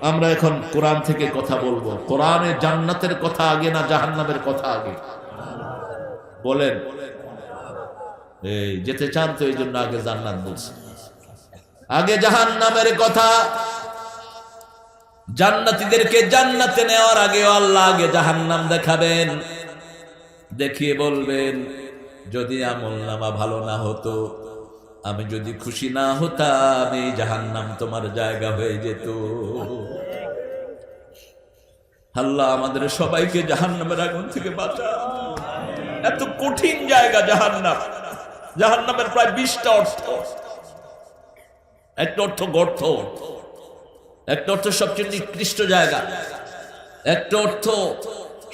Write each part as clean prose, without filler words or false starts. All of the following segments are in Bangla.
আমরা এখন কোরআন থেকে কথা বলবো। কোরআনে জান্নাতের কথা আগে না জাহান্নামের কথা আগে? বলেন। এই যেতে চান তো এই জন্য আগে জান্নাত বলছে, আগে জাহান্নামের কথা। জান্নাতীদেরকে জান্নাতে নেওয়ার আগে আল্লাহ আগে জাহান্নাম দেখাবেন, দেখিয়ে বলবেন যদি আমলনামা ভালো না হতো, আমি যদি খুশি না হতাম, এই জাহান্নাম তোমার জায়গা হয়ে যেত। আল্লাহ আমাদের সবাইকে জাহান্নামের আগুন থেকে বাঁচাও। এত কঠিন জায়গা জাহান্নাম। জাহান্নামের প্রায় 20টা অর্থ। একটা অর্থ গর্ত, একটা অর্থ সবচেয়ে নিকৃষ্ট জায়গা, একটা অর্থ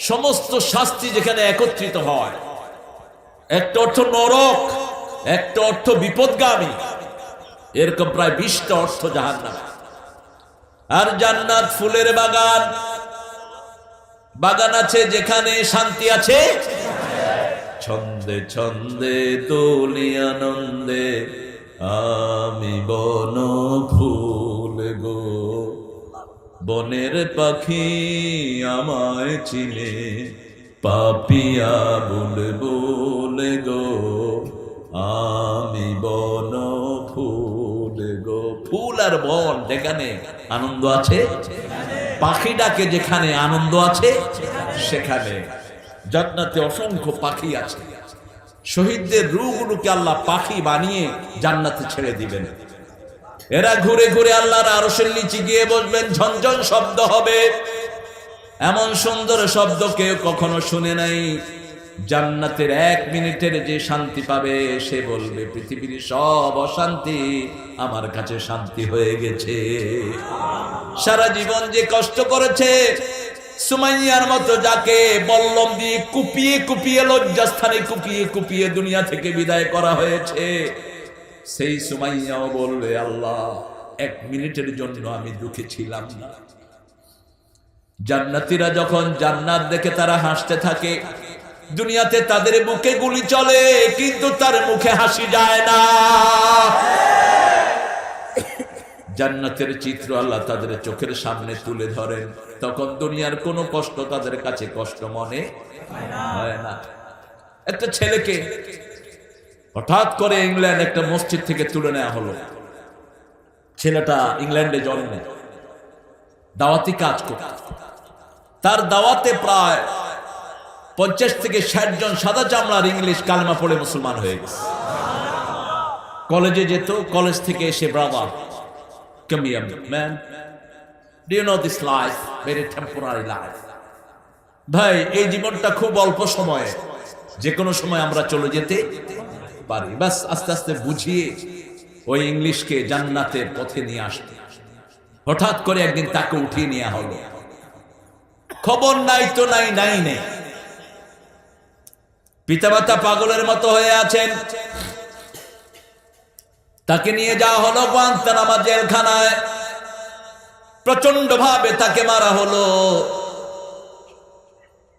সমস্ত শাস্তি যেখানে একত্রিত হয়, একটা অর্থ নরক, একটা অর্থ বিপদগামী। এরকম প্রায় 20টা অর্থ জাহান্নাম। আর জান্নাত ফুলের বাগান, বাগান আছে যেখানে শান্তি আছে। ছন্দে ছন্দে দোলি আনন্দে আমি বন ফুল গো, বনের পাখি আমায় চিনে পাপিয়া বলে বলে গো, আমি বন ফুল গো। ফুল আর বন যেখানে আনন্দ আছে, পাখি ডাকে যেখানে আনন্দ আছে, সেখানে জান্নাতে অসংখ্য পাখি আছে। শহীদদের রূহগুলোকে আল্লাহ পাখি বানিয়ে জান্নাতে ছেড়ে দিবেন। এরা ঘুরে ঘুরে আল্লাহর আরশের নিচে গিয়ে বসবেন, ঝনঝন শব্দ হবে। এমন সুন্দর শব্দ কেউ কখনো শুনে নাই। জান্নাতের 1 মিনিটের যে শান্তি পাবে, সে বলবে পৃথিবীর সব অশান্তি আমার কাছে শান্তি হয়ে গেছে। সারা জীবন যে কষ্ট করেছে, সুমাইয়ার মতো যাকে বল্লম দিয়ে কুপিয়ে কুপিয়ে লজ্জাস্থানে কুপিয়ে কুপিয়ে দুনিয়া থেকে বিদায় করা হয়েছে, সেই সুমাইয়াও বলবে আল্লাহ 1 মিনিটের জন্য আমি দুঃখে ছিলাম না। জান্নাতীরা যখন জান্নাত দেখে তারা হাসতে থাকে। দুনিয়াতে তাদের মুখে গুলি চলে, কিন্তু তার মুখে হাসি যায় না। জান্নাতের চিত্র আল্লাহ তাদের চোখের সামনে তুলে ধরেন, তখন দুনিয়ার কোনো কষ্ট তাদের কাছে কষ্ট মনে হয় না। একটা ছেলেকে হঠাৎ করে ইংল্যান্ড একটা মসজিদ থেকে তুলে নেওয়া হলো। ছেলেটা ইংল্যান্ডে জন্মে, দাওয়াতি কাজ করত। তার দাওয়াতে প্রায় 50 থেকে 60 জন সাদা চামড়ার ইংলিশ কালেমা পড়ে মুসলমান হয়ে গেছে। কলেজে যেত, কলেজ থেকে এসে brother come here man, do you know this life very temporary life? ভাই এই জীবনটা খুব অল্প সময়ে, যে কোনো সময় আমরা চলে যেতে পারি। বাস আস্তে আস্তে বুঝিয়ে ওই ইংলিশকে জান্নাতের পথে নিয়ে আসতে। হঠাৎ করে একদিন তাকে উঠিয়ে নেওয়া হলো। খবর নাই তো নাই নাই নেই। পিতামাতা পাগলের মতো হয়ে আছেন। তাকে নিয়ে যাওয়া হলো গুয়ান্তানামো জেলখানায়। প্রচন্ড ভাবে তাকে মারা হলো।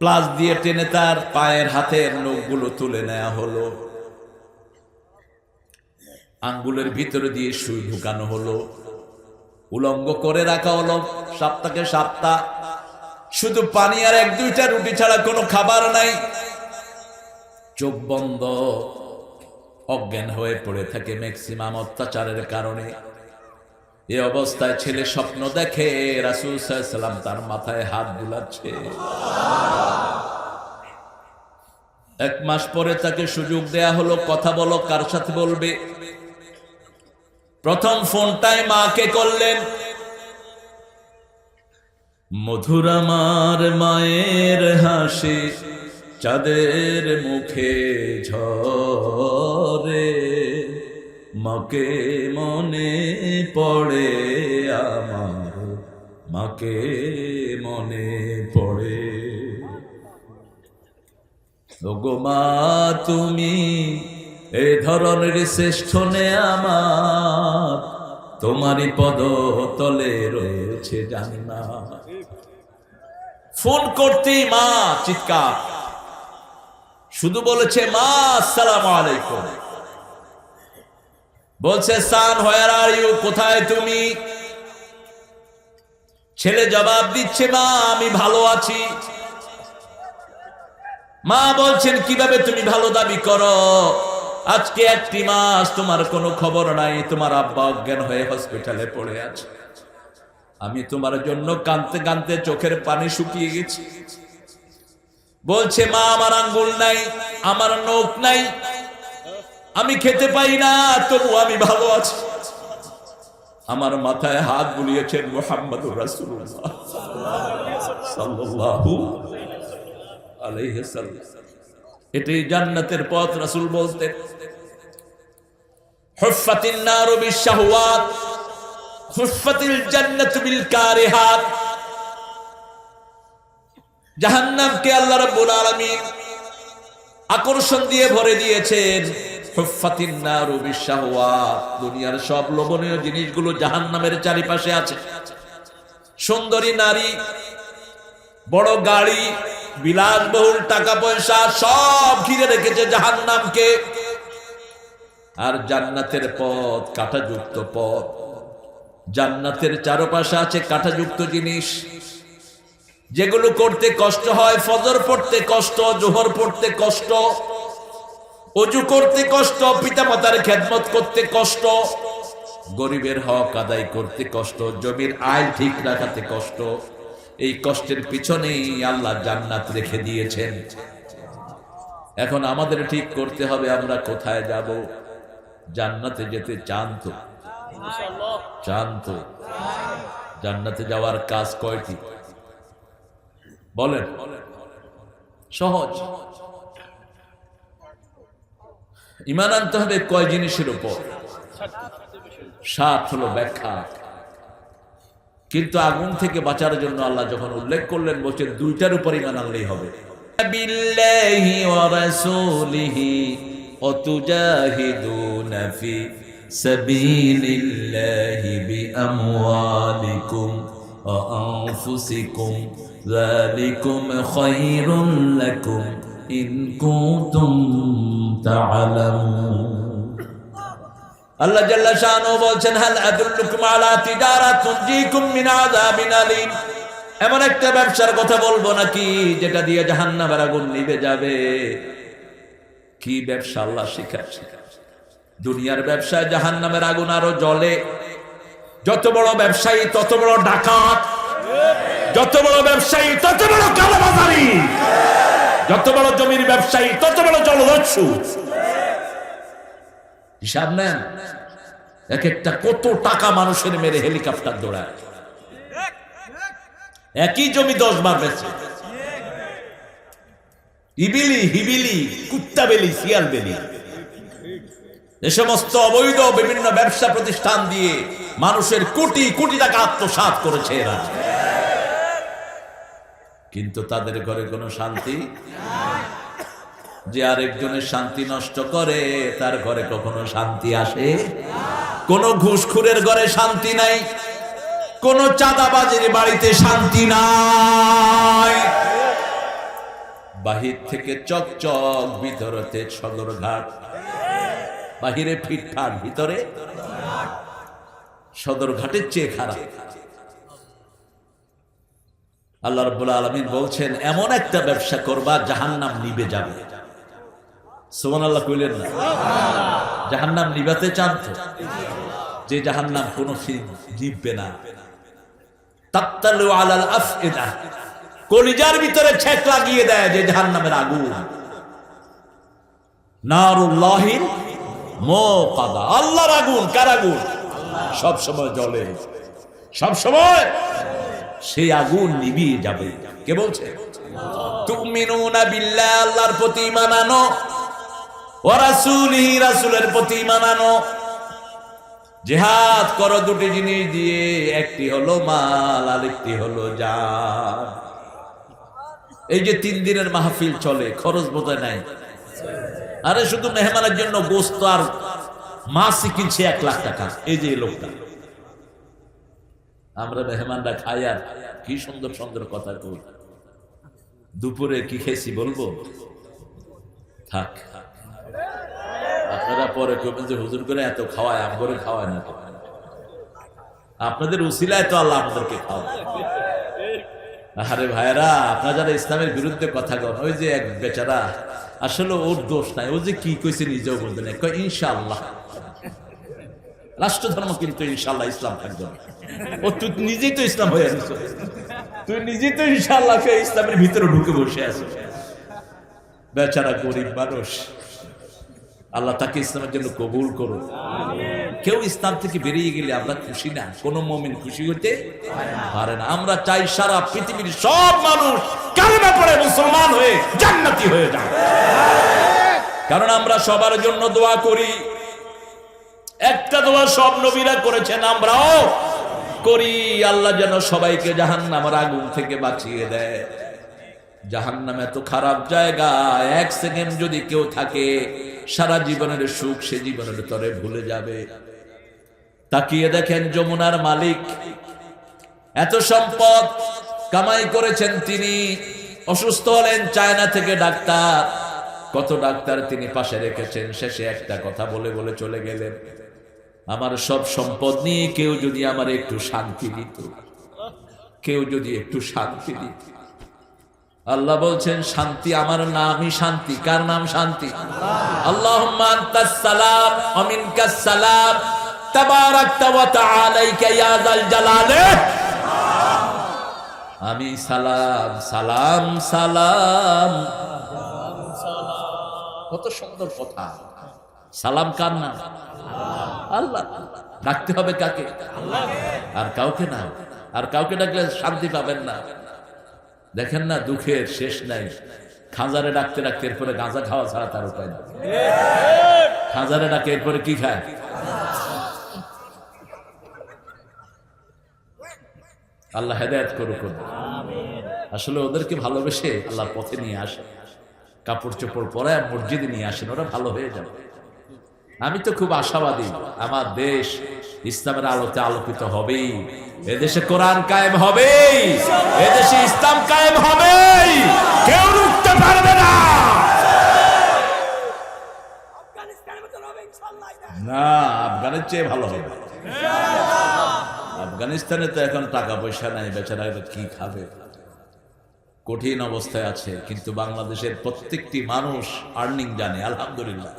প্লাস দিয়ে টেনে তার পায়ের হাতের নখগুলো তুলে নেওয়া হলো। আঙ্গুলের ভিতরে দিয়ে সুই ঢুকানো হলো। উলঙ্গ করে রাখা হলো সপ্তাহে সপ্তাহ। শুধু পানি আর 1-2টা রুটি ছাড়া কোনো খাবার নাই। চোখ বন্ধ, অজ্ঞান হয়ে পড়ে থাকে ম্যাক্সিমাম অত্যাচারের কারণে। এই অবস্থায় ছেলে স্বপ্ন দেখে রাসূল সাল্লাল্লাহু আলাইহি ওয়াসাল্লাম তার মাথায় হাত বুলাচ্ছে। 1 মাস পরে তাকে সুযোগ দেয়া হলো, কথা বলো, কার সাথে বলবে। প্রথম ফোনটাই মাকে করলেন। মধুর আমার মায়ের হাসি চাঁদের মুখে ঝরে, মাকে মনে পড়ে আমার, মাকে মনে পড়ে। ওগো মা তুমি এ ধরনের শ্রেষ্ঠ নেয়ামত, তোমারই পদ তলে রয়েছে জান্নাত। ফোন করতেই মা চিৎকার, শুধু বলেছে মা আসসালামু আলাইকুম। বলছে সান হোয়ার আর ইউ, কোথায় তুমি? ছেলে জবাব দিচ্ছে, মা আমি ভালো আছি। মা বলছেন, কিভাবে তুমি ভালো দাবি করো? আজকে 1 মাস তোমার কোনো খবর নাই, তোমার আব্বা অজ্ঞান হয়ে হসপিটালে পড়ে আছে। আমি তোমার জন্য কাঁদতে কাঁদতে চোখের পানি শুকিয়ে গেছি। বলছে, মা আমার আঙ্গুল নাই, আমার নখ নাই, আমি খেতে পাই না, তবু আমি ভালো আছি। আমার মাথায় হাত বুলিয়েছেন মুহাম্মদুর রাসূলুল্লাহ সাল্লাল্লাহু আলাইহি ওয়াসাল্লাম। এটাই জান্নাতের পথ। রাসূল বলতেন, হুফফাতিন নারু বিশ-শাহওয়াত, হুফফাতিল জান্নাতু বিল কারিহাত। জাহান্নামকে আল্লাহ রাব্বুল আলামিন আকর্ষণ দিয়ে ভরে দিয়েছেন। হুফফাতিন নারু বিশ-শাহওয়াত, দুনিয়ার সব লোভনীয় জিনিসগুলো জাহান্নামের চারিপাশে আছে। সুন্দরী নারী, বড় গাড়ি, বিলাসবহুল টাকা পয়সা সব ঘিরে রেখেছে জাহান্নামকে। আর জান্নাতের পথ কাঁটাযুক্ত পথ। জান্নাতের চারপাশে আছে কাঁটাযুক্ত জিনিস, যেগুলো করতে কষ্ট হয়। ফজর পড়তে কষ্ট, জোহর পড়তে কষ্ট, ওযু করতে কষ্ট, পিতামাতার খেদমত করতে কষ্ট, গরিবের হক আদায় করতে কষ্ট, জমির আয় ঠিক রাখাতে কষ্ট। এই কষ্টের পিছনেই আল্লাহ জান্নাত রেখে দিয়েছেন। এখন আমাদের ঠিক করতে হবে আমরা কোথায় যাব। জান্নাতে যেতে চান তো? চান তো? জান্নাতে যাওয়ার কাজ কয়টি বলেন? সহজ। ঈমান আনতে হবে কয় জিনিসের উপর? 7 হলো ব্যাখ্যা। কিন্তু আগুন থেকে বাঁচার জন্য আল্লাহ যখন উল্লেখ করলেন, বলছেন 2টার উপর ঈমান আনলেই হবে। বিল্লাহি ওয়া রাসূলিহি ওয়া তুজাহিদুনা ফি সাবিলিল্লাহি বিআমওয়ালিকুম ওয়া আনফুসিকুম যালিকুম খায়রুল লাকুম ইন কুনতুম তা'লামুন। আল্লাহ জাল্লা শানহু বলছেন, হাল আদুল্লুকুম আলা তিজারাতুন তুনজিকুম মিন আযাবিন আলীম। এমন একটা ব্যবসার কথা বলবো নাকি যেটা দিয়ে জাহান্নামের আগুন নিভে যাবে? কি ব্যবসা আল্লাহ শিখাচ্ছে? দুনিয়ার ব্যবসায় জাহান্নামের আগুন আরো জ্বলে। যত বড় ব্যবসায়ী তত বড় ডাকাত, যত বড় ব্যবসায়ী তত বড় কালোবাজারি, যত বড় জমির ব্যবসায়ী তত বড় জলদস্যু। হিসাব নেন, এক একটা কত টাকা মানুষের মেরে হেলিকপ্টার দৌড়ায়। একই জমি 10 বার বেচে। ইবিলি, হিবিলি, কুত্তা বেলি, শিয়াল বেলি, এ সমস্ত অবৈধ বিভিন্ন ব্যবসা প্রতিষ্ঠান দিয়ে মানুষের কোটি কোটি টাকা আত্মসাৎ করেছে এরা। কিন্তু তাদের ঘরে কোনো শান্তি। যে আরেকজনের শান্তি নষ্ট করে তার ঘরে কখনো শান্তি আসে? কোন ঘুষখোরের ঘরে শান্তি নাই, কোন চাঁদাবাজের বাড়িতে শান্তি নাই। বাহির থেকে চকচক, ভিতরতে সদরঘাট। বাহিরে ফিটফাট, ভিতরে সদরঘাটের চেয়ে খারাপ। আল্লাহ রাব্বুল আলামিন বলছেন, এমন একটা ব্যবসা করবা জাহান্নাম নিভে যাবে। সুবহানাল্লাহ কইলেন না? জাহান্নাম নিভাতে চান তো? যে জাহান্নাম কোনো নিভবে না। তাত্তালু আলাল আফইদা, কলিজার ভিতরে ছেক লাগিয়ে দেয় যে জাহান্নামের আগুন। নারুল্লাহিল মুকাদা, আল্লাহর আগুন। কার আগুন? সব সময় জ্বলে, সব সময় সেই আগুন নিভিয়ে যাবে। কে বলছে? তুমিনুনা বিল্লাহ, আল্লাহর প্রতি ঈমান আনো, ওয়া রাসূলিহি, রাসূলের প্রতি ঈমান আনো। জিহাদ করো দুটি জিনিস দিয়ে, একটি হলো মাল আর একটি হলো জান। এই যে 3 দিনের মাহফিল চলে, খরচ বোধহয় নাই। আরে শুধু মেহমানের জন্য গোস্ত আর মাছই কিনছে 1 লাখ টাকা। এই যে লোকটা, আমরা মেহমানরা খাই আর কি সুন্দর সুন্দর কথা কই। দুপুরে কি খেয়েছি বলবো? থাক, আপনারা পরে কবেন যে হুজুর করে এত খাওয়ায়, আম করে খাওয়ায় না। আপনাদের উসিলায় তো আল্লাহ আমাদেরকে খাওয়া। আরে ভাইরা, আপনারা যারা ইসলামের বিরুদ্ধে কথা বলেন, ওই যে এক বেচারা, আসলে ওর দোষ নাই, ও যে কি কইছে নিজেও বলতে নাই, কয় ইনশাআল্লাহ রাষ্ট্র ধর্ম কিন্তু ইনশাআল্লাহ ইসলাম থাকবে না। ও তুই নিজেই তো ইসলাম হয়ে আসছো, তুই নিজেই তো ইনশাআল্লাহ ইসলামের ভিতরে ঢুকে বসে আছো। বেচারা গরিব মানুষ, আল্লাহ তাকে ইসলামের জন্য কবুল করুন। কেউ ইসলাম থেকে বেরিয়ে গেলে আমরা খুশি না, কোন মুমিন খুশি হতে পারে না। আমরা চাই সারা পৃথিবীর সব মানুষ কালেমা পড়ে মুসলমান হয়ে জান্নাতি হয়ে যায়, কারণ আমরা সবার জন্য দোয়া করি। একটা দোয়া সব নবীরা করেছেন, আমরাও করি, আল্লাহ যেন সবাইকে জাহান্নামের আগুন থেকে বাঁচিয়ে দেয়। জাহান্নাম এত খারাপ জায়গা, এক সেকেন্ড যদি কেউ থাকে সারা জীবনের সুখ সে জীবনের তরে ভুলে যাবে। তাকিয়ে দেখেন যমুনার মালিক, এত সম্পদ কামাই করেছেন তিনি, অসুস্থ হলেন, চায়না থেকে ডাক্তার, কত ডাক্তার তিনি পাশে রেখেছেন, শেষে একটা কথা বলে বলে চলে গেলেন, আমার সব সম্পদ নিয়ে কেউ যদি আমার একটু শান্তি দিত, কেউ যদি একটু শান্তি দিত। আল্লাহ বলছেন শান্তি আমার নামই শান্তি। কার নাম শান্তি? আল্লাহুম্মা আনতাস সালাম ওয়া মিনকাস সালাম তাবারাকতা ওয়া তাআলাইকা ইয়া যাল জালালে। আমি সালাম সালাম সালাম। কত সুন্দর কথা। সালাম কার নাম? আল্লাহ। ডাকতে হবে কাকে? আল্লাহকে। আর কাউকে না, আর কাউকে ডাকলে শান্তি পাবেন না। দেখেন না, দুঃখের শেষ নাই। খাজারে ডাকতে ডাকতে এরপরে গাঁজা খাওয়া ছাড়া তার উপায় না। খাজারে ডাকে এরপরে কি খায়? আল্লাহ হেদায়েত করুক। আসলে ওদেরকে ভালোবেসে আল্লাহর পথে নিয়ে আসে, কাপড় চোপড় পরায় মসজিদে নিয়ে আসেন, ওরা ভালো হয়ে যাবে। আমি তো খুব আশাবাদী, আমার দেশ ইসলামের আলোতে আলোকিত হবেই, এদেশে কোরআন কায়েম হবে, এদেশে ইসলাম কায়েম হবে, কেউ রুখতে পারবে না। না, আফগানের চেয়ে ভালো হবে। আফগানিস্তানে তো এখন টাকা পয়সা নাই, বেচারা কি খাবে, কঠিন অবস্থায় আছে। কিন্তু বাংলাদেশের প্রত্যেকটি মানুষ আর্নিং জানে, আলহামদুলিল্লাহ।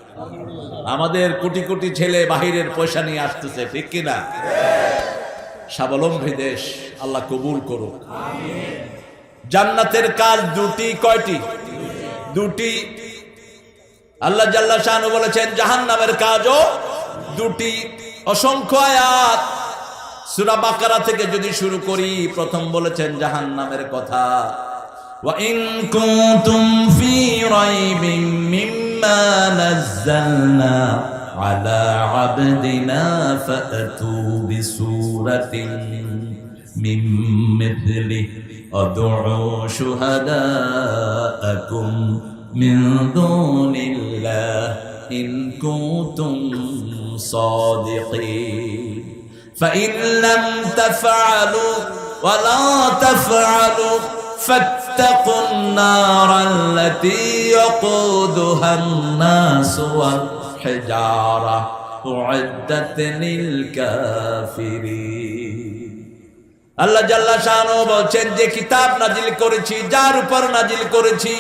আমাদের কোটি কোটি ছেলে বাহিরের পয়সা নিয়ে আসতেছে, ঠিক কিনা? স্বাবলম্বী দেশ, আল্লাহ কবুল করুক। জান্নাতের কাজ দুটি। কয়টি? দুটি। আল্লাহ জাল্লা শানু বলেছেন জাহান্নামের কাজও দুটি। অসংখ্য আয়াত, সূরা বাকারা থেকে যদি শুরু করি, প্রথম বলেছেন জাহান্নামের কথা, ওয়া ইন কুনতুম ফি রাইবিন মিম্মা নাযালনা আলা আবদিনা ফাতু বিসূরাতিন মিন মিথলিহি আদউ শুহাদাআকুম মিন দুনিল্লাহি ইন কুনতুম সাদিকিন فإن لم تفعلوا ولا تفعلوا فاتقوا النار التي وقودها الناس والحجارة أعدت للكافرين। আল্লাহ জাল্লা শানু বলছেন যে কিতাব নাজিল করেছি, যার উপর নাজিল করেছি,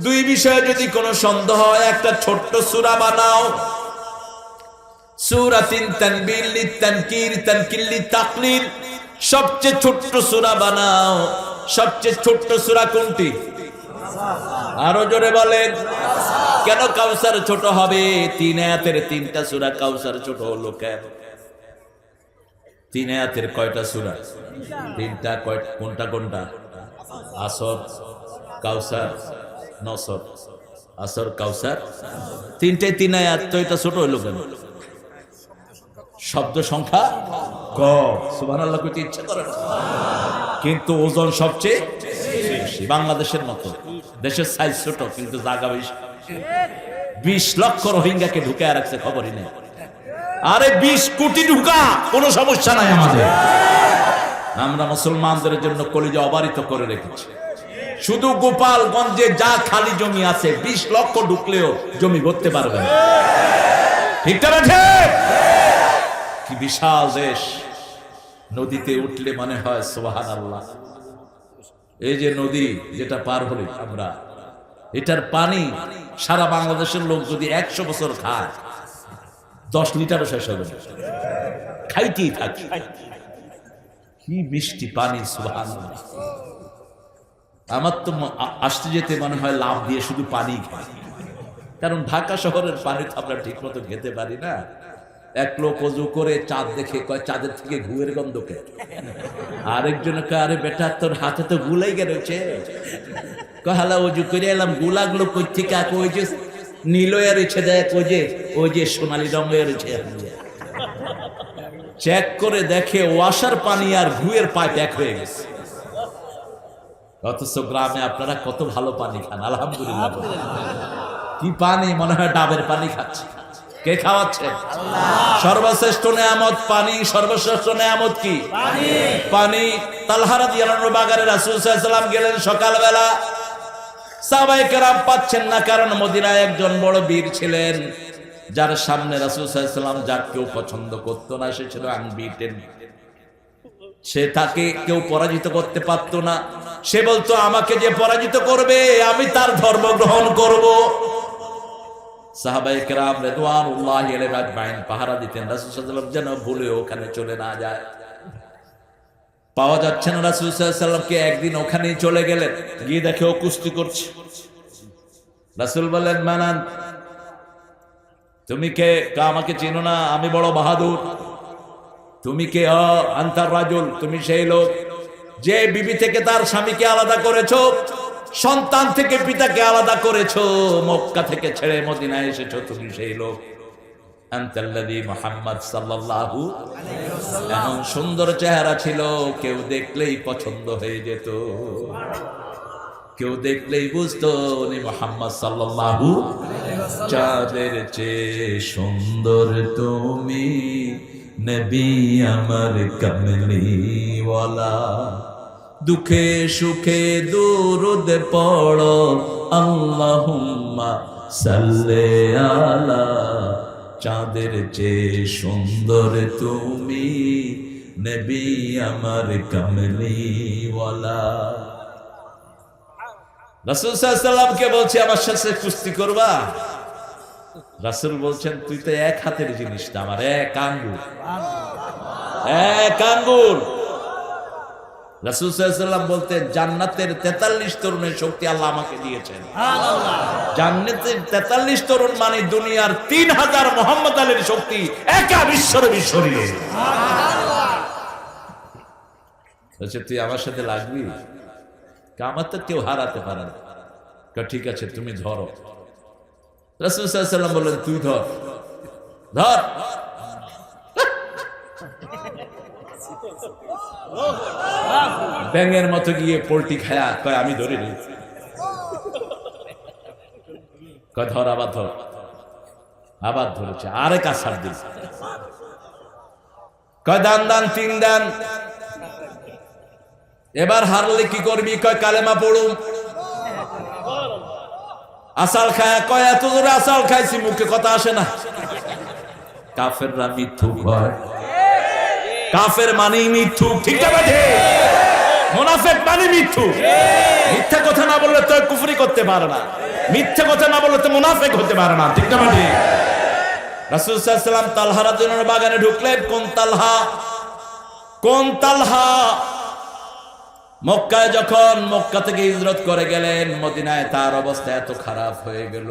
দুই বিষয়ে যদি কোনো সন্দেহ হয়, একটা ছোট্ট সূরা বানাও, সূরাতিন তানবিল লিতানকির তানকিল লিতাকলিল, সবচেয়ে ছোট্ট সূরা বানাও। সবচেয়ে ছোট্ট সূরা কোনটি? আরো জোরে বলেন। কেন কাউসার ছোট হবে? 3 আয়াতের 3টা সূরা, কাউসার ছোট হলো কেন? 3 আয়াতের কয়টা সূরা? 3টা। কোনটা কোনটা? আসর, কাউসার, নসর। আসর, কাউসার, 3টাই 3 আয়াত, তো এটা ছোট হলো কেন? শব্দ সংখ্যা কম, সুবহানাল্লাহ কইতে ইচ্ছা করে না, কিন্তু ওজন সবচেয়ে বেশি। বাংলাদেশের মতো দেশের সাইজ ছোট, কিন্তু জায়গা বেশি। 20 লক্ষ রোহিঙ্গাকে ঢুকায় রাখছে, খবরই নেই। আরে 20 কোটি ঢুকা, কোনো সমস্যা নাই আমাদের। আমরা মুসলমানদের জন্য কলিজা অবারিত করে রেখেছি। শুধু গোপালগঞ্জে যা খালি জমি আছে, 20 লক্ষ ঢুকলেও জমি ভরতে পারবে না, ঠিক না? কি বিশাল দেশ! নদীতে উঠলে মনে হয় সুবহানাল্লাহ। এই যে নদী যেটা পার হলে আমরা, এটার পানি সারা বাংলাদেশের লোক যদি 100 বছর খায় 10 লিটারও শেষ হবে না, খাইতেই থাকে। কি মিষ্টি পানি, সুবহানাল্লাহ। আমার তো আসতে যেতে মনে হয় লাভ দিয়ে শুধু পানি খাই, কারণ ঢাকা শহরের পানি তো আমরা ঠিক মতো খেতে পারি না। এক লোক অজু করে চাঁদ দেখে কয় চাঁদের থেকে ঘুয়ের গন্ধ কে, আরেকজন কয় আরে বেটা তোর হাতে তো গুলাই গেছে, কহালা অজু করে এলাম গুলাগুলো কই থেকে, ওই যে নীল রয়েছে দেখ, ওই যে সোনালি রঙ রয়েছে। চেক করে দেখে ওয়াসার পানি আর ঘুয়ের পাইপ এক হয়ে গেছে। অথচ গ্রামে আপনারা কত ভালো পানি খান, আলহামদুলিল্লাহ। কি পানি, মনে হয় ডাবের পানি খাচ্ছে। কে খাওয়াচ্ছে? সর্বশ্রেষ্ঠ নেয়ামত পানি। সর্বশ্রেষ্ঠ নেয়ামত কি? পানি। তালহা রাদিয়াল্লাহু আনহু বাগানে রাসূল সাল্লাল্লাহু আলাইহি ওয়াসাল্লাম গেলেন সকালবেলা, সাহাবায়ে কেরাম পাচ্ছেন না, কারণ মদিনায় একজন বড় বীর ছিলেন যার সামনে রাসূল সাল্লাল্লাহু আলাইহি ওয়াসাল্লাম যার কেউ পছন্দ করতো না, সে ছিল আনবিটেন। সে তাকে কেউ পরাজিত করতে পারতো না। সে বলতো আমাকে যে পরাজিত করবে আমি তার ধর্ম গ্রহণ করব। সাহাবায়ে কেরাম রিদওয়ানুল্লাহি আলাইহিম আজমাইন পাহারা দিতেন, রাসূল সাল্লাল্লাহু আলাইহি ওয়াসাল্লাম যেন ভুলে ওখানে চলে না যায়। পাওয়া যাচ্ছে না রাসূল সাল্লাল্লাহু আলাইহি ওয়াসাল্লামকে। একদিন ওখানেই চলে গেলেন, গিয়ে দেখে ও কুস্তি করছে। রাসূল বললেন মানান, তুমি কে? আমাকে চিনো না, আমি বড় বাহাদুর। তুমি কে? আনতার রাজুল, তুমি সেই লোক যে বিবি থেকে তার স্বামীকে আলাদা করেছো, সন্তান থেকে পিতাকে আলাদা করেছো, মক্কা থেকে ছেড়ে মদিনায় এসেছো, তুমি সেই লোক। আনতাল্লাযী মুহাম্মদ সাল্লাল্লাহু আলাইহি ওয়াসাল্লাম। এমন সুন্দর চেহারা ছিল, কেউ দেখলেই পছন্দ হয়ে যেত, কেউ দেখলেই বুঝতো উনি মুহাম্মদ সাল্লাল্লাহু আলাইহি ওয়াসাল্লাম। চাঁদের চেয়ে সুন্দর তুমি নবী আমার কমলিওয়ালা, দুঃখে সুখে দুরুদ পড়ো আল্লাহুম্মা সাল্লি আলা। চাঁদের চেয়ে সুন্দর তুমি নবী আমার কমলিওয়ালা। রাসূল সাল্লাল্লাহু আলাইহি ওয়াসাল্লামকে বলছে আমার সাথে কুস্তি করবা? রাসূল বলছেন তুই তো এক হাতের জিনিস না, আমার এক আঙ্গুল, এক আঙ্গুল। রাসূল সাল্লাল্লাহু আলাইহি ওয়াসাল্লাম বলতেন জান্নাতের 43 তরুণের শক্তি আল্লাহ আমাকে দিয়েছেন। জান্নাতের 43 তরুণ মানে দুনিয়ার 3000 মুহাম্মদ আলীর শক্তি একা বিশ্বর শরীরে। বলছে তুই আমার সাথে লাগবি? আমার তো কেউ হারাতে পারে না। ঠিক আছে তুমি ধরো। রাসূল সাল্লাল্লাহু আলাইহি ওয়াসাল্লাম বললেন তুই ধর, ধর। ব্যাঙের মতো গিয়ে পোল্টি খায়া কয় আমি ধরে নি, কয় ধর, আবার ধর, আবার ধরেছে, আরে কাছাড় দিল, কয় দান দান 3 দান। এবার হারলে কি করবি? কয় কালেমা পড়ুম। আসাল খায়, কয় এত জোরে আসাল খাইছি মুখে কথা আসে না। কাফেররা মিথ্যুক হয়, কাফের মানে মিথ্যুক, ঠিক না বাজে? মুনাফিক মানে মিথ্যুক। মিথ্যা কথা না বললে তো কুফরি করতে পারে না, মিথ্যা কথা না বললে তো মুনাফিক হতে পারে না, ঠিক না বাজে? রাসূল সাল্লাল্লাহু আলাইহি ওয়াসাল্লাম তালহা রাদিয়াল্লাহু আনহু বাগানে ঢুকলেন। কোন তালহা? কোন তালহা? মক্কায় যখন মক্কা থেকে হিজরত করে গেলেন মদিনায়, তার অবস্থা এত খারাপ হয়ে গেল,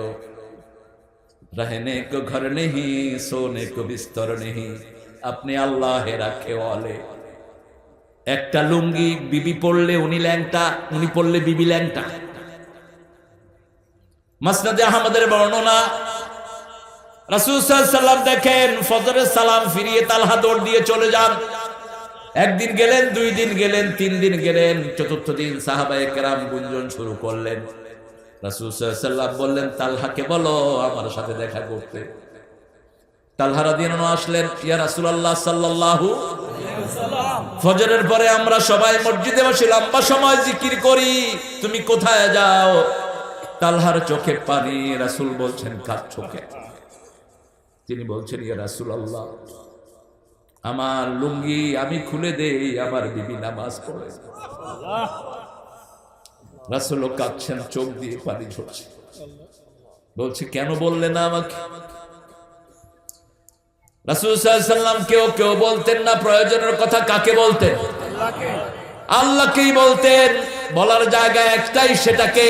रहने को घर नहीं सोने को बिस्तर नहीं अपने अल्लाह रखे वाले। একটা লুঙ্গি বিবি পড়লে উনি ল্যাংটা, উনি পড়লে বিবি ল্যাংটা। মাসনাদে আহমদের বর্ণনা, রাসূল সাল্লাল্লাহু আলাইহি ওয়াসাল্লাম দেখেন ফজরের সালাম ফিরিয়ে তালহা দৌড় দিয়ে চলে যান। একদিন গেলেন, 2 দিন গেলেন, 3 দিন গেলেন, চতুর্থ দিন সাহাবায়ে কেরাম গুঞ্জন শুরু করলেন। রাসূল সাল্লাল্লাহু আলাইহি ওয়াসাল্লাম বললেন তালহাকে বলো আমার সাথে দেখা করতে। তালহা রাদিয়াল্লাহু আনহু আসলেন। ইয়া রাসূলুল্লাহ সাল্লাল্লাহু আলাইহি ওয়াসাল্লাম, ফজরের পরে আমরা সবাই মসজিদে বসে লম্বা সময় জিকির করি, তুমি কোথায় যাও? তালহার চোখে পানি। রাসূল বলছেন কার চোখে? তিনি বলছেন ইয়া রাসূলুল্লাহ আমার লুঙ্গি আমি খুলে দেই, আমার বিবি নামাজ পড়ে। রাসূল কাঁদছেন, চোখ দিয়ে পানি ঝরছে, বলছে কেন বললে না আমাকে? রাসূল সাল্লাল্লাহু আলাইহি ওয়াসাল্লাম কেউ বলতেন না প্রয়োজনের কথা। কাকে বলতেন? আল্লাহকেই বলতেন। বলার জায়গা একটাই, সেটাকে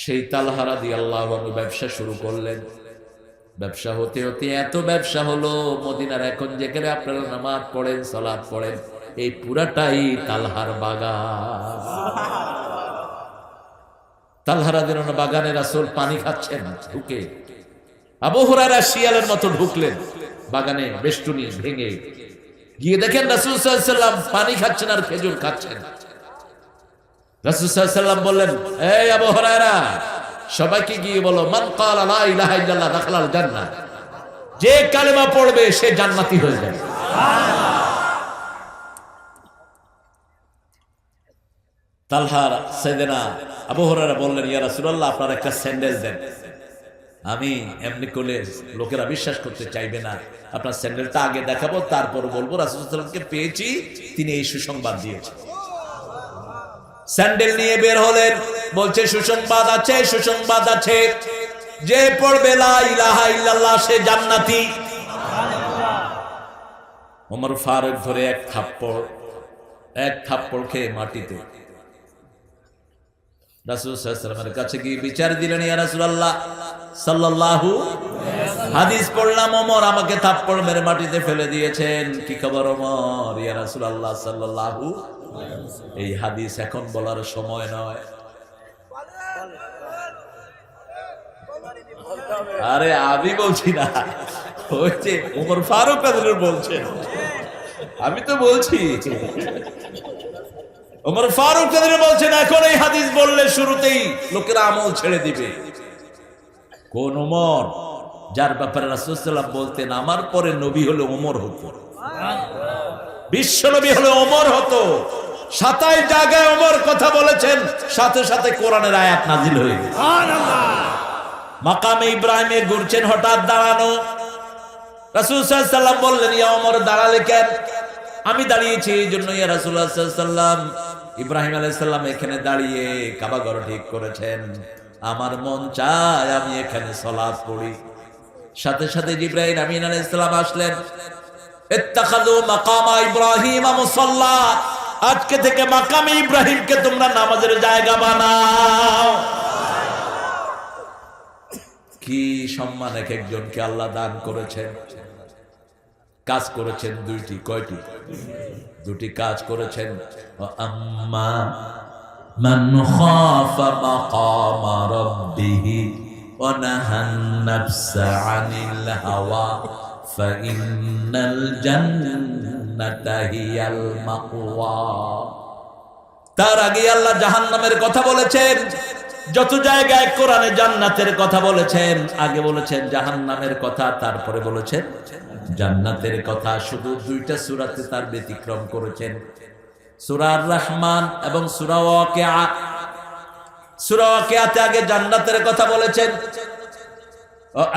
সেই তালহা রাদিয়াল্লাহু আনহু ব্যবসা শুরু করলেন। ব্যবসা হতে হতে এত ব্যবসা হলো, মদিনার এখন যেখানে আপনারা নামাজ পড়েন, সালাত পড়েন, এই পুরাটাই তালহার বাগান। তালহা রাদিয়াল্লাহু আনহু বাগানে রাসূল পানি খাচ্ছেন ঢুকে। আবু হুরায়রা শিয়ালের মতো ঢুকলেন বাগানে, বেষ্টনী ভেঙে গিয়ে দেখেন রাসূল সাল্লাল্লাহু আলাইহি ওয়াসাল্লাম পানি খাচ্ছেন আর খেজুর খাচ্ছেন। রাসূল সাল্লাল্লাহু আলাইহি ওয়াসাল্লাম বললেন, এই আবু হুরায়রা, সবাইকে গিয়ে বলো মান ক্বালা লা ইলাহা ইল্লাল্লাহ দাখালাল জান্নাহ, যে কালেমা পড়বে সে জান্নাতি হয়ে যাবে। তালহা সাইয়েদনা আবু হুরায়রা বললেন, ইয়া রাসূলুল্লাহ, আপনার একটা স্যান্ডেল দেন, আমি এমনি করলে লোকেরা বিশ্বাস করতে চাইবে না, আপনার স্যান্ডেলটা আগে দেখাবো, তারপর বলবো রাসূল সাল্লাল্লাহু আলাইহি ওয়াসাল্লামকে পেয়েছি, তিনি এই সুসংবাদ দিয়েছেন। স্যান্ডেল নিয়ে বের হলেন, বলছে সুসংবাদ আছে, সুসংবাদ আছে, যে পড়বে লা ইলাহা ইল্লাল্লাহ সে জান্নাতি। ওমর ফারুক ধরে এক থাপ্পড় খেয়ে মাটিতে রাসূল সাল্লাল্লাহু আলাইহি ওয়াসাল্লামের কাছে গিয়ে বিচার দিলেন, ইয়া রাসূলুল্লাহ সাল্লাল্লাহু, হাদিস পড়লাম ওমর আমাকে থাপ্পড় মেরে মাটিতে ফেলে দিয়েছেন, কি খবর ওমর? ইয়া রাসূলুল্লাহ সাল্লাল্লাহু, এই হাদিস এখন বলার সময় নয়। আরে আমি বলছি না, ওই যে ওমর ফারুক রাদিয়াল্লাহু বলছেন, আমি তো বলছি ওমর ফারুক রাদিয়াল্লাহু বলছেন এখন এই হাদিস বললে শুরুতেই লোকেরা আমল ছেড়ে দিবে। কোন ওমর? যার ব্যাপারে রাসূল সাল্লাল্লাহু আলাইহি ওয়াসাল্লাম বলতেন আমার পরে নবী হলে ওমর হতো, বিশ্ব নবী হলে ওমর হতো। 27 জায়গায় ওমর কথা বলেছেন, সাথে সাথে কোরআনের আয়াত নাজিল হয়ে গেছে। সুবহানাল্লাহ। মাকামে ইব্রাহিমে ঘুরছেন, হঠাৎ দাঁড়ানো। রাসূল সাল্লাল্লাহু আলাইহি ওয়াসাল্লাম বললেন, ইয়া ওমর দাঁড়ালে কেন? আমি দাঁড়িয়েছি এই জন্য ইয়া রাসূলুল্লাহ সাল্লাল্লাহু আলাইহি ওয়াসাল্লাম, ইব্রাহিম আলাইহিস সালাম এখানে দাঁড়িয়ে কাবা ঘর ঠিক করেছেন, আমার মন চায় আমি এখানে সালাত পড়ি। সাথে সাথে জিবরাইল আমিন আলাইহিস সালাম আসলেন, ইত্তাখাযু মাকামা ইব্রাহিম মুসাল্লা, আজকে থেকে মাকামে ইব্রাহিমকে তোমরা নামাজের জায়গা বানাও। কি সম্মান এক একজনকে আল্লাহ দান করেছেন। কাজ করেছেন দুইটি, কয়টি? দুটি কাজ করেছেন। আম্মা মান খাফা মাকামা রাব্বিহি ওয়া নাহান নাফসা আনিল হাওয়া ফাইন্নাল জান্নাতা হিয়াল মাওয়া। তার আগে আল্লাহ জাহান্নামের কথা বলেছেন। যত জায়গায় কোরআনে জান্নাতের কথা বলেছেন, আগে বলেছেন জাহান্নামের কথা, তারপরে বলেছেন জান্নাতের কথা। শুধু দুইটা সূরাতে তার ব্যতিক্রম করেছেন, সূরা আর রহমান এবং সূরা ওয়াকিয়া। সূরা ওয়াকিয়াতে আগে জান্নাতের কথা বলেছেন,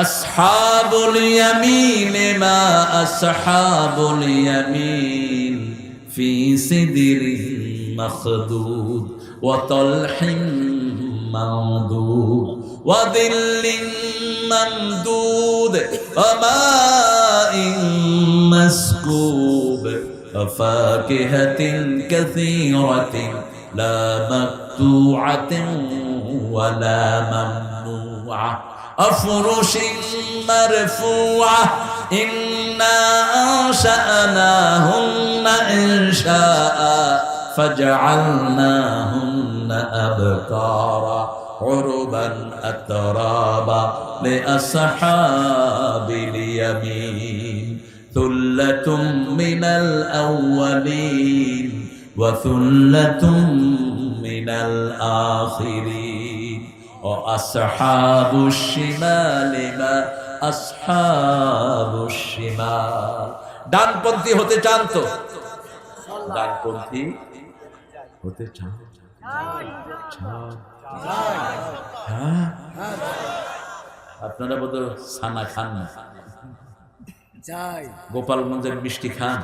আসহাবুল ইয়ামিন মা আসহাবুল ইয়ামিন ফি সিদরিন মাখদুদ ওয়া তালহিন মামদুদ ওয়া দিল্লিন মামদুদ ওয়া মাইন মাসকুব ওয়া ফাকিহাতিন কাসীরাতিন লা মাকতুআতিন ওয়া লা মামনুআ أفرش مرفوعة إنا أنشأناهن إنشاء فجعلناهن أبكارا عربا أترابا لأصحاب اليمين ثلة من الأولين وثلة من الآخرين وأصحاب الشمال ما أصحاب الشمال। ডানপন্থী হতে চান তো? ডানপন্থী হতে চান? আপনারা বোধহয় ছানা খান না, গোপালগঞ্জের মিষ্টি খান?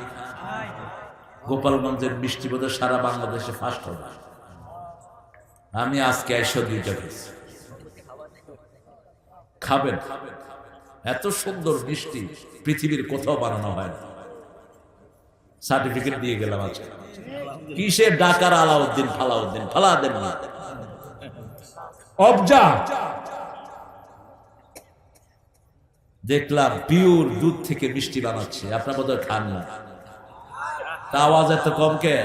গোপালগঞ্জের মিষ্টি বোধহয় সারা বাংলাদেশে ফার্স্ট হবে। আমি আজকে 102টা খেয়েছি। খাবেন, এত সুন্দর মিষ্টি পৃথিবীর কোথাও বানানো হয় না। সার্টিফিকেট দিয়ে গেলাম আজকে। কিসের ডাকার আলাউদ্দিন ফালাউদ্দিন ফালাদেন না, অবজা দেখলাম পিওর দুধ থেকে মিষ্টি বানাচ্ছে। আপনার বোধহয় খান না, তা আওয়াজ এত কম কে?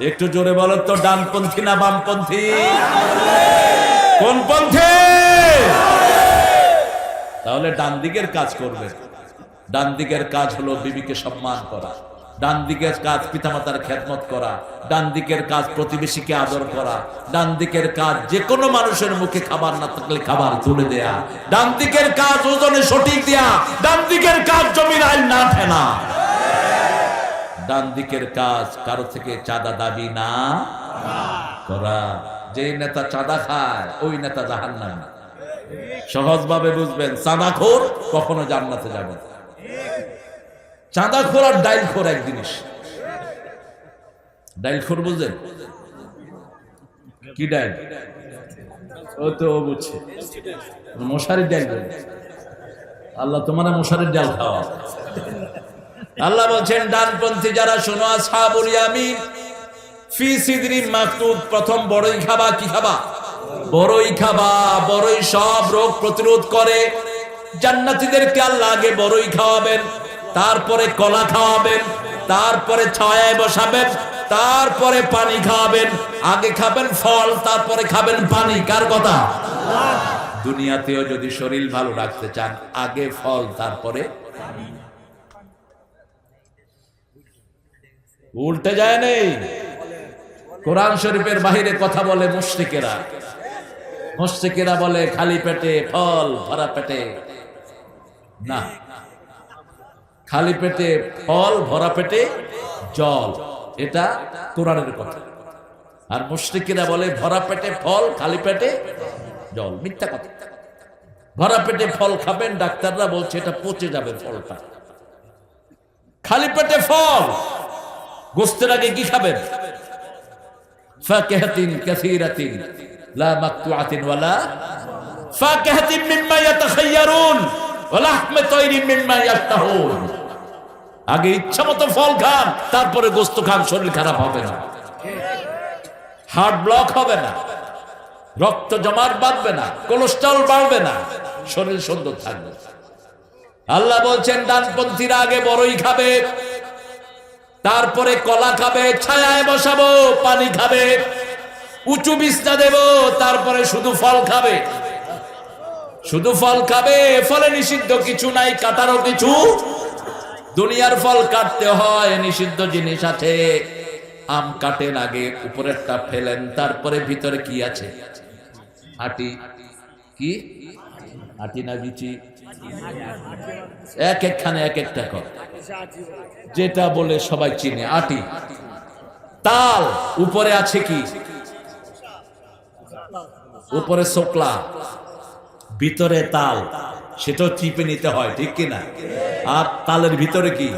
একটু জোরে বলেন তো, ডানপন্থী না বামপন্থী? কোন পন্থে? তাহলে ডান দিকের কাজ করবে। ডান দিকের কাজ হলো বিবিকে সম্মান করা, ডান দিকের কাজ পিতামাতার খেদমত করা, ডান দিকের কাজ প্রতিবেশীকে আদর করা, ডান দিকের কাজ যে কোনো মানুষের মুখে খাবার না থাকলে খাবার তুলে দেয়া, ডান দিকের কাজ ওজনে সঠিক দেয়া, ডান দিকের কাজ জমির আইন না ফেনা, ডান দিকের কাজ কারো থেকে চাঁদা দাবি না করা। যে নেতা চাঁদা খায় ওই নেতা জাহান্নামী। সহজভাবে বুঝবেন, চাঁদাখোর কখনো জান্নাতে যাবে না। চাঁদাখোর আর ডাইলখোর এক জিনিস। ডাইলখোর বুঝলেন কি? ডাইল ও তো বুঝছে, মশারির ডাইল। আল্লাহ তোমার মশারির ডাল খাওয়া। আল্লাহ বলছেন ডানপন্থী যারা শোনো, আসহাবুল ইয়ামিন ফি সিদরিন মাকতুব, প্রথম বড়ই খাবা। কি খাবা? বড়ই খাবা। বড়ই সব রোগ প্রতিরোধ করে। জান্নাতীদেরকে আল্লাহ আগে বড়ই খাওয়াবেন, তারপরে কলা খাওয়াবেন, তারপরে ছায়ায় বসাবেন, তারপরে পানি খাওয়াবেন। আগে খাবেন ফল, তারপরে খাবেন পানি। কার কথা? দুনিয়াতেও যদি শরীর ভালো রাখতে চান, আগে ফল তারপরে। উল্টে যায় নেই। কোরআন শরীফের বাহিরে কথা বলে মুশরিকেরা। মুশরিকেরা বলে খালি পেটে ফল, ভরা পেটে না। খালি পেটে ফল, ভরা পেটে জল, এটা কোরআনের কথা। আর মুশরিকেরা বলে ভরা পেটে ফল, খালি পেটে জল। মিথ্যা কথা। ভরা পেটে ফল খাবেন, ডাক্তাররা বলছে এটা পচে যাবে ফলটা। খালি পেটে ফল, গোস্তের আগে কি খাবেন? ফাকিহাতিন কাসীরাতিন লা মাকতুআতিন ওয়ালা ফাকিহাতিন মিম্মা ইয়াতাখায়্যারুন ওয়া লাহমি তায়রিন মিম্মা ইয়াশতাহুন। আগে ইচ্ছামতো ফল খান, তারপরে গোস্ত খান, শরীর খারাপ হবে না, হার্ট ব্লক হবে না, রক্ত জমাট বাঁধবে না, কোলেস্টেরল বাড়বে না, শরীর সুন্দর থাকবে। আল্লাহ বলছেন ডানপন্থীরা আগে বড়ই খাবে, তারপরে কলা খাবে, ছায়ায় বসাবো, পানি খাবে, উঁচু বিছনা দেব, তারপরে শুধু ফল খাবে। শুধু ফল খাবে। ফলে নিষিদ্ধ কিছু নাই, কাটারও কিছু। দুনিয়ার ফল কাটতে হয়, নিষিদ্ধ জিনিস আছে। আম কাটেন, আগে উপরেরটা ফেলেন, তারপরে ভিতরে কি আছে? আটি। কি আটি না বিচি? এক একখানে এক একটা কর, যেটা বলে সবাই চিনে, আটি। তাল, উপরে আছে কি? উপরে শোকলা, ভিতরে তাল, সেটাও চিপে নিতে হয়, ঠিক কিনা? আর তালের ভিতরে কি?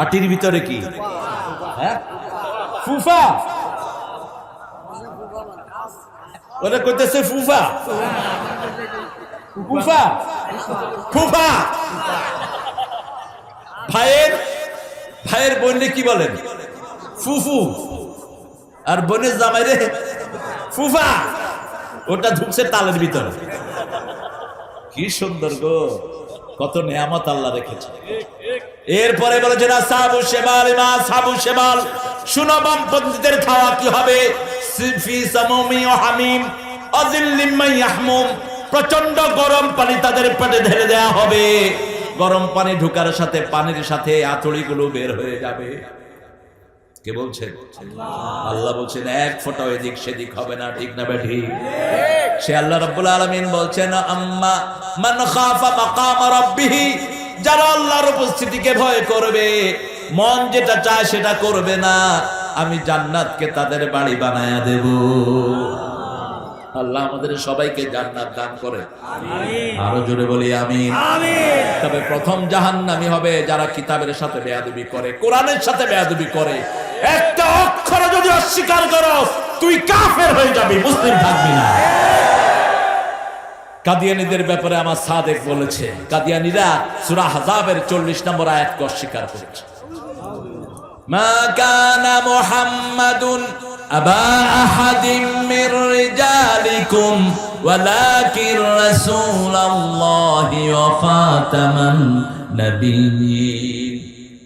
আটির ভিতরে কি? হ্যাঁ, ফুফা। ওরা কইতেছে ফুফা, ফুফা, ফুফা। ভাইয়ের বোনকে কি বলেন? ফুফু। আর বোনের জামাইরে ফুফা। ওটা ঢুকছে তালের ভিতরে। কি সুন্দর গো, কত নেয়ামত আল্লাহ রেখেছে। এরপরে বলেছেন আসহাবু শিমাল, মা আসহাবু শিমাল, শুনো বামপন্থীদের খাওয়া কি হবে? ফি সামুমি ওয়া হামিম আযিল্লিম মা ইয়াহমুম, প্রচন্ড গরম পানি তাদের পেটে ঢেলে দেয়া হবে। গরম পানি ঢুকার সাথে পানির সাথে আঁচড়িগুলো বের হয়ে যাবে। কে বলছেন? আল্লাহ বলছেন এক ফোঁটা এদিক সেদিক হবে না, ঠিক না বেঠি? সে আল্লাহ রাব্বুল আলামিন বলছেন আম্মা মান খাফা মাকাম রাব্বিহি, যারা আল্লাহর উপস্থিতিকে ভয় করবে, মন যেটা চায় সেটা করবে না, আমি জান্নাতকে তাদের বাড়ি বানায়া দেব। আল্লাহ আমাদের সবাইকে জান্নাত দান করে, আরো জোরে বলি আমিন। তবে প্রথম জাহান্নামী হবে যারা কিতাবের সাথে বেয়াদবি করে, কোরআনের সাথে বেয়াদবি করে। একটা অক্ষর যদি অস্বীকার করো তুই কাফের হয়ে যাবি, মুসলিম থাকবি না। কাদিয়ানীদের ব্যাপারে আমার সাদেক বলেছে, কাদিয়ানীরা সূরা আহজাবের 40 নম্বর আয়াতকে অস্বীকার করেছে। মা কানা মুহাম্মাদুন আবা আহাদিম মির রিজালিকুম ওয়ালাকিন রাসূলুল্লাহি ওয়া খাতামান নাবিয়্যিন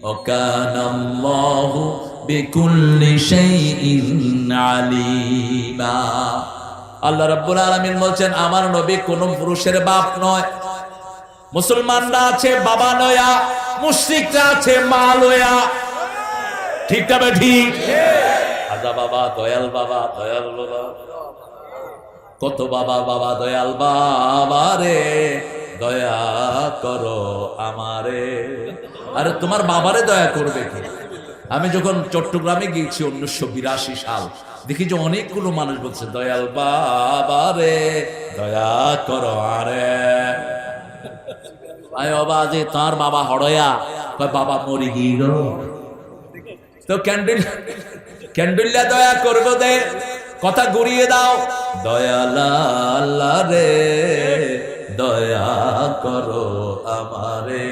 ওয়া কানা আল্লাহু বিকুল্লি শাইইন আলিমা। আল্লাহ রাব্বুল আলামিন বলেন আমার নবী কোন পুরুষের বাপ নয়। মুসলমানরা আছে বাবা লয়া, মুশরিকরা আছে মা লয়া। ঠিক তবে ঠিক। আজা বাবা, দয়াল বাবা, দয়াল বাবা, কত বাবা, বাবা দয়াল বাবা রে, দয়া করো আমারে। আরে তোমার বাবারে দয়া করবে কি? আমি যখন চট্টগ্রামে গিয়েছি 1982 সাল, দেখি যে অনেকগুলো মানুষ বলছে দয়াল বাবা রে, দয়া করো আরে। আয় বাবা যে তার বাবা হড়য়া, বাবা মরি গিল তো ক্যান্ডুল্লা দয়া করবো দে, কথা ঘুরিয়ে দাও। দয়াল আল্লাহ রে, দয়া করো আমারে,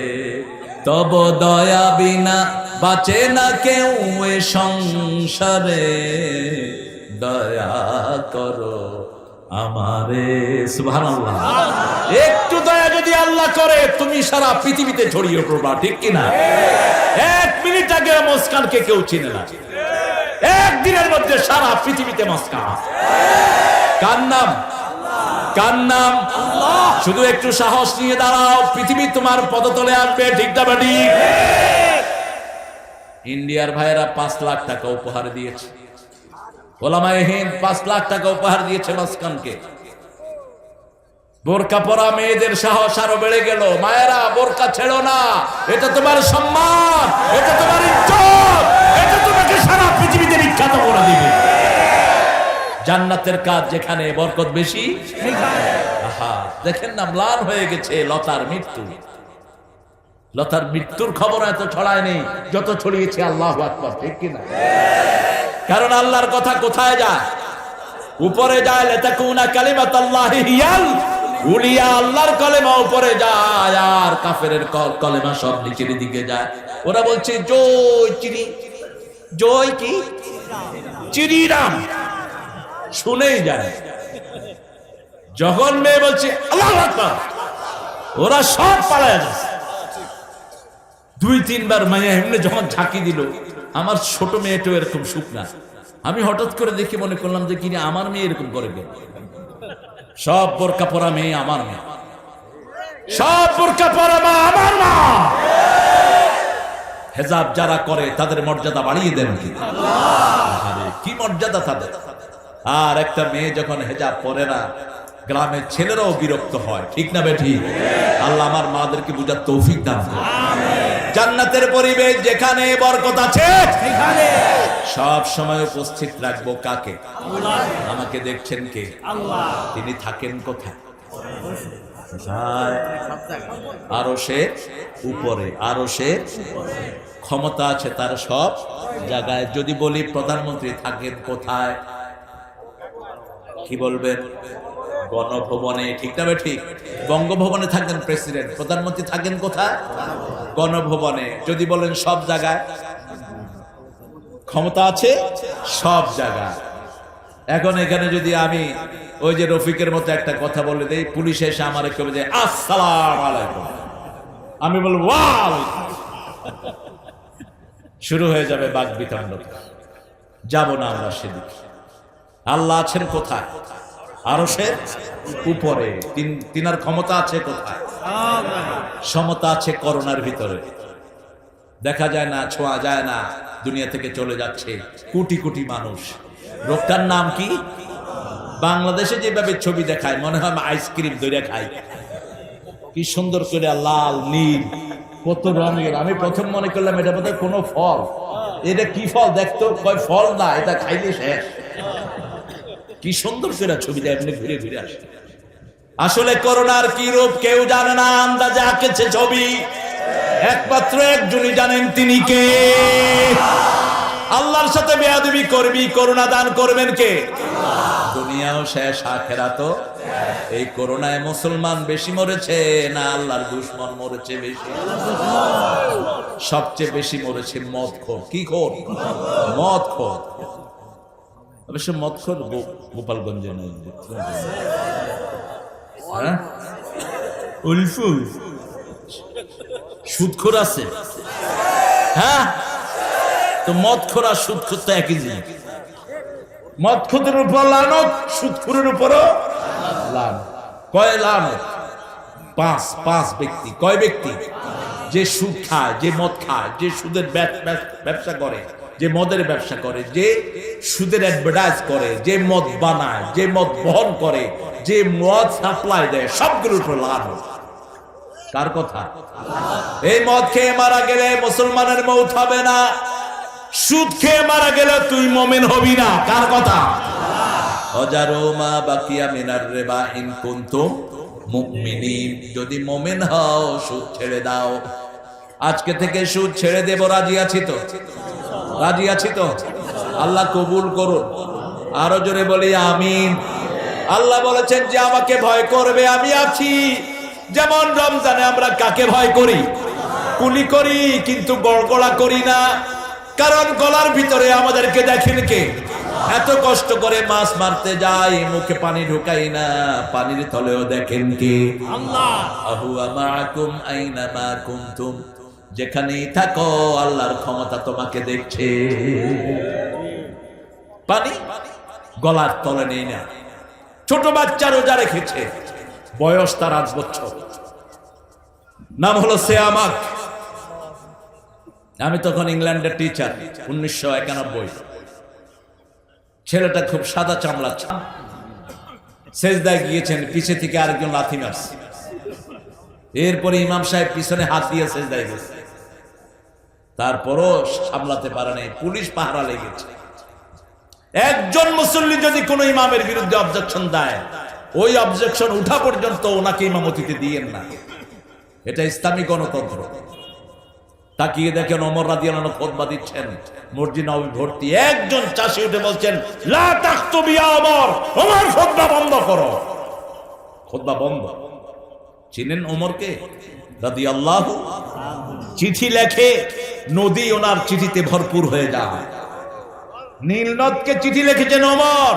তব দয়া বিনা বাঁচে না কেউ এ সংসারে, দয়া করো আমারে। সুবহানাল্লাহ। একটু দয়া যদি আল্লাহ করে তুমি সারা পৃথিবীতে ছড়িয়ে পড়বা, ঠিক কিনা? 1 মিনিট আগে মুস্কানকে কেউ চিনে না, একদিনের মধ্যে সারা পৃথিবীতে মুস্কান। কার নাম? কার নাম? আল্লাহ। শুধু একটু সাহস নিয়ে দাঁড়াও, পৃথিবী তোমার পদতলে আসবে, ঠিক না বাড়ি? ইন্ডিয়ার ভাইয়েরা 5 লাখ টাকা উপহার দিয়েছে, ওলামায়ে হিন্দ 5 লাখ টাকা উপহার দিয়েছে মুস্কানকে। বোরকা পরা মেয়েদের সাহস আরো বেড়ে গেল। মায়েরা বোরকা ছেড়ো না, এটা তোমার সম্মান, এটা তোমার ইজ্জত, এটা তোমাকে সারা পৃথিবীতে বিখ্যাত করে দিবে। জান্নাতের কাজ যেখানে বরকত বেশি সেখানে। আহা, দেখেন না ম্লান হয়ে গেছে লতার মৃত্যু। লতার মৃত্যুর খবর এত ছড়ায় নেই যত ছড়িয়েছে আল্লাহু আকবার, ঠিক কিনা? কারণ আল্লাহর কথা কোথায় যায়? উপরে যায়। লাতাকুনা কালিমাতুল্লাহি হিয়াল উলিয়া, আল্লাহর কলেমা উপরে যায় আর কাফেরের কলেমা সব নিচের দিকে যায়। ওরা বলছে জয় চিরি, জয় কি চিরিরাম, শুনেই যায়। যখন মেয়ে বলছে আল্লাহু আকবার, ওরা সব পালায় যাচ্ছে। 2-3 বার মায়া এমনি যখন ঝাঁকি দিল, আমার ছোট মেয়েটাও এরকম শুকনা। আমি হঠাৎ করে দেখে মনে করলাম যে কিনা আমার মেয়ে এরকম করে কেন? সব বোরকা পরা মেয়ে আমার মেয়ে, সব বোরকা পরা মা আমার মা। হেজাব যারা করে তাদের মর্যাদা বাড়িয়ে দেন কি? আরে কি মর্যাদা তাদের! আর একটা মেয়ে যখন হেজাব পরে না, গ্রামের ছেলেরাও বিরক্ত হয়, ঠিক না বেঠিক? আল্লাহ আমার মাদেরকে বুঝার তৌফিক দান করুন। জান্নাতের পরিবেশ যেখানে বরকত আছে সেখানে সব সময় উপস্থিত রাখবো কাকে? আল্লাহ। আমাকে দেখছেন কে? আল্লাহ। তিনি থাকেন কোথায়? আরশের উপরে, আরশের ক্ষমতা আছে তার সব জায়গায়। যদি বলি প্রধানমন্ত্রী থাকেন কোথায়, কি বলবেন? গণভবনে, ঠিক না ঠিক? বঙ্গভবনে থাকেন প্রেসিডেন্ট, প্রধানমন্ত্রী থাকেন কোথায়? গণভবনে। যদি বলেন সব জায়গায়, ক্ষমতা আছে সব জায়গায়। এখন এখানে যদি আমি ওই যে রফিকের মতো একটা কথা বলে দেই, পুলিশ এসে আমার কেউ যে আসসালাম আলাইকুম, আমি বলবো ওয়ালাইকুম, শুরু হয়ে যাবে বাক বিতণ্ডতা। যাব না আমরা সেদিকে। আল্লাহ আছেন কোথায়? আরশের উপরে। তিনার ক্ষমতা আছে কোথায়? সমতা আছে করোনার ভিতরে। দেখা যায় না, ছোঁয়া যায় না, দুনিয়া থেকে চলে যাচ্ছে কোটি কোটি মানুষ। রোগটার নাম কি? বাংলাদেশে যেভাবে ছবি দেখায় মনে হয় আইসক্রিম ধরে খাই, কি সুন্দর করে লাল নীল কত রঙের। আমি প্রথম মনে করলাম এটা বোধহয় কোনো ফল। এটা কি ফল দেখতো? কয় ফল না, এটা খাইলে শেষ। কি সুন্দর করে ছবিটা এমনি ঘুরে ঘুরে আসে। আসলে করোনার কি রূপ কেউ জানে না, আন্দাজে আঁকেছে ছবি। একমাত্র একজনই জানেন, তিনি কে? আল্লাহর সাথে বেয়াদবি করবি, করোনা দান করবেন কে? দুনিয়াও শেষ, আখিরাতও। এই করোনায় মুসলমান বেশি মরেছে না আল্লাহর দুশমন মরেছে বেশি? সবচেয়ে বেশি মরেছে মদখোর। কি খোর? মদখোর। অবশ্য মদখোর গোপালগঞ্জে নেই। হ্যাঁ, সুদখোর আছে। হ্যাঁ, তো মদখোর আর সুদখোর তো একই জিনিস। মদখোরের উপর লানত, সুদখোরের উপরও লানত। কয় লানত? পাঁচ ব্যক্তি। কয় ব্যক্তি? যে সুদ খায়, যে মদ খায়, যে সুদের ব্যবসা করে, যে মদের ব্যবসা করে, যে সুদের অ্যাডভার্টাইজ করে, যে মদ বানায়, যে মদ বহন করে, যে মদ সাপ্লাই দেয়, সবগুলোর উপর লানত। কার কথা? এই মদ খেয়ে মারা গেলে মুসলমানের মৌত হবে না, সুদ খেয়ে মারা গেলে তুই মুমিন হবি না। কার কথা? অজারো মা বাকিয়া মিনার রিবা ইন কুনতুম মুমিনিন। যদি মুমিন হও সুদ ছেড়ে দাও। আজকে থেকে সুদ ছেড়ে দেব, রাজি আছি তো? রাজি আছি তো? আল্লাহ কবুল করুন। আরো জোরে বলি আমিন। আল্লাহ বলেছেন যে আমাকে ভয় করবে, আমি আছি। যেমন রমজানে আমরা কাকে ভয় করি? কুলি করি, কিন্তু গড়গড়া করি না। কারণ গলার ভিতরে আমাদেরকে দেখেন কে? এত কষ্ট করে মাছ মারতে যাই, মুখে পানি ঢুকাই না, পানির তলেও দেখেন কে? আল্লাহ। আহুয়া মাআকুম আইনা মা কুনতুম। যেখানেই থাকো আল্লাহর ক্ষমতা তোমাকে দেখছে। পানি গলার তলে নেই না। ছোট বাচ্চা রোজা রেখেছে, বয়স তার 8 বছর, নাম হলো সেয়ামাক। আমি তখন ইংল্যান্ডের টিচার, 1991। ছেলেটা খুব সাদা চামড়া, সেজদায় গিয়েছেন, পিছে থেকে আরেকজন লাথি মারছে। এরপরে ইমাম সাহেব পিছনে হাত দিয়ে সেজদায় গেছে, তারপরও সামলাতে পারে নাই, পুলিশ পাহারা লেগেছে। একজন মুসল্লি যদি কোনো ইমামের বিরুদ্ধে অবজেকশন দেয়, ওই অবজেকশন উঠা পর্যন্ত ওনাকে ইমামতিতে দিয়েন না। এটা ইসলামী গণতন্ত্র। তাকিয়ে দেখেন ওমর রাদিয়াল্লাহু আনহু খুতবা দিচ্ছেন, মসজিদ নববী ভর্তি। একজন চাষি উঠে বলছেন, লা তাখতুবি ইয়া ওমর, ওমর খুতবা বন্ধ করো। খুতবা বন্ধ। চিনেন ওমরকে রাদিয়াল্লাহু? চিঠি লেখে, নদী ওনার চিঠিতে ভরপুর হয়ে যায়। নীল নদকে চিঠি লিখেছেন ওমর।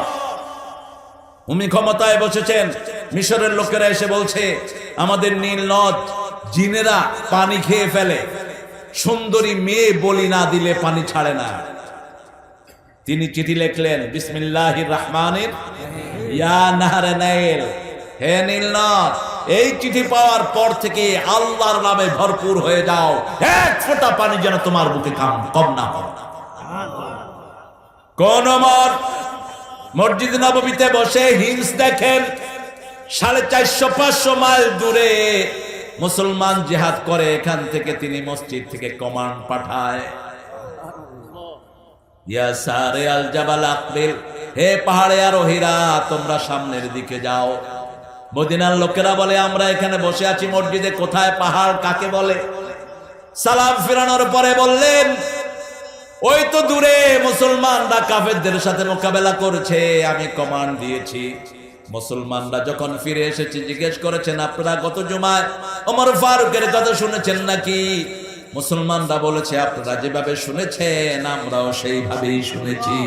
উনি ক্ষমতায় বসেছেন, মিশরের লোকেরা এসে বলছে আমাদের নীল নদ জিনেরা পানি খেয়ে ফেলে, সুন্দরী মেয়ে বলি না দিলে পানি ছাড়ে না। তিনি চিঠি লিখলেন, বিসমিল্লাহির রহমানির ইয়া নাহরে নাইল, হে নীল নদ, এই চিঠি পাওয়ার পর থেকে আল্লাহর নামে ভরপুর হয়ে যাও, এক ফোঁটা পানি যেন তোমার বুকে কম না হয়। কোন ওমর? মসজিদ নববীতে বসে হিন্স দেখেন, 450-500 মাইল দূরে মুসলমান জিহাদ করে, এখান থেকে তিনি মসজিদ থেকে কমান্ড পাঠায়, ইয়া সারে আল জাবাল আকবিল, হে পাহাড়ে আরোহীরা তোমরা সামনের দিকে যাও। মদিনার লোকেরা বলে আমরা এখানে বসে আছি মসজিদে, কোথায় পাহাড় কাকে বলে? সালাম ফিরানোর পরে বললেন, ওই তো দূরে মুসলমানরা কাফেরদের সাথে মোকাবেলা করেছে, আমি কমান্ড দিয়েছি। মুসলমানরা যখন ফিরে এসেছে জিজ্ঞেস করেছেন, আপনারা গত জুমায় ওমর ফারুকের কথা শুনেছেন নাকি? মুসলমানরা বলেছে, আপনারা যেভাবে শুনেছেন আমরাও সেইভাবেই শুনেছি।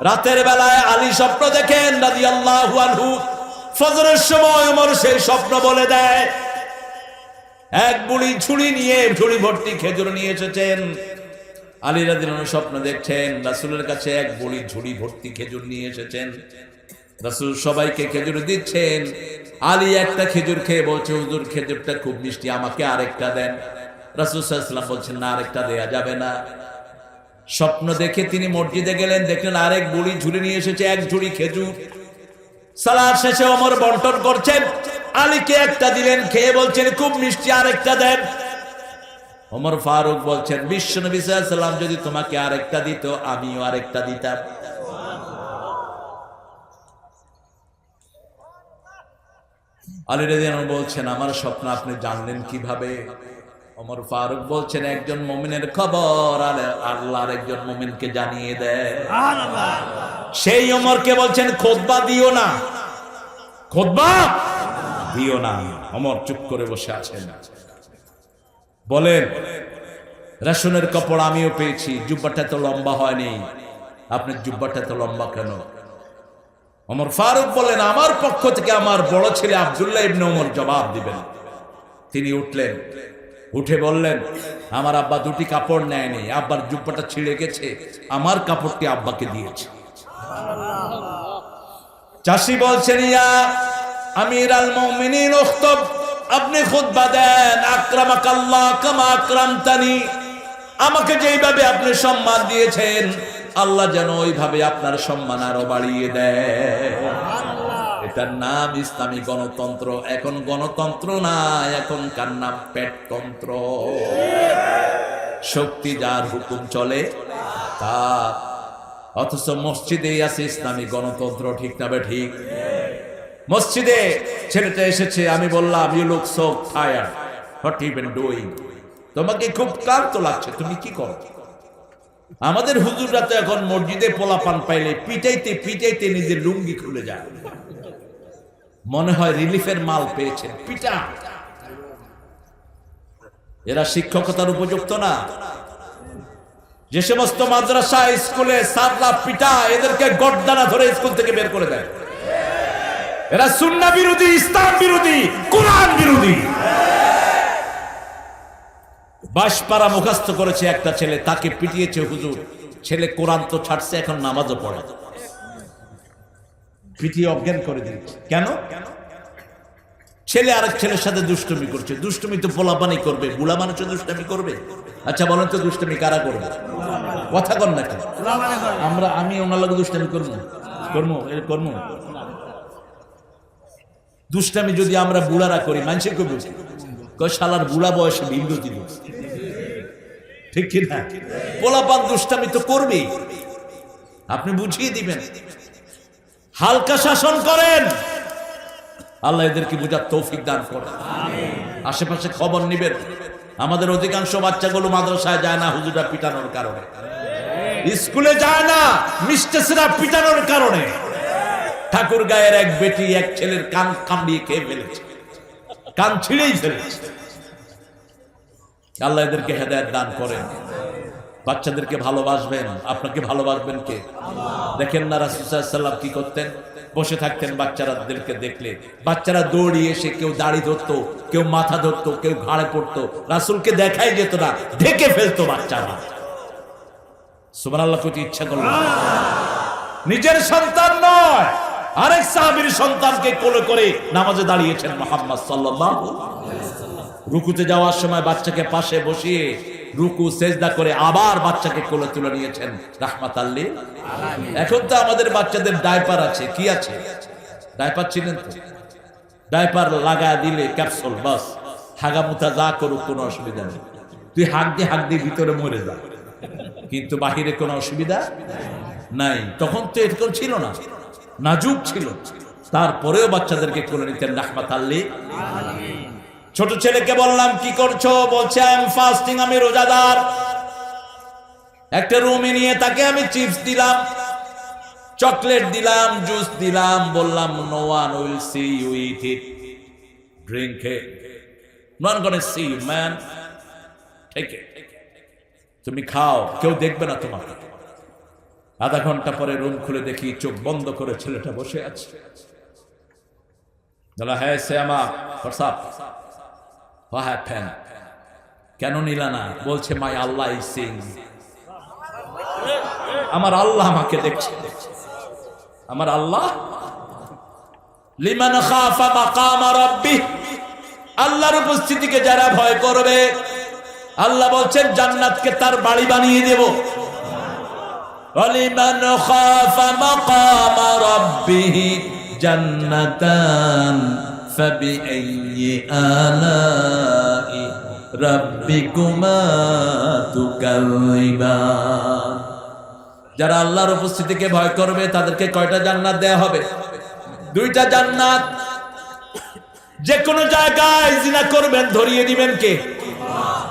রাতের বেলায় আলী স্বপ্ন দেখেন রাদিয়াল্লাহু আনহু, ফজরের সময় ওমর সেই স্বপ্ন বলে দেয়। এক বুড়ি ঝুড়ি নিয়ে, ঝুড়ি ভর্তি খেজুর নিয়ে এসেছেন। আলী রাদিয়াল্লাহু আনহু স্বপ্ন দেখছেন রাসূলের কাছে এক বুড়ি ঝুড়ি ভর্তি খেজুর নিয়ে এসেছেন। রাসূল সবাইকে খেজুর দিচ্ছেন। আলী একটা খেজুর খেয়ে বলছে, হুজুর খেজুরটা খুব মিষ্টি, আমাকে আরেকটা দেন। রাসূল সাল্লাল্লাহু আলাইহি ওয়াসাল্লাম বলছেন, না আরেকটা দেয়া যাবে না। স্বপ্ন দেখে তিনি মসজিদে গেলেন, দেখলেন আরেক বুড়ি ঝুড়ি নিয়ে এসেছে এক ঝুড়ি খেজুর। সালাত শেষে ওমর বন্টন করছেন, আলীকে একটা দিলেন, খেয়ে বলছেন খুব মিষ্টি, আরেকটা দেন। ওমর ফারুক বলছেন, বিশ্বনবী সাল্লাল্লাহু আলাইহি ওয়াসাল্লাম যদি তোমাকে আরেকটা দিত আমিও আরেকটা দিতাম। আলী রাদিয়াল্লাহু আনহু বলছেন, আমার স্বপ্ন আপনি জানলেন কিভাবে? ওমর ফারুক বলছেন, একজন মুমিনের খবর আর আল্লাহর একজন মুমিনকে জানিয়ে দেয়। সুবহানাল্লাহ। সেই ওমরকে বলছেন, খুতবা দিও না, খুতবা দিও না। ওমর চুপ করে বসে আছেন। বলেন, রেশনের কাপড় আমিও পেয়েছি, জুব্বাটা তো লম্বা হয়নি, আপনার জুব্বাটা তো লম্বা কেন? ওমর ফারুক বলেন, আমার পক্ষ থেকে আমার বড় ছেলে আব্দুল্লাহ ইবনে ওমর জবাব দিবেন। তিনি উঠলেন, উঠে বললেন, আমার আব্বা দুটি কাপড় নেয়নি, আব্বার জুব্বাটা ছিঁড়ে গেছে, আমার কাপড়টি আব্বাকে দিয়েছে। চাষি বলছেন, ইয়া আমিরাল মুমিনিন উখতুব, আপনি খুতবা দেন। আকরামাকাল্লাহ কামা আকরামতানি, আমাকে যেইভাবে আপনি সম্মান দিয়েছেন, আল্লাহ যেন ওইভাবে আপনার সম্মান আরো বাড়িয়ে দেয়। এটার নাম ইসলামী গণতন্ত্র। এখন গণতন্ত্র না, এখনকার নাম পেটতন্ত্র। শক্তি যার হুকুম চলে তা। অথচ মসজিদে আছে ইসলামী গণতন্ত্র, ঠিক না ঠিক? মসজিদে ছেলেটা এসেছে, আমি বললাম, you look so tired, what you been doing? তোমাকে খুব ক্লান্ত লাগছে, তুমি কি করো? আমাদের হুজুররা তো এখন মসজিদে পোলাপান পাইলে পিটাইতে পিটাইতে নিজের লুঙ্গি খুলে যায়, মনে হয় রিলিফের মাল পেয়েছেন, পিটা। এরা শিক্ষকতার উপযুক্ত না। যে সমস্ত মাদ্রাসা স্কুলে সাদলা পিটা, এদেরকে গর্দানা ধরে স্কুল থেকে বের করে দেয়। এরা সুন্নাহ বিরোধী, ইসলাম বিরোধী, কোরআন বিরোধী। বাসপাড়া মুখস্থ করেছে একটা ছেলে, তাকে পিটিয়েছে হুজুর। ছেলে কোরআন তো ছাড়ছে, এখন নামাজও পড়ে, পিটিয়ে অজ্ঞান করে দিয়েছে। কেন? ছেলে আরেক ছেলের সাথে দুষ্টুমি করছে। দুষ্টুমি তো পোলাপানি করবে, বুড়া মানুষও দুষ্টুমি করবে। আচ্ছা বলেন তো, দুষ্টুমি কারা করবে? কথা কর না কেন? আমি ওনার লোক দুষ্টুমি করবো, করবো। দুষ্টামি যদি আমরা বুড়ারা করি, মানুষের করবো শালার বুড়া বয়সে বিন্দুতি, ঠিক কিনা? পোলাপান দুষ্টামি তো করবেই, আপনি বুঝিয়ে দিবেন। হালকা শাসন করেন, আল্লাহ এদেরকে বুঝার তৌফিক দান করেন। আশেপাশে খবর নিবেন। আমাদের অধিকাংশ বাচ্চাগুলো মাদ্রাসায় যায় না হুজুরা পিটানোর কারণে, স্কুলে যায় না মিস্টেসরা পিটানোর কারণে। ঠাকুর গায়ের এক বেটি এক ছেলের কান কামড়িয়ে খেয়ে ফেলেছে, কান ছিঁড়েই ফেলেছে। আল্লাহ এদেরকে হেদায়েত দান করেন। বাচ্চাদেরকে ভালোবাসবেন। আপনাকে ভালোবাসবেন কে? দেখেন না রাসূল সাল্লাল্লাহু আলাইহি ওয়াসাল্লাম কি করতেন? বসে থাকতেন, বাচ্চারাদেরকে দেখলে বাচ্চারা দৌড়িয়ে এসে কেউ দাড়ি ধরতো, কেউ মাথা ধরতো, কেউ ঘাড়ে পড়তো। রাসূলকে দেখাই যেত না, ঢেকে ফেলতো বাচ্চারা। সুবহানাল্লাহ, কইতে ইচ্ছা করলো। নিজের সন্তান নয়, আরেক সাহাবীর সন্তানকে কোলে করে নামাজে দাঁড়িয়েছেন মুহাম্মদ সাল্লাল্লাহু আলাইহি ওয়াসাল্লাম। রুকুতে যাওয়ার সময় বাচ্চাকে পাশে বসিয়ে রুকু সেজদা করে আবার বাচ্চাকে কোলে তুলে নিয়েছেন রাহমাতাল লিল আলামিন। এখন তো আমাদের বাচ্চাদের ডাইপার আছে, কি আছে? ডাইপার ছিলেন তো, ডাইপার লাগা দিলে ক্যাপসুল, বাস হাগামুতা যা করুক কোনো অসুবিধা নেই। তুই হাঁক দিয়ে ভিতরে মরে যা, কিন্তু বাহিরে কোনো অসুবিধা নাই। তখন তো এরকম ছিল না, নাজুক ছিল। তারপরেও বাচ্চাদেরকে কোলে নিতেন রাহমাতাল লিল আলামিন। ছোট ছেলেকে বললাম, কি করছো? বলছে, আই এম ফাস্টিং, আমি রোজাদার। একটা রুমে নিয়ে তাকে আমি চিপস দিলাম, চকলেট দিলাম, জুস দিলাম, বললাম, no one will see you eat it, drink it, not gonna see you man, take it, তুমি খাও, কেউ দেখবে না তোমাকে। আধা ঘন্টা পরে রুম খুলে দেখি চোখ বন্ধ করে ছেলেটা বসে আছে। বলা, হ্যাঁ শ্যামা, হোয়াটসঅ্যাপ, what happened? কেন নিলা না? বলছে, মাই আল্লাহ ইজ সিং, আমার আল্লাহ আমাকে দেখছে। আমার আল্লাহ, লিমান খাফা মাকাম রাব্বিহ, আল্লাহর উপস্থিতিকে যারা ভয় করবে, আল্লাহ বলছেন জান্নাতকে তার বাড়ি বানিয়ে দেব। লিমান খাফা মাকাম রাব্বিহ জান্নাতান فبأي آلاء ربكما تكذبان। যারা আল্লাহর উপস্থিতিকে ভয় করবে তাদেরকে কয়টা জান্নাত দেয়া হবে? দুইটা জান্নাত। যে কোনো জায়গায় জিনা করবেন ধরিয়ে দিবেন কে?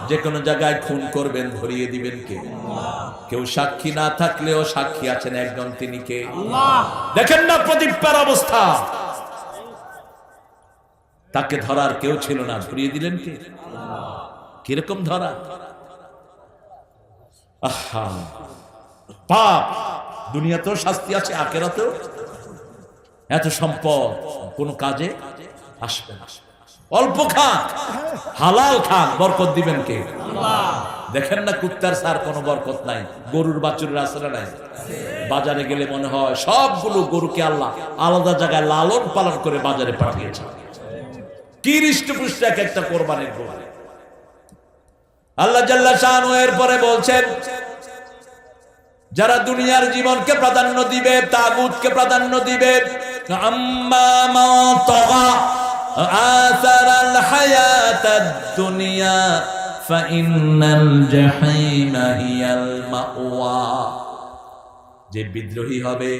যে কোনো জায়গায় খুন করবেন ধরিয়ে দিবেন কে? কেউ সাক্ষী না থাকলেও সাক্ষী আছেন একজন, তিনি কে? দেখেন না প্রদীপের অবস্থা, তাকে ধরার কেউ ছিল না, ধরিয়ে দিলেন কে? কিরকম ধরা? আহা, পাপ। দুনিয়াতেও শাস্তি আছে, আখিরাতেও। এত সম্পদ কোন কাজে আসবে না। অল্প খান, হালাল খান, বরকত দিবেন কে? দেখেন না কুত্তার সার কোনো বরকত নাই, গরুর বাছুরের আসলে নাই। বাজারে গেলে মনে হয় সবগুলো গরুকে আল্লাহ আলাদা জায়গায় লালন পালন করে বাজারে পাঠিয়েছে। কি হৃষ্টপুষ্ট এক একটা কোরবানির গরু। আল্লাহ জাল্লা শানহু এর পরে বলছেন, যারা দুনিয়ার জীবনকে প্রাধান্য দিবে, তাগুতকে প্রাধান্য দিবে, আম্মা মা তাগা আসারাল হায়াতাদ দুনিয়া ফাইন্নাল জাহিমা হিয়াল মাওয়া। যে বিদ্রোহী হবে,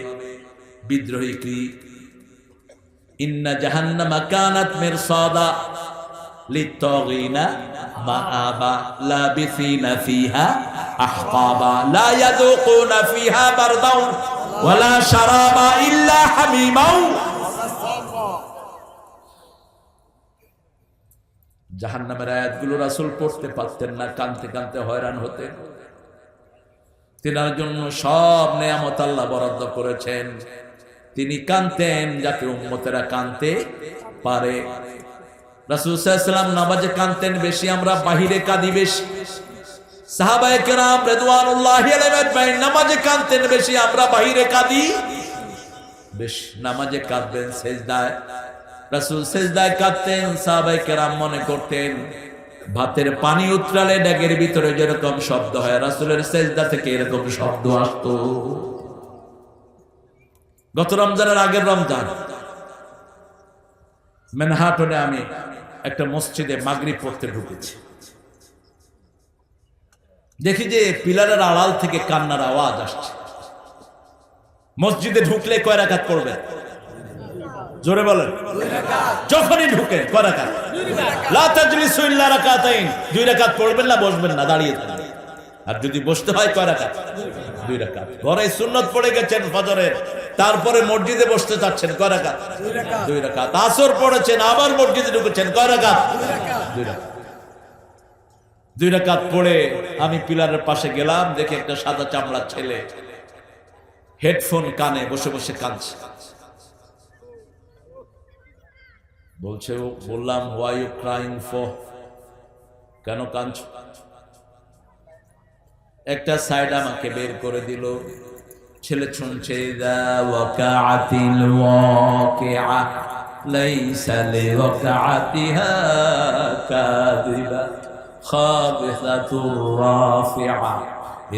বিদ্রোহী কি? ইন্না জাহান্নামা কানাত মিরসাদা লিত্তাগিনা মাআবা লাবিসিনা ফিহা আহকাবা লা ইয়াযুকুনা ফিহা বারদাও ওয়ালা শারাবা ইল্লা হামিমাও। জাহান্নামের আয়াতগুলো রাসূল পড়তে পারতেন না, কানতে কানতে হয়রান হতেন। তিনার জন্য সব নেয়ামত আল্লাহ বরাদ্দ করেছেন, তিনি কানতেন যাতে উম্মতেরা কানতে পারে। রাসূল সাল্লাল্লাহু আলাইহি ওয়াসাল্লাম নামাজে কানতেন বেশি, আমরা বাহিরে কাঁদি বেশি। সাহাবায়ে কেরাম রিদওয়ানুল্লাহি আলাইহিম আজমাইন নামাজে কানতেন বেশি, আমরা বাহিরে কাঁদি বেশি। নামাজে কাঁদবেন, সেজদায় রাসূল সেজদায় কাঁদতেন। সাহাবায়ে কেরাম মনে করতেন ভাতের পানি উতরালে ডেগের ভিতরে যেরকম শব্দ হয়, রাসূলের সেজদা থেকে এরকম শব্দ আসতো। গত রমজানের আগের রমজান ম্যানহাটনে আমি একটা মসজিদে মাগরিব পড়তে ঢুকেছি। দেখি যে পিলারের আড়াল থেকে কান্নার আওয়াজ আসছে। মসজিদে ঢুকলে কয় রাকাত পড়বেন? জোরে বলেন। যখনই ঢুকেন কয় রাকাত? লা তাজলিসু ইল্লা রাকাতাইন। 2 রাকাত পড়বেন না, বসবেন না, দাঁড়িয়ে থাকবেন। আর যদি বসতে হয় কয় রাকাত? 2 রাকাত। ঘরে সুন্নাত পড়ে গেছেন ফজরের, তারপরে মসজিদে বসতে চাচ্ছেন, কয় রাকাত? 2 রাকাত। আসর পড়েছেন, আবার মসজিদে ঢুকেছেন, কয় রাকাত? 2 রাকাত। 2 রাকাত পড়ে আমি পিলারের পাশে গেলাম, দেখে একটা সাদা চামড়ার ছেলে হেডফোন কানে বসে বসে কাঁদছে। বলছে, বললাম why you crying for? কেন কাঁদছো? একটা সাইড আমাকে বের করে দিল। ছেলে শুনছে, ইযা ওয়াকাআতিল ওয়াকিআ লাইসা লিওয়াকাআতিহা কাযিবা খাবিসাতুর রাফিআ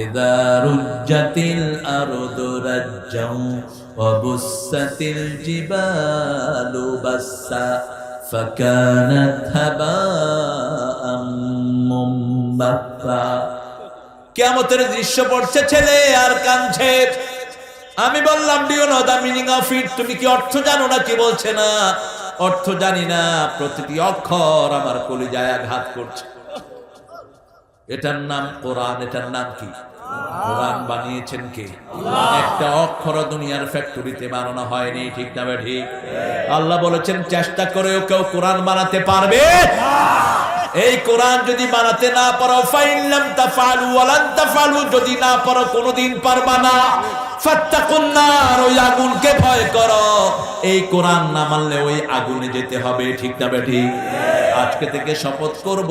ইযা রুজ্জাতিল আরদু রাজ্জাও ওয়া বুসাতিল জিবালু বাসসা ফাকানাত হাবাআম মুমবাত্তা। কিয়ামতের দৃশ্য পড়ছে, ছেলে আর কাঁদছে। আমি বললাম, do you know the meaning of it? তুমি কি অর্থ জানো না? কি বলছে না, অর্থ জানি না, প্রতিটি অক্ষর আমার কলিজায় আঘাত করছে। এটার নাম কোরআন। এটার নাম কি? কোরআন বানিয়েছেন কে? একটা অক্ষর দুনিয়ার ফ্যাক্টরিতে বানানো হয়নি, ঠিক না ঠিক? আল্লাহ বলেছেন, চেষ্টা করেও কেউ কোরআন বানাতে পারবে না। এই কোরআন যদি বানাতে না পারো, ফাইল্লাম তাফআলু ওয়ালান তাফআলু, যদি না পারো কোনোদিন পারবা না। ফাত্তাকুন নার, ওই আগুনকে ভয় করো। এই কোরআন না মানলে ওই আগুনে যেতে হবে, ঠিক না ঠিক? আজকে থেকে শপথ করব,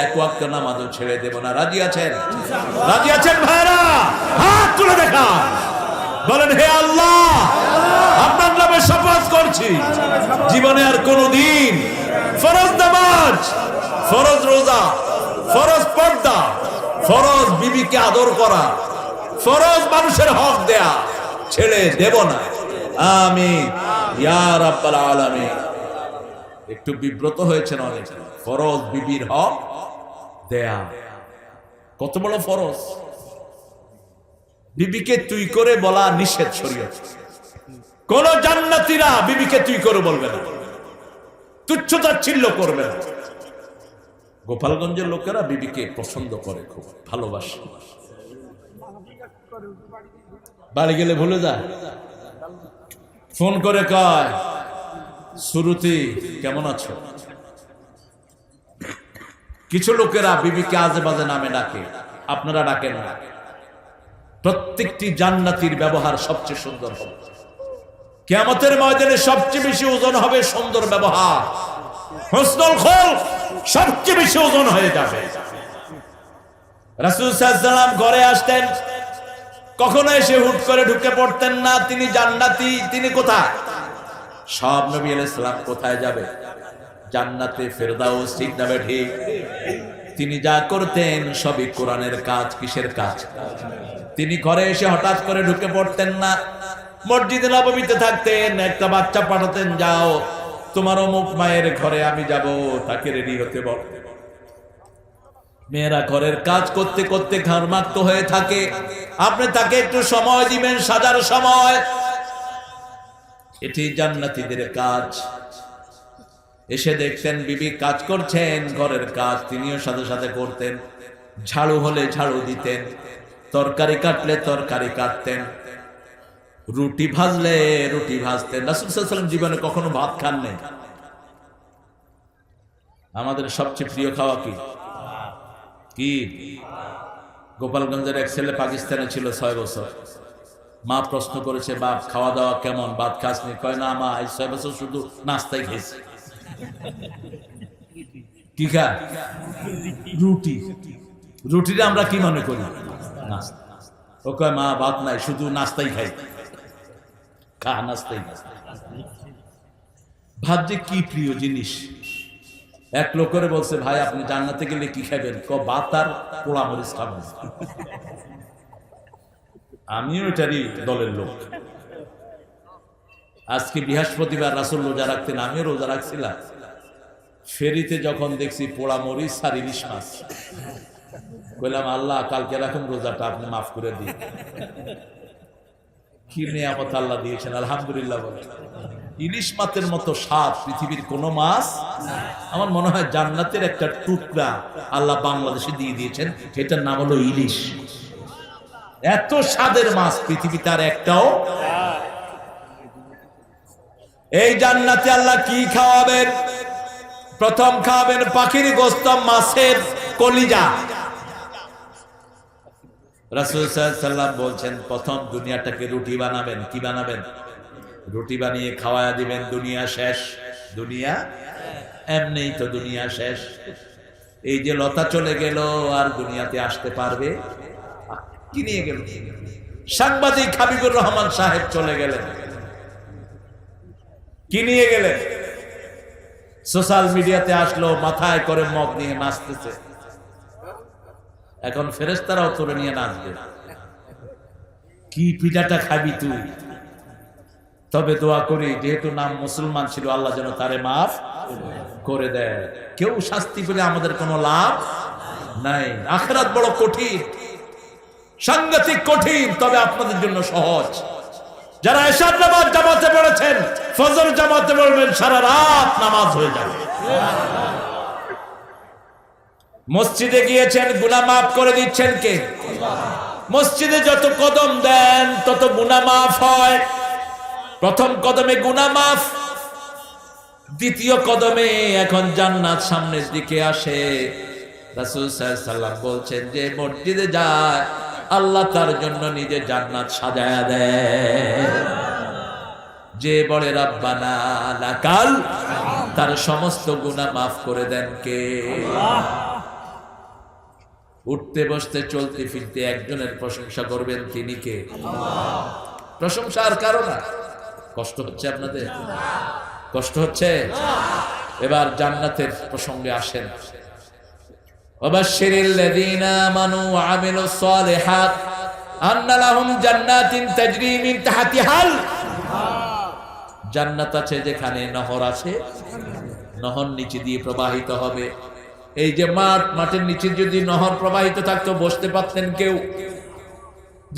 এক ওয়াক্ত নামাজও ছেড়ে দেব না। রাজি আছেন? রাজি আছেন ভাইরা? হাত তুলে দেখা, বলেন, হে আল্লাহ, আপনার নামে শপথ করছি, জীবনে আর কোনোদিন ফরজ নামাজ, ফরজ রোজা, ফরজ পর্দা, ফরজ বিবিকে আদর করা, ফরজ মানুষের হক দেয়া ছেড়ে দেব না। আমিন ইয়া রাব্বাল আলামিন। একটু বিব্রত হয়েছেন অনেক। ফরজ বিবির হক দেয়া কত বড় ফরজ। বিবিকে তুই করে বলা নিষেধ শরীয়ত। কোন জান্নাতীরা বিবিকে তুই করে বলবে না। তুচ্ছতাচ্ছিল্য করবে না। গোপালগঞ্জের লোকেরা বিবিকে পছন্দ করে, খুব ভালোবাসে। বাড়ি গেলে ভুলে যায়, ফোন করে কয় সুরুতি কেমন আছো। কিছু লোকেরা বিবিকে আজে বাজে নামে ডাকে, আপনারা ডাকেন না। প্রত্যেকটি জান্নাতীর ব্যবহার সবচেয়ে সুন্দর হবে। কিয়ামতের ময়দানে সবচেয়ে বেশি ওজন হবে সুন্দর ব্যবহার, হুসনুল খুলক সবচেয়ে বেশি ওজন হয়ে যাবে। রাসূল সাল্লাল্লাহু আলাইহি ওয়াসাল্লাম ঘরে আসতেন, কখনো এসে হুট করে ঢুকে পড়তেন না। তিনি জান্নাতি, তিনি কোথায়? সব নবী আলাইহিস সালাম কোথায় যাবে? জান্নাতে ফেরদাউস, ঠিক না ঠিক? তিনি যা করতেন সবই কোরআনের কাজ। কিসের কাজ? তিনি ঘরে এসে হঠাৎ করে ঢুকে পড়তেন না। মসজিদে নববীতে থাকতেন, একটা বাচ্চা পাঠাতেন, যাও তোমার অমুক মায়ের ঘরে আমি যাব, তাকে রেডি হতে বল। মেয়েরা ঘরের কাজ করতে করতে ঘর্মাক্ত হয়ে থাকে, আপনি তাকে একটু সময় দিবেন, সাজার সময়। এটি জান্নাতীদের কাজ। এসে দেখতেন বিবি কাজ করছেন, ঘরের কাজ তিনিও সাথে সাথে করতেন। ঝাড়ু হলে ঝাড়ু দিতেন, তরকারি কাটলে তরকারি কাটতেন, রুটি ভাজলে রুটি ভাজতেন। রাসূল সাল্লাল্লাহু আলাইহি ওয়াসাল্লাম জীবনে কখনো ভাত খান নাই। আমাদের সবচেয়ে প্রিয় খাওয়া কি? কি? গোপালগঞ্জের এক ছেলে পাকিস্তানে ছিল 6 বছর। মা প্রশ্ন করেছে, বাপ খাওয়া দাওয়া কেমন, ভাত খাসনি? কয় না মা, এই 6 বছর শুধু নাস্তাই খেয়েছি। কি খা? রুটি। রুটিটা আমরা কি মনে করি? নাস্তা। ও কয় মা ভাত নাই, শুধু নাস্তাই খাই। খা, নাস্তাই। ভাত যে কি প্রিয় জিনিস। এক লোকের বলছে, ভাই আপনি জান্নাতে গেলে কি খাবেন? ক ভাত আর পোড়া মরিচ খাবেন। আমিও এটারই দলের লোক। আজকে বৃহস্পতিবার রাসূল রোজা রাখতেন, আমিও রোজা রাখছিলাম। ফেরিতে যখন দেখছি পোড়া মরিচ আর ইলিশ মাছ, বললাম আল্লাহ কালকে এরকম রোজাটা আপনি মাফ করে দিন। কি নিয়ামত আল্লাহ দিয়েছেন, আলহামদুলিল্লাহ বলে। ইলিশ মাছের মতো স্বাদ পৃথিবীর কোন মাছ, আমার মনে হয় জান্নাতের একটা টুকরা আল্লাহ বাংলাদেশে দিয়ে দিয়েছেন, এটার নাম হলো ইলিশ। এত স্বাদের মাছ পৃথিবীতে আর একটাও। এই জান্নাতে আল্লাহ কি খাওয়াবেন? প্রথম খাওয়াবেন পাখির গোশত, মাছের কলিজা। রাসূল সাল্লাল্লাহু আলাইহি ওয়াসাল্লাম বলছেন, প্রথম দুনিয়াটাকে রুটি বানাবেন। কি বানাবেন? রুটি বানিয়ে খাওয়ায়া দিবেন। দুনিয়া শেষ। দুনিয়া এমনিই তো দুনিয়া শেষ। এই যে লতা চলে গেল, আর দুনিয়াতে আসতে পারবে? কি নিয়ে গেল? সাংবাদিক হাবিবুর রহমান সাহেব চলে গেলেন, কি নিয়ে গেলেন? সোশ্যাল মিডিয়াতে আসলো, মাথায় করে মগ নিয়ে নাচতেছে। এখন ফেরেশতারাও তোরে নিয়ে নাচবে। কি পিঠাটা খাবি তুই? তবে দোয়া করি, যেহেতু নাম মুসলমান ছিল, আল্লাহ যেন তারে মাফ করে দেয়। কেউ শাস্তি পেলে আমাদের কোনো লাভ নাই। আখিরাত বড় কঠিন, সাংঘাতিক কঠিন, তবে আপনাদের জন্য সহজ। যারা এশার নামাজ জামাতে পড়েছেন, ফজর জামাতে পড়বেন, সারা রাত নামাজ হয়ে যাবে। মসজিদে গিয়েছেন, গুনাহ মাফ করে দিচ্ছেন কে? মসজিদে যত কদম দেন তত গুনাহ মাফ হয়। প্রথম কদমে গুনাহ মাফ, দ্বিতীয় কদমে এখন জান্নাত সামনের দিকে আসে। রাসূল সাল্লাল্লাহু আলাইহি ওয়াসাল্লাম বলছেন, যে মসজিদে যায় আল্লাহ তার জন্য নিজে জান্নাত সাজায়া দেয়। যে বলে রাব্বানা লাকাল, তার সমস্ত গুনাহ মাফ করে দেন কে? উঠতে বসতে চলতে ফিরতে একজনের প্রশংসা করবেন, তিনি কে? প্রশংসা আর কারো না। কষ্ট হচ্ছে আপনাদের? কষ্ট হচ্ছে? এবার জান্নাতের প্রসঙ্গে আসেন। ওয়াবাশশিরিল লাযীনা আমানু ওয়া আমিলুস সালিহাত আন্না লাহুম জান্নাতিন তাজরি মিন তাহতিহাল। জান্নাত আছে যেখানে নহর আছে, নহর নিচে দিয়ে প্রবাহিত হবে। এই যে মাঠ, মাঠের নিচে যদি নহর প্রবাহিত থাকতো বসতে পারতেন কেউ?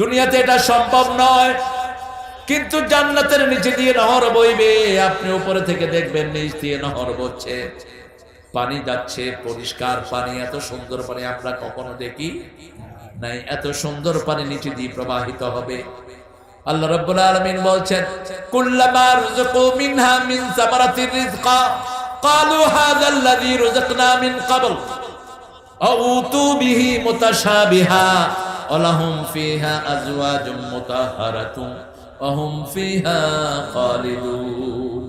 দুনিয়াতে এটা সম্ভব নয়। কিন্তু জান্নাতের নিচে দিয়ে নহর বইবে, আপনি উপরে থেকে দেখবেন নিচ দিয়ে নহর বইছে, পানি যাচ্ছে, পরিষ্কার পানি, এত সুন্দর পানি আমরা কখনো দেখি নাই। এত সুন্দর পানি নিচে দিয়ে প্রবাহিত হবে। আল্লাহ রাব্বুল আলামিন বলছেন, কুল্লামা রুযিকু মিনহা মিন সামারাতির রিজকা ক্বালু হাযাল্লাযী রুযিকনা মিন ক্বাবল আউতু বিহি মুতাশাবিহা ওয়া লাহুম ফিহা আজওয়াজুম মুতাহহারাতুন ওয়া হুম ফিহা খালিদুন।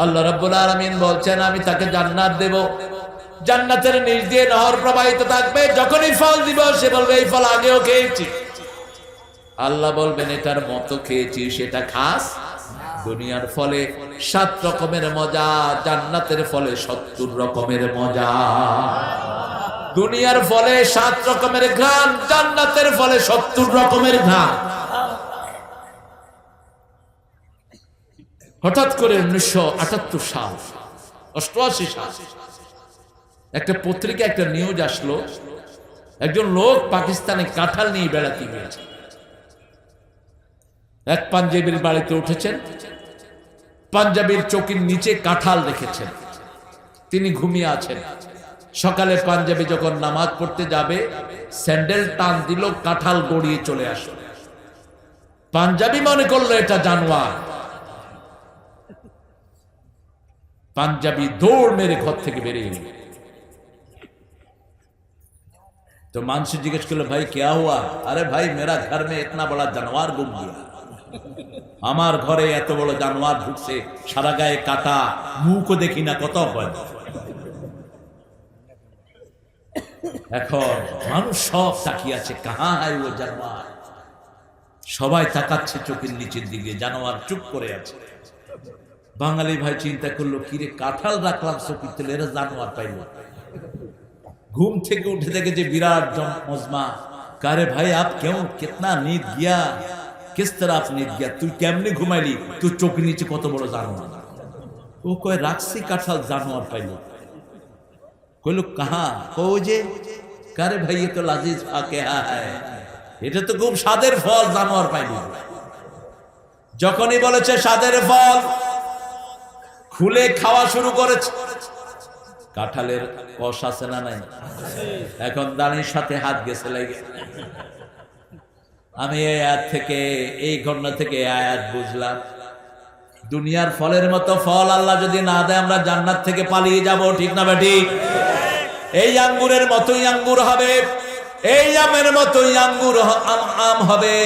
আল্লাহ রাব্বুল আলামিন বলছেন, আমি তাকে জান্নাত দেব, জান্নাতের নিচ দিয়ে নহর প্রবাহিত থাকবে। যখনই ফল দিব সে বলবে এই ফল আগেও খেয়েছি। আল্লাহ বলবেন এটার মতো খেয়েছি, সেটা খাস। দুনিয়ার ফলে 7 রকমের মজা, জান্নাতের ফলে 70 রকমের মজা। দুনিয়ার ফলে 7 রকমের ঘ্রাণ, জান্নাতের ফলে 70 রকমের ঘ্রাণ। হঠাৎ করে 1978 সাল, 88 সাল একটা পত্রিকা একটা নিউজ আসলো, একজন লোক পাকিস্তানে কাঁঠাল নিয়ে বেড়াতে গিয়েছে। এক পাঞ্জাবির বাড়িতে উঠেছেন, পাঞ্জাবির চৌকির নিচে কাঁঠাল রেখেছেন, তিনি ঘুমিয়ে আছেন। সকালে পাঞ্জাবি যখন নামাজ পড়তে যাবে, স্যান্ডেল টান দিল, কাঁঠাল গড়িয়ে চলে আসলো। পাঞ্জাবি মনে করলো এটা জানোয়ার। পাঞ্জাবি দৌড় মেরে ঘর থেকে বেরিয়ে গেল। तो मान से जिज्ञेस कर लो भाई क्या हुआ? अरे भाई मेरा घर में इतना बड़ा जानवर घुम गया, আমার ঘরে এত বড় জানোয়ার ঢুকছে, সারা গায়ে কাটা, মুখও দেখি না, কত ভয়। এখন মানুষ সব তাকিয়ে আছে, কাহা হয় ও জানোয়ার। সবাই তাকাচ্ছে চোখের নিচের দিকে, জানোয়ার চুপ করে আছে। বাঙালি ভাই চিন্তা করলো, কিরে কাঁঠাল রাখলাম চোখের তেলে, এরা জানোয়ার পাইল। घूम থেকে उठे देखे जे विराट मजमा। कारे भाई आप क्यों, कितना नींद गया, किस तरह आप नींद गया, तू केमने घुमाइली, तू चोख नीचे कत बड़ जानवर। वो कहे राखसी काठाल जानवर पाइल। कइलो कहाँ? कहो जे। कारे भाई ये तो लाजीज फाकेहा है, এটা তো খুব স্বাদের ফল, জানোয়ার পাইলি। যখনই বলেছে স্বাদের ফল, খুলে খাওয়া শুরু করেছে। কাঁঠালের কষ আছে না নাই? এখন দানির সাথে হাত গেছে লাগে। আমি এই আয়াত থেকে, এই ঘটনা থেকে আয়াত বুঝলাম, দুনিয়ার ফলের মতো ফল আল্লাহ যদি না দেয় আমরা জান্নাত থেকে পালিয়ে যাব, ঠিক না বেঠিক? এই আঙ্গুরের মতোই আঙ্গুর হবে, এই আমের মতোই আঙ্গুর আম হবে।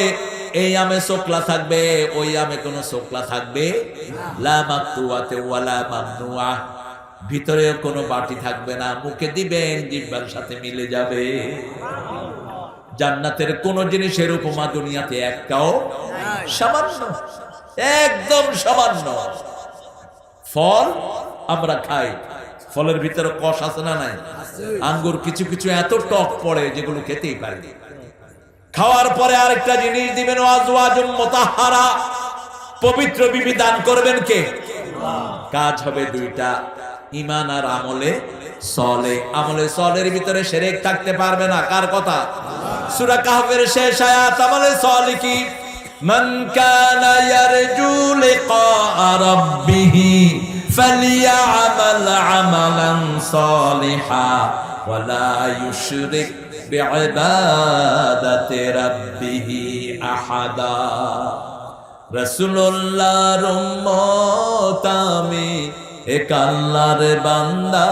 এই আমে শোকলা থাকবে, ওই আমে কোনো শোকলা থাকবে লা মাকতুয়াতে ওয়ালা মামনুআ, ভিতরেও কোনো বাটি থাকবে না, মুখে দিবেন জিহ্বার সাথে মিলে যাবে। জান্নাতের কোন জিনিসের উপমা দুনিয়াতে একটাও, সামান্য, একদম সামান্য। ফল আমরা খাই, ফলের ভিতরে কষ আছে না নাই? আঙ্গুর কিছু কিছু এত টক পড়ে যেগুলো খেতেই পারি। খাওয়ার পরে আরেকটা জিনিস দিবেন, আজওয়াজুম মুতাহহারা, পবিত্র বিবি দান করবেন কে? কাজ হবে দুইটা, ঈমান আর আমলে সলেহ। আমলে সলেহের ভিতরে শিরক থাকতে পারবে না। কার কথা? সূরা কাহফের শেষ আয়াত। আমলে সলেহ কি? মান কানা ইয়ারজু লিকা রাব্বিহি ফালিয়ামাল আমালান সলিহা ওয়া লা ইউশরিক বিইবাদাতি রাব্বিহি আহাদা। রাসূলুল্লাহর উম্মত আমি, এক আল্লাহর বান্দা,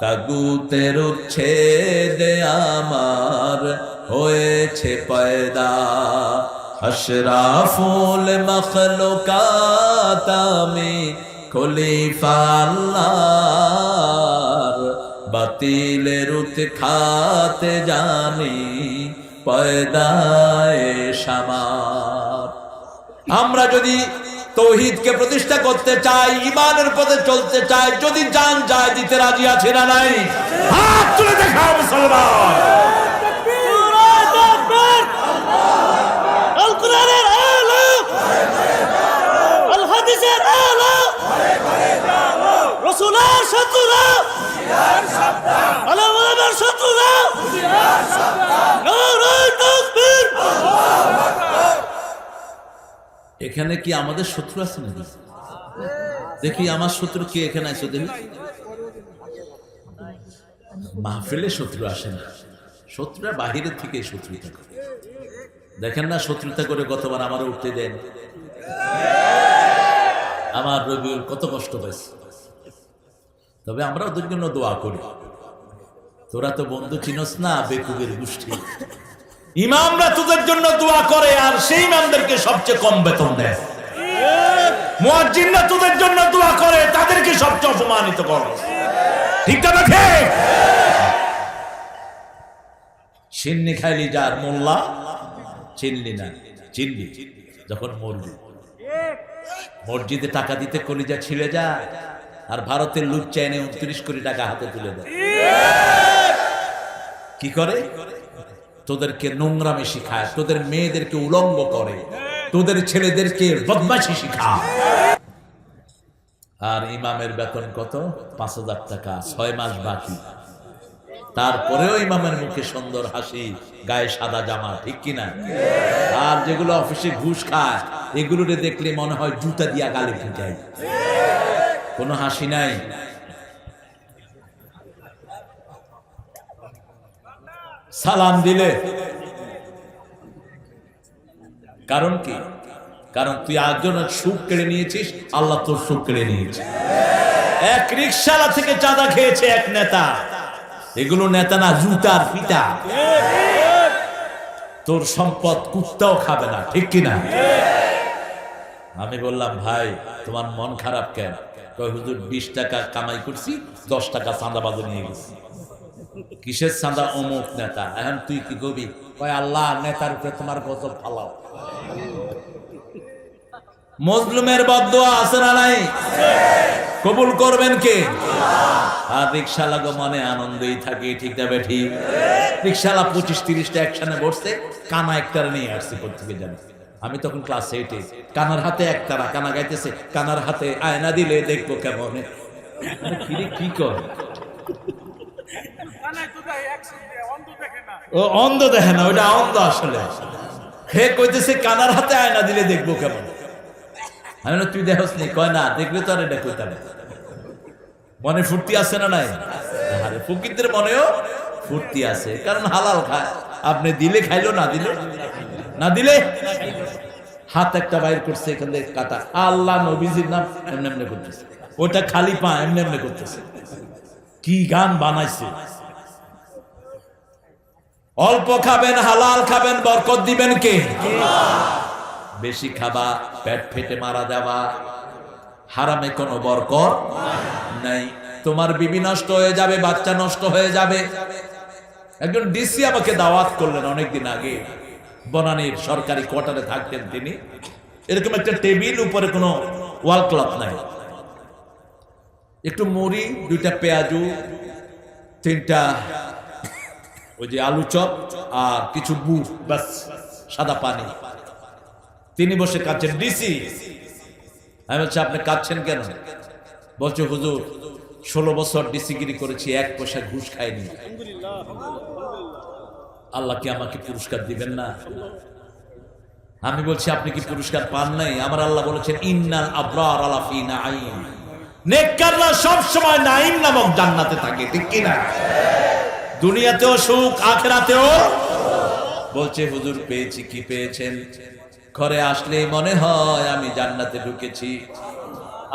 তাগুতের উচ্ছেদে আমার হয়েছে পয়দা। আশরাফুল মখলুকাত আমি, খলিফা আল্লাহর, বাতিলের উৎখাতে জানি পয়দায়ে শামার। আমরা যদি তৌহিদকে প্রতিষ্ঠা করতে চাই, ঈমানের পথে চলতে চাই, যদি জান যায় দিতে রাজি আছে না নাই? হাত তুলে দেখাও মুসলমান। আল কোরআনের আলো, আল হাদিসের আলো, রাসূলের শত্রুরা, আলেমের শত্রুরা, নারে তাকবীর, আল্লাহু আকবার। এখানে কি আমাদের শত্রু আছে নাকি? দেখি আমার শত্রু কে এখানে আছে দেখি। মাহফিলে শত্রু আসে না, শত্রুরা বাহিরের থেকে শত্রুতা করে। দেখেন না শত্রুতা করে গতবার আমারও উঠতে দেন, আমার রবিউল কত কষ্ট পাইছে। তবে আমরা ওদের জন্য দোয়া করি। তোরা তো বন্ধু চিনস না, বেকুবের গোষ্ঠী। ইমামরা তোদের জন্য দোয়া করে, আর সেই ইমামদেরকে সবচেয়ে কম বেতন দেয়। মুয়াজ্জিনরা তোদের জন্য দোয়া করে, তাদেরকে সবচেয়ে অপমানিত করে। ঠিক না ঠিক? সিন্নি খাইলি যার মোল্লা, চিনলি না, চিনলি যখন মরবি। মসজিদে টাকা দিতে কলিজা ছিলে যায়, আর ভারতের লুচ্চা এনে 29 কোটি টাকা হাতে তুলে দেয়। কি করে? তোদেরকে নোংরামে শিখায়, তোদের মেয়েদেরকে উলঙ্গ করে, তোদের ছেলেদেরকে বদমাশি শিখায়। আর ইমামের বেতন কত? 5,000 টাকা, 6 মাস বাকি। তারপরেও ইমামের মুখে সুন্দর হাসি, গায়ে সাদা জামা। ঠিক কিনা? আর যেগুলো অফিসে ঘুষ খায়, এগুলোরে দেখলে মনে হয় জুতা দিয়া গালে ফুটায়। কোনো হাসি নাই। সালাম দিলে কারণ কি? কারণ তুই একজনের সুখ কেড়ে নিয়েছিস, আল্লাহ তোর সুখ কেড়ে নিয়েছে। এক রিকশাওয়ালা থেকে চাঁদা খেয়েছে এক নেতা। এগুলো নেতা না, জুতার ফিতা। তোর সম্পদ কুত্তাও খাবে না। ঠিক কিনা? আমি বললাম, ভাই তোমার মন খারাপ কেন? কয় হুজুর 20 টাকা কামাই করছি, 10 টাকা চাঁদাবাজে নিয়ে গেছি। কিসের চাঁদা? অমুক নেতা। এখন তুই কি করবি? কয় আল্লাহ নেতার উপরে তোমার গজব ফালাও। মজলুমের বদদোয়া আছে না নাই? কবুল করবেন কে? আর রিকশালা গো মনে আনন্দই থাকে। ঠিক না বেঠি? রিকশালা 25-30টা একসাথে বসছে, কানা একটারে নিয়ে আসছে কোথেকে জানি। আমি তখন ক্লাস 8-এ। কানার হাতে একতারা, কানা গাইতেছে, কানার হাতে আয়না দিলে দেখবো কেমন। কি কর? ও অন্ধ দেখে না, ওইটা অন্ধ আসলে। হে কইতেছে কানার হাতে আয়না দিলে দেখবো কেমন। আমি না, তুই দেখোস নি? কয় না, দেখলে তো আর এটা কইতাম। মনে ফুর্তি আছে না নাই? আরে ফকিরদের মনেও ফুর্তি আছে, কারণ হালাল খায়। আপনি দিলে খাইলো, না দিলে না দিলে। হাত একটা বাইর করছে, এখান থেকে কাটা, আল্লাহ নবীজির নাম এমনি এমনি করতেছে। ওটা খালি পা এমনি এমনি করতেছে। কি গান বানাইছে! অল্প খাবেন, হালাল খাবেন, বরকত দিবেন কে? বেশি খাবা, পেট ফেটে মারা যাবা। হারামে কোনো বরকত নাই। তোমার বিবি নষ্ট হয়ে যাবে, বাচ্চা নষ্ট হয়ে যাবে। একজন ডিসি আমাকে দাওয়াত করলেন অনেকদিন আগে। বনানীর সরকারি কোয়ার্টারে থাকতেন তিনি। এরকম একটা টেবিল, উপরে কোনো ওয়াল ক্লথ নাই, একটু মুড়ি, 2টা পেঁয়াজু, 3টা ওই যে আলু চপ, আর কিছু বুট, বাস, সাদা পানি। তিনি বসে কাঁদছেন। ডিসি। আমি বলছি আপনি কাঁদছেন কেন? বলছে হুজুর 16 বছর ডিসিগিরি করেছি, 1 পয়সা ঘুষ খাইনি। আল্লাহ কি আমাকে পুরস্কার দিবেন না? আমি বলছি আপনি কি পুরস্কার পান নাই? আমার আল্লাহ বলেছেন ইন্নাল আবরার আলা ফি নাঈম। নেককাররা সব সময় নাঈম নামক জান্নাতে থাকে। ঠিক কি না? দুনিয়াতেও সুখ, আখিরাতেও। বলছে হুজুর পেয়েছি। কি পেয়েছেন? ঘরে আসলেই মনে হয় আমি জান্নাতে ঢুকেছি।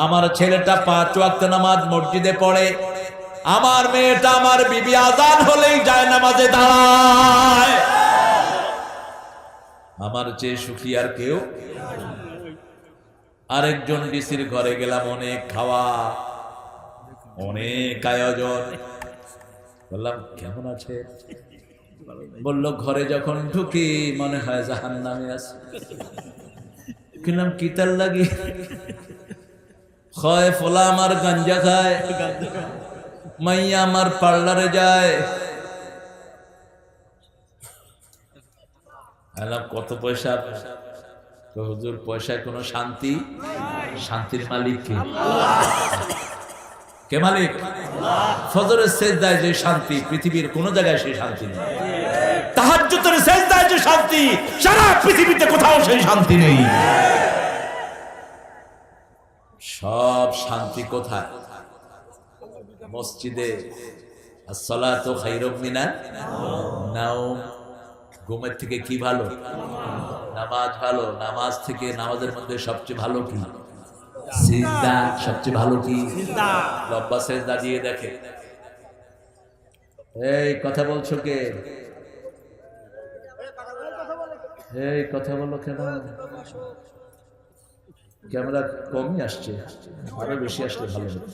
আমার ছেলেটা 5 ওয়াক্ত নামাজ মসজিদে পড়ে। আমার মেয়েটা, আমার বিবি আযান হলেই যায় নামাজে দাঁড়ায়। আমার চেয়ে সুখী আর কেউ। আরেকজন ডিসির ঘরে গেলাম, অনেক খাওয়া, অনেক আয়োজন। বললাম কেমন আছে? বলল ঘরে যখন ঢুকি মনে হয় জাহান্নামে আছে। কিনলাম কি তার লাগি? হয় ফোলা আমার গাঞ্জা খায়, মাইয়া আমার পার্লারে যায়। কত পয়সা? হুজুর পয়সায় কোনো শান্তি? শান্তির মালিক কে? কে মালিক? ফজরের সেজদায় যে শান্তি, পৃথিবীর কোন জায়গায় সেই শান্তি নেই। তাহাজ্জুদের সেজদায় যে শান্তি, সারা পৃথিবীতে কোথাও সেই শান্তি নেই। সব শান্তি কোথায়? মসজিদে। আসসালাতু খায়রুম মিনান নাওম। ঘুমের থেকে কি ভালো? নামাজ ভালো। নামাজ থেকে, নামাজের মধ্যে সবচেয়ে ভালো কি? সিজদা। সবচেয়ে ভালো কি? লম্বা সিজদা দিয়ে দেখে। এই কথা বলছো কে? এই কথা বলো কেন? ক্যামেরা কমই আসছে, আরো বেশি আসলে ভালো হবে।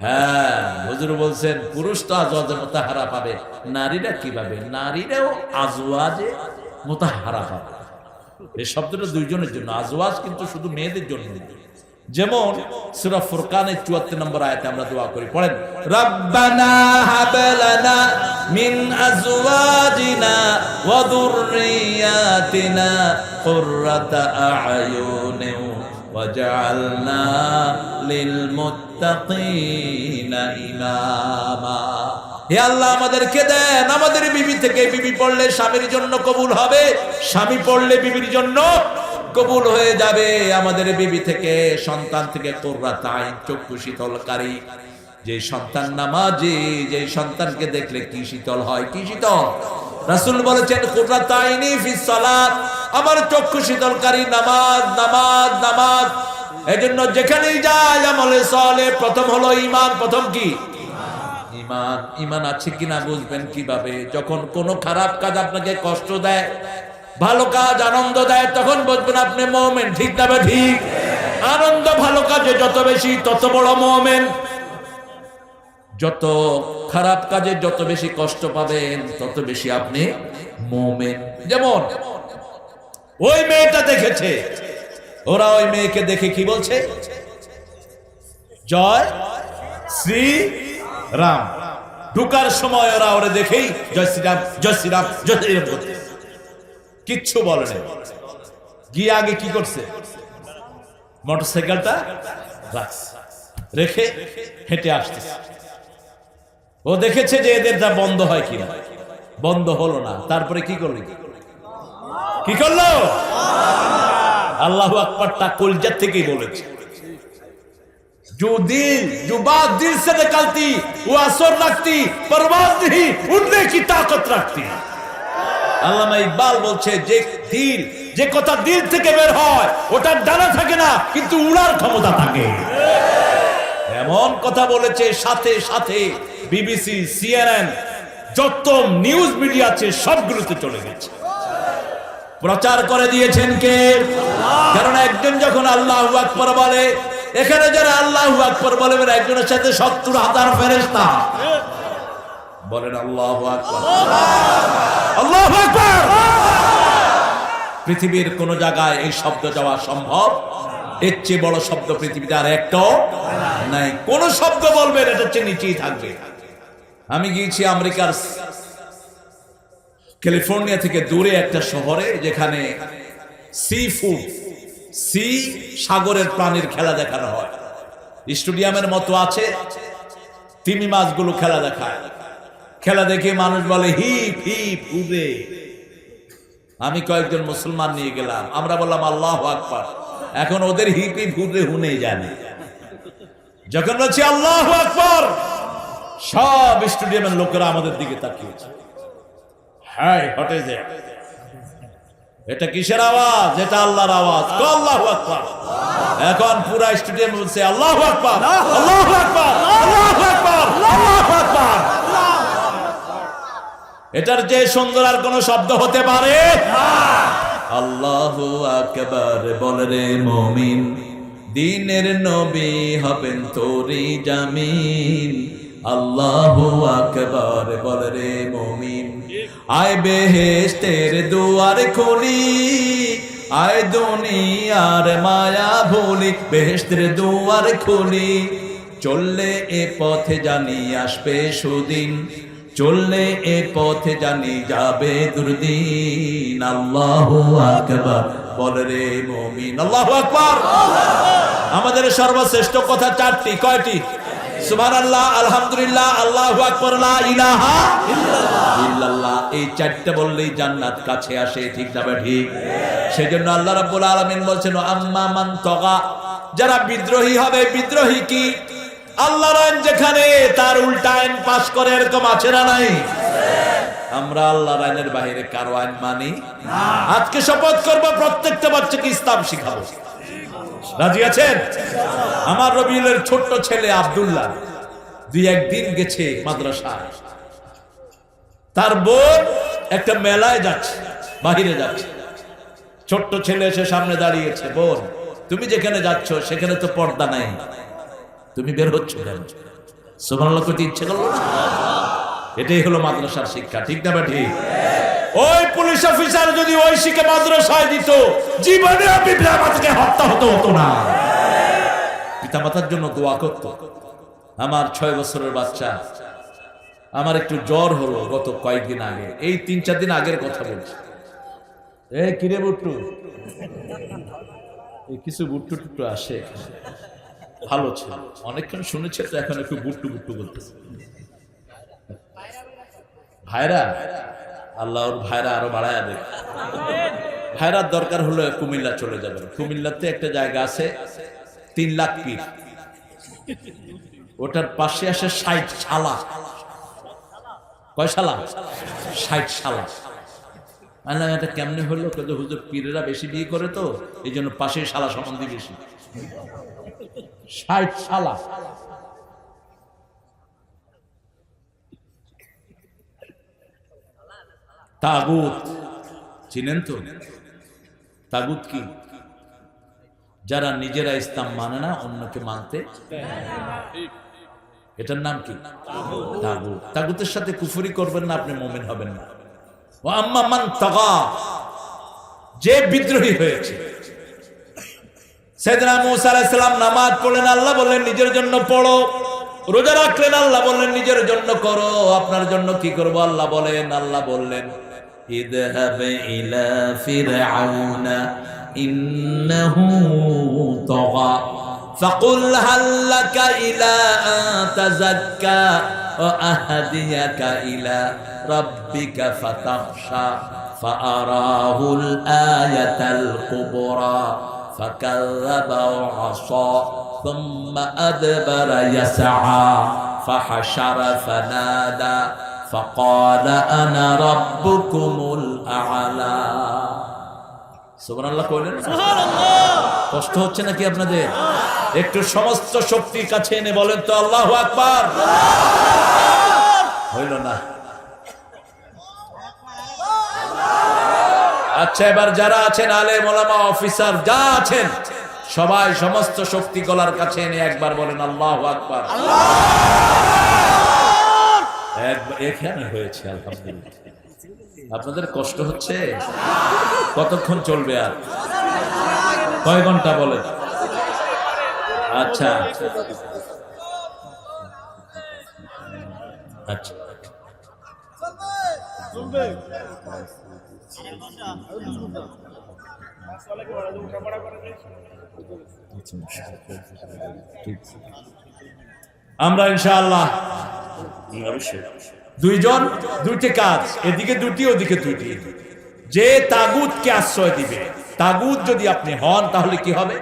হ্যাঁ, হুজুর বলছেন পুরুষ তো আজওয়াজে মুতাহারা পাবে, নারীরা কি পাবে? নারীরাও আজওয়াজে মুতাহারা পাবে। এই শব্দটা দুইজনের জন্য, আজওয়াজ কিন্তু শুধু মেয়েদের জন্য। যেমন সূরা ফুরকানের ৭৪ নম্বর আয়াতে আমরা দোয়া করি, পড়েন, রব্বানা হাব লানা মিন আজওয়াজিনা ওয়া যুররিয়াতিনা কুররাতা আ'য়ুনিন ওয়াজআলনা লিল মুত্তাকিনা ইমামা। হে আল্লাহ, আমাদেরকে দেন আমাদের বিবি থেকে। বিবি পড়লে স্বামীর জন্য কবুল হবে, স্বামী পড়লে বিবির জন্য কবুল হয়ে যাবে। আমাদের বিবি থেকে, সন্তান থেকে কুররাত আইন, চক্ষু শীতলকারী। যে সন্তান নামাজি, যে সন্তানকে দেখলে কি শীতল হয়, কি শীতল। রাসূল বলেছেন কুররাত আইনি ফিস সালাত, আমার চক্ষু শীতলকারী নামাজ, নামাজ, নামাজ। এজন্য যেখানেই যায় আমলে সালেহ প্রথম হলো ঈমান। প্রথম কি? ঈমান। ঈমান আছে কিনা বুঝবেন কিভাবে? যখন কোনো খারাপ কাজ আপনাকে কষ্ট দেয়, ভালো কাজ আনন্দ দেয়, তখন বুঝবেন আপনি মুমিন। ঠিক না ঠিক? আনন্দ ভালো কাজে যত বেশি তত বড় মুমিন। যত খারাপ কাজে যত বেশি কষ্ট পাবেন তত বেশি আপনি মুমিন। যেমন ওই মেয়েটা দেখেছে, ওরা ওই মেয়েকে দেখে কি বলছে? জয় শ্রী রাম। ঢুকার সময় ওরা ওরে দেখেই জয় শ্রীরাম, জয় শ্রীরাম, জয় শ্রীরাম করছে, কিচ্ছু বলে নাই। গিয়ে আগে কি করছে? মোটরসাইকেলটা রাখছে, রেখে হেঁটে আসতেছে। ও দেখেছে যে এদেরটা বন্ধ হয় কিনা, বন্ধ হলো না। তারপরে কি করলো? কি করলো? আল্লাহু আকবারটা কলজার থেকেই বলেছে। जो बात दिल से निकलती वो असर रखती, परवाज नहीं, उड़ने की ताकत रखती। আল্লামা ইকবাল বলছে যে কথা দিল থেকে বের হয় ওটার ডানা থাকে না, কিন্তু উড়ার ক্ষমতা থাকে। এমন কথা বলেছে, সাথে সাথে বিবিসি, সিএনএন, যত নিউজ মিডিয়া আছে সবগুলোতে চলে গেছে। প্রচার করে দিয়েছেন কে? কারণ একজন যখন আল্লাহু আকবার বলে, এখানে যারা আল্লাহু আকবার বলে একজনের সাথে ৭০,০০০ ফেরেশতা বলেন আল্লাহু আকবার, আল্লাহু আকবার। পৃথিবীর কোন জায়গায় এই শব্দ যাওয়া সম্ভব? এর চেয়ে বড় শব্দ পৃথিবীতে আর একটাও নাই। কোন শব্দ বলবেন এটা চেয়ে নিচেই থাকবে। আমি গিয়েছি আমেরিকার ক্যালিফোর্নিয়া থেকে দূরে একটা শহরে, যেখানে সি সাগরের প্রাণীর খেলা দেখানো হয়। স্টেডিয়ামের মতো আছে, তিমি মাছগুলো খেলা দেখায়। খেলা দেখে মানুষ বলে হিপ হিপ হুরে। আমি কয়েকজন মুসলমান নিয়ে গেলাম, আমরা বললাম আল্লাহু আকবার। এখন ওদের হিপ হিপ হুরে হুনে জানে। যখন বলছি আল্লাহু আকবার, সব স্টেডিয়ামের লোকেরা আমাদের দিকে তাকিয়েছে। Hi, what is it? এটা কিসের আওয়াজ? এটা আল্লাহর আওয়াজ। আল্লাহু আকবার। এখন পুরো স্টেডিয়াম বলছে আল্লাহু আকবার, আল্লাহু আকবার, আল্লাহু আকবার, আল্লাহু আকবার। এটার যে সুন্দর আর কোন শব্দ হতে পারে? আল্লাহু আকবার বলে রে মুমিন, দ্বীনের নবী হবেন তোরি জামিন। আল্লাহু আকবার বলে রে মুমিন, আয় বেহেশতের দুয়ার খুলি, আয় দুনিয়ার মায়া ভুলি, বেহেশতের দুয়ার খুলি। চললে এ পথে জানি আসবে সুদিন, চললে এ পথে জানি যাবে দুর্দিন। আল্লাহু আকবার বলে রে মুমিন। আল্লাহু আকবার। আমাদের সর্বশ্রেষ্ঠ কথা চারটি। কয়টি? সুবহানাল্লাহ, আলহামদুলিল্লাহ, আল্লাহু আকবার, লা ইলাহা ইল্লাল্লাহ। এই চারটা বললেই জান্নাত কাছে আসে। ঠিক না ঠিক? সেজন্য আল্লাহ রাব্বুল আলামিন বলছেন আম্মা মান তাগা, যারা বিদ্রোহী হবে। বিদ্রোহী কি? আল্লাহর আইন যেখানে তার উল্টা আইন পাশ করে, এরকম আছে না নাই? আমরা আল্লাহর আইনের বাইরে কারো আইন মানি না। আজকে শপথ করব প্রত্যেকটা বাচ্চাকে ইসলাম শিখাবো। রাজি আছেন? আমার রবিউলের ছোট্ট ছেলে আব্দুল্লাহ দুই একদিন গেছে মাদ্রাসায়, তার বোন একটা মেলায় যাচ্ছে, বাহিরে যাচ্ছে। ছোট্ট ছেলে এসে সামনে দাঁড়িয়েছে, বোন তুমি যেখানে যাচ্ছ সেখানে তো পর্দা নাই, তুমি বের হচ্ছ কেন? সুবহানাল্লাহ করতে ইচ্ছে করলো না? এটাই হলো মাদ্রাসার শিক্ষা, ঠিক না বা ঠিক? ওই পুলিশ অফিসার যদি ওই শিক্ষা মাদ্রাসায় দিত, জীবনে পিতামাতাকে হত্যা হতো না। পিতামাতার জন্য দোয়া করত। আমার 6 বছরের বাচ্চা, আমার একটু জ্বর হলো গত কয়েকদিন আগে, এই 3-4 দিন আগের কথা বলছি। কিরে বুট্টু, কিছু বুট্টু টুট্টু আসে, ভালো ছিল, অনেকক্ষণ শুনেছে তো এখন একটু বুট্টু বুট্টু বলতেছে। ভাইরা, আল্লাহ ওর ভাইরা আরো বাড়ায় দেবে। ভাইরার দরকার হলো কুমিল্লা চলে যাবেন। কুমিল্লাতে একটা জায়গা আছে 3 লাখ পীর, ওটার পাশে আসে 60 শালা। কয় শালা? 60 শালা। মানে এটা কেমনে হলো? কিন্তু হুজুর পীরেরা বেশি বিয়ে করে তো, এই জন্য পাশে শালা সম্বন্ধে বেশি। 60 শালা। তাগুত চিনেন তো? তাগুত কি? যারা নিজেরা ইসলাম মানে না, অন্যকে মানতে, এটার নাম কি? তাগুত। তাগুতের সাথে কুফরি করবেন না, আপনি মুমিন হবেন না। ওয়া আম্মা মান তাগা, যে বিদ্রোহী হয়েছে। সাইয়েদনা মূসা আলাইহিস সালাম নামাজ পড়লেন, আল্লাহ বললেন নিজের জন্য পড়ো। রোজা রাখলেন, আল্লাহ বললেন নিজের জন্য করো। আপনার জন্য কি করব? আল্লাহ বললেন ইযহাব ইলা ফিরআউনা ইন্নাহু তাগা ফাকুল হাল লাকা ইলা আন তাযাক্কা ওয়া আহদিয়াকা ইলা রাব্বিকা ফাতাখশা ফাআরাহুল আয়াতাল কুবরা ফাকাযযাবা ওয়া আসা থুম্মা আদবারা ইয়াসআ ফাহাশারা ফানাদা ফাকালা আনা রাব্বুকুমুল আ'লা। সুবহানাল্লাহ কইলেন? সুবহানাল্লাহ। কষ্ট হচ্ছে নাকি আপনাদের? একটু সমস্ত শক্তি কাছে এনে বলেন তো আল্লাহু আকবার। হইল না? আচ্ছা, এবার যারা আছেন আলেম ওলামা অফিসার যা আছেন সবাই সমস্ত শক্তি গলার কাছে এনে একবার বলেন আল্লাহু আকবার। এখানে হয়েছে আলহামদুলিল্লাহ। আপনাদের কষ্ট হচ্ছে? কতক্ষণ চলবে আর? কয় ঘন্টা বলেন? আচ্ছা আচ্ছা, আমরা ইনশাআল্লাহ দুইজন দুইটি কাজ, এদিকে দুটি ওদিকে দুটি। যে তাগুতকে আশ্রয় দিবে, তাগুত যদি আপনি হন তাহলে কি হবে?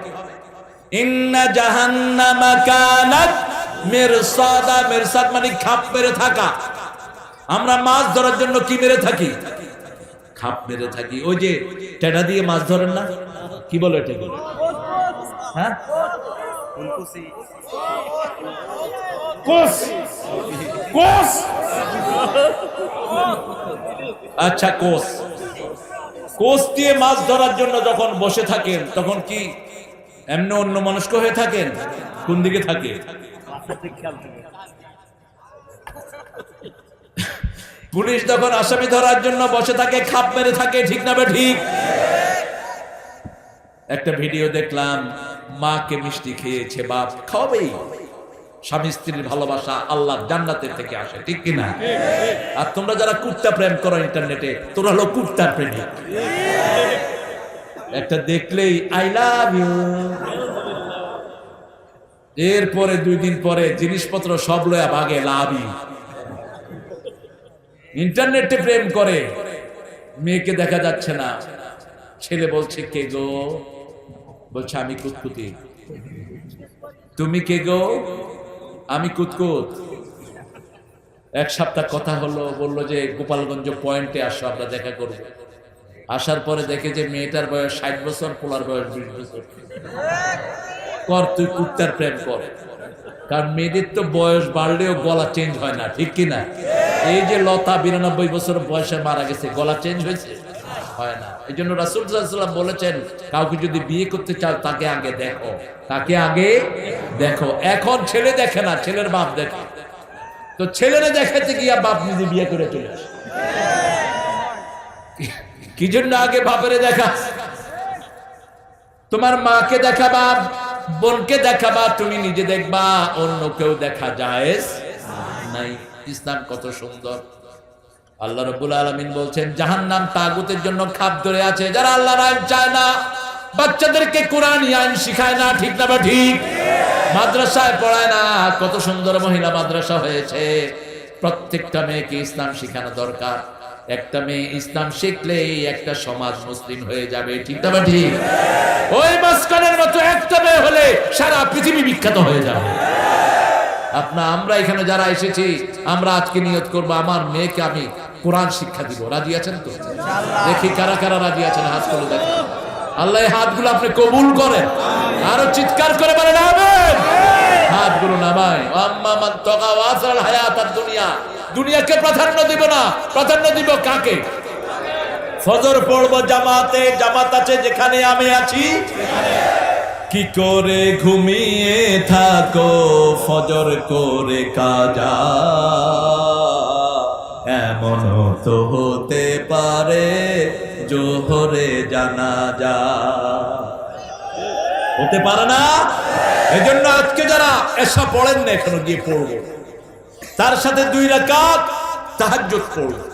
ইন্না জাহান্নামা কানাত মিরসাদা। মিরসাদ মানে খাপ মেরে থাকা। আমরা মাছ ধরার জন্য কি মেরে থাকি? খাপ মেরে থাকি। ওই যে টেডা দিয়ে মাছ ধরেন না, কি বলে এটাকে? হ্যাঁ, কোস। কোস, আচ্ছা কোস। কোস দিয়ে মাছ ধরার জন্য যখন বসে থাকেন তখন কি এমনি অন্য মনস্ক হয়ে থাকেন? কোন দিকে থাকে? পুলিশ যখন আসামি ধরার জন্য বসে থাকে খাপ মেরে থাকে, ঠিক না? ঠিক। একটা ভিডিও দেখলাম, মাকে মিষ্টি খেয়েছে, বাপ খাওয়াবেই। স্বামী স্ত্রীর ভালোবাসা আল্লাহর জান্নাতের থেকে আসে, ঠিক কিনা? আর তোমরা যারা কুত্তা প্রেম করো ইন্টারনেটে, তোরা হলো কুত্তার প্রেমিক। একটা দেখলেই আই লাভ ইউ, এরপরে 2 দিন পরে জিনিসপত্র সব লয়া ভাগে লাভ ইউ। ইন্টারনেটে প্রেম করে, মেয়েকে দেখা যাচ্ছে না, ছেলে বলছে কে গো? বলছে আমি কুতকুতি। তুমি কে গো? আমি কুতকুত। এক সপ্তাহ কথা হলো, বললো যে গোপালগঞ্জ পয়েন্টে আসো, আমরা দেখা করবো। আসার পরে দেখে যে মেয়েটার বয়স 60 বছর, পোলার বয়স 20 বছর। কর তুই কুত্তার প্রেম কর, কারণ মেয়েদের তো বয়স বাড়লেও গলা চেঞ্জ হয় না, ঠিক কিনা? এই যে লতা 92 বছর বয়সে মারা গেছে, গলা চেঞ্জ হয়েছে? হয় না। এই জন্য রাসূল সাল্লাল্লাহু আলাইহি ওয়াসাল্লাম বলেছেন, কাউকে যদি বিয়ে করতে চাও তাকে আগে দেখো, তাকে আগে দেখো। এখন ছেলে দেখে না, ছেলের বাপ দেখে। তো ছেলেরা দেখাতে গিয়া বাপ নিজে বিয়ে করে চলে আসে। কি জন্য আগে বাপেরে দেখা? তোমার মাকে দেখাবা, বোনকে দেখাবা, তুমি নিজে দেখবা, অন্য কেউ দেখা জায়েজ নাই। ইসলাম কত সুন্দর। আল্লাহ রাব্বুল আলামিন বলছেন জাহান্নাম তাগুতের জন্য খাপ ধরে আছে, যারা আল্লাহর আইন চায় না, বাচ্চাদেরকে কোরআন আইন শিখায় না, ঠিক না বা ঠিক? মাদ্রাসায় পড়ায় না। কত সুন্দর মহিলা মাদ্রাসা হয়েছে। প্রত্যেকটা মেয়েকে ইসলাম শিখানো দরকার। একটা মেয়ে ইসলাম শিখলেই একটা সমাজ মুসলিম হয়ে যাবে, ঠিক না বা ঠিক? ওই মাসকানের মতো একটা মেয়ে হলে সারা পৃথিবী বিখ্যাত হয়ে যাবে। আমরা এখানে যারা এসেছি, আমরা আজকে নিয়ত করবো আমার মেয়েকে আমি কোরআন শিক্ষা দিব। রাজি আছেন তো? দেখি কারা কারা রাজি আছেন, হাত তুলে দেখেন। আল্লাহ এই হাতগুলো আপনি কবুল করেন। আরো চিৎকার করে বলেন আমিন। হাতগুলো নামায়। আম্মা মান তাগা ওয়াসাল হায়াতাদ দুনিয়া, দুনিয়াকে প্রাধান্য দিব না, প্রাধান্য দিব কাকে? ফজর পড়ব জামাতে, জামাত আছে যেখানে আমি আছি। কি করে ঘুমিয়ে থাকো ফজর করে কাজা, এমন তো হতে পারে জোহরে জানাজা। হতে পারে না? এজন্য আজকে যারা এসা পড়েন না, এখনো গিয়ে পড়বো, তার সাথে 2 রাকাত তাহাজ্জুদ পড়বো,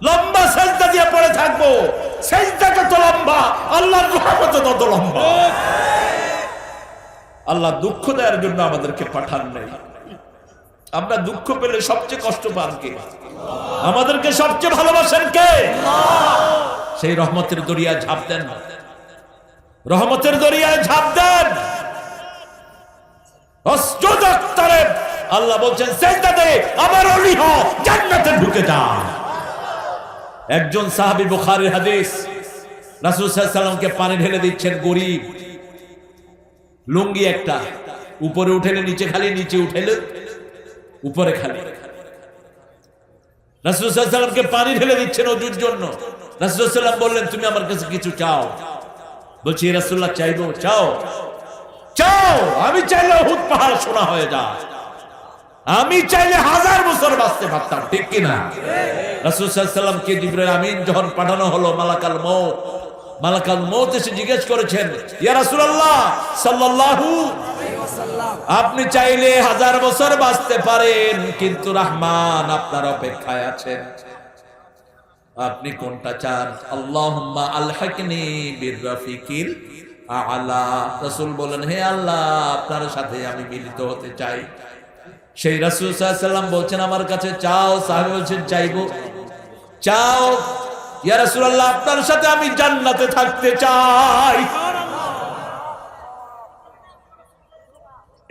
লম্বা সেজদা দিয়ে পড়ে থাকবো। সেজদা যত লম্বা, আল্লাহর রহমত তত লম্বা। আল্লাহ দুঃখ দেওয়ার জন্য আমাদেরকে পাঠান নাই। আমরা দুঃখ পেলে সবচেয়ে কষ্ট পান কে? আমাদেরকে সবচেয়ে ভালোবাসেন কে? সেই রহমতের দরিয়ায় ঝাঁপ দেন, রহমতের দরিয়ায় ঝাঁপ দেন। আল্লাহ বলছেন সেজদা দে, আমার ওলি হ, জান্নাতে ঢুকে যা। একজন সাহাবী, বুখারীর হাদিস, রাসূল সাল্লাল্লাহু আলাইহি ওয়াসাল্লামকে পানি ঢেলে দিচ্ছেন, গরীব, লুঙ্গি একটা, উপরে উঠেলে নিচে খালি, নিচে উঠেলে উপরে খালি। রাসূল সাল্লাল্লাহু আলাইহি ওয়াসাল্লামকে পানি ঢেলে দিচ্ছেন ওযুর জন্য। রাসূল সাল্লাল্লাহু আলাইহি ওয়াসাল্লাম বললেন তুমি আমার কাছে কিছু চাও। বলছি ইয়া রাসূলুল্লাহ চাইবো? চাও, চাও। আমি চাইলে উহুদ পাহাড় সোনা হয়ে যায়, আমি চাইলে 1000 বছর বাঁচতে পারতাম, ঠিক কিনা? রাসূল সাল্লাল্লাহু আলাইহি ওয়াসাল্লামকে জিবরাইল আমিন যখন পাঠানো হলো, মালাকাল মউত, মালাকাল মউত এসে জিজ্ঞেস করেছেন ইয়া রাসূলুল্লাহ সাল্লাল্লাহু আলাইহি ওয়াসাল্লাম, আপনি চাইলে 1000 বছর বাঁচতে পারেন, কিন্তু রহমান আপনার অপেক্ষায় আছেন, আপনি কোনটা চান? আল্লাহুম্মা আলহিকনি বিররাফিকিল আ'লা। রাসূল বলেন হে আল্লাহ, আপনার সাথে আমি মিলিত হতে চাই। সেই রাসূল সাল্লাল্লাহু আলাইহি ওয়াসাল্লাম বলছেন আমার কাছে চাও। সাহাবী বলছেন চাইবো। চাও ইয়া রাসূলুল্লাহ, আপনার সাথে আমি জান্নাতে থাকতে চাই।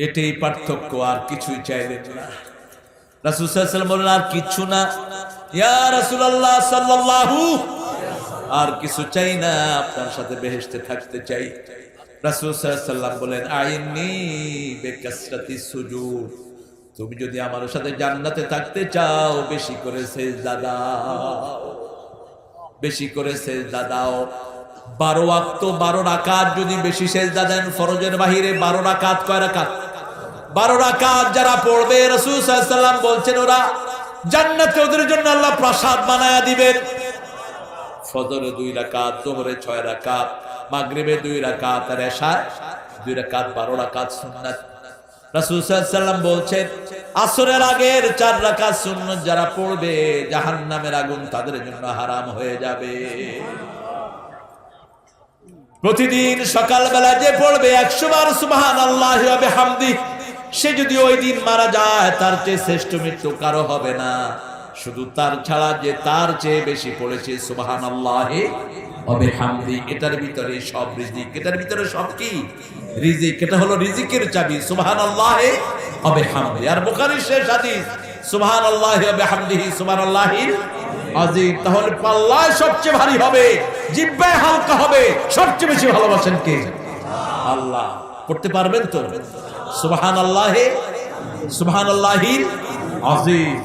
এটাই পার্থক্য, আর কিছুই চাইলেন না। রাসূল সাল্লাল্লাহু আলাইহি ওয়াসাল্লাম বললেন আর কিছু না ইয়া রাসূলুল্লাহ সাল্লাল্লাহু, আর কিছু চাই না, আপনার সাথে বেহেশতে থাকতে চাই। রাসূল সাল্লাল্লাহু আলাইহি ওয়াসাল্লাম বলেন আইন্নী বিকাসরাতিস সুজুদ, তুমি যদি আমার সাথে জান্নাতে থাকতে চাও বেশি করে সিজদা দাও, বেশি করে সিজদা দাও। 12 ওয়াক্ত 12 রাকাত যদি বেশি সিজদা দেন, ফরজের বাহিরে 12 রাকাত, কয় রাকাত? 12 রাকাত যারা পড়বে, রাসূল সাল্লাল্লাহু আলাইহি ওয়াসাল্লাম বলছেন ওরা জান্নাতে ওদের জন্য আল্লাহ প্রাসাদ বানায়া দিবেন। ফজরে 2 রাকাত, যোহরে 6 রাকাত, মাগরিবে 2 রাকাত, আর এশায় 2 রাকাত, 12 রাকাত সুন্নাত। রাসূল সাল্লাল্লাহু আলাইহি ওয়াসাল্লাম বলছেন আসরের আগের 4 রাকাত সুন্নাত যারা পড়বে, জাহান্নামের আগুন তাদের জন্য হারাম হয়ে যাবে। প্রতিদিন সকালবেলা যে পড়বে 100 বার সুবহানাল্লাহি ওয়া বিহামদিহি, সে যদি ওই দিন মারা যায় তার চেয়ে শ্রেষ্ঠ মৃত্যু কারো হবে না। শুধু তার ছাড়া যে তার চেয়ে বেশি পড়েছে সুবহানাল্লাহি বিহামদি, এটার ভিতরে সব রিজিক, এটার ভিতরে সব কি রিজিক, এটা হলো রিজিকের চাবি। সুবহানাল্লাহি ওয়া বিহামদি। আর বুখারীর শেষ হাদিস সুবহানাল্লাহি ওয়া বিহামদিহি সুবহানাল্লাহিল আযীম। তাহলে পাল্লায় সবচেয়ে ভারী হবে, জিহ্বায় হালকা হবে, সবচেয়ে বেশি ভালোবাসেন কে? আল্লাহ। পড়তে পারবেন তো সুবহানাল্লাহি সুবহানাল্লাহিল আযীম?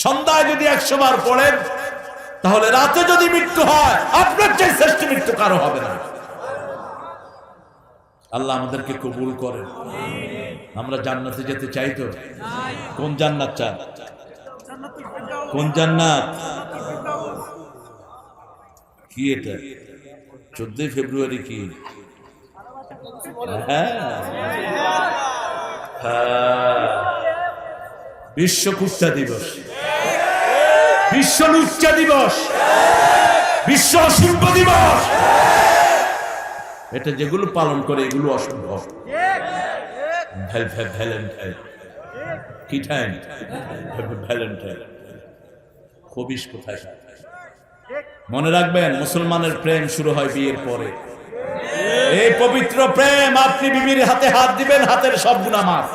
সন্ধ্যায় যদি 100 বার পড়েন, তাহলে রাতে যদি মৃত্যু হয়, আপনার চেয়ে শ্রেষ্ঠ মৃত্যু কারো হবে না। আল্লাহ আমাদেরকে কবুল করেন। আমরা জান্নাতে যেতে চাই তো? কোন জান্নাত চান? কোন জান্নাত? কি এটা 14 ফেব্রুয়ারি কি? বিশ্ব কুত্তা দিবস, বিশ্ব লুচ্চা দিবস, বিশ্ব অসভ্য দিবস। এটা যেগুলো পালন করে এগুলো অসভ্য। ভ্যালেন্টাইন কি টাইম? ভ্যালেন্টাইন খবিশ কোথায়? মনে রাখবেন, মুসলমানের প্রেম শুরু হয় বিয়ের পরে। এই পবিত্র প্রেম, আপনি বিবির হাতে হাত দিবেন, হাতের সব গুনাহ মাফ।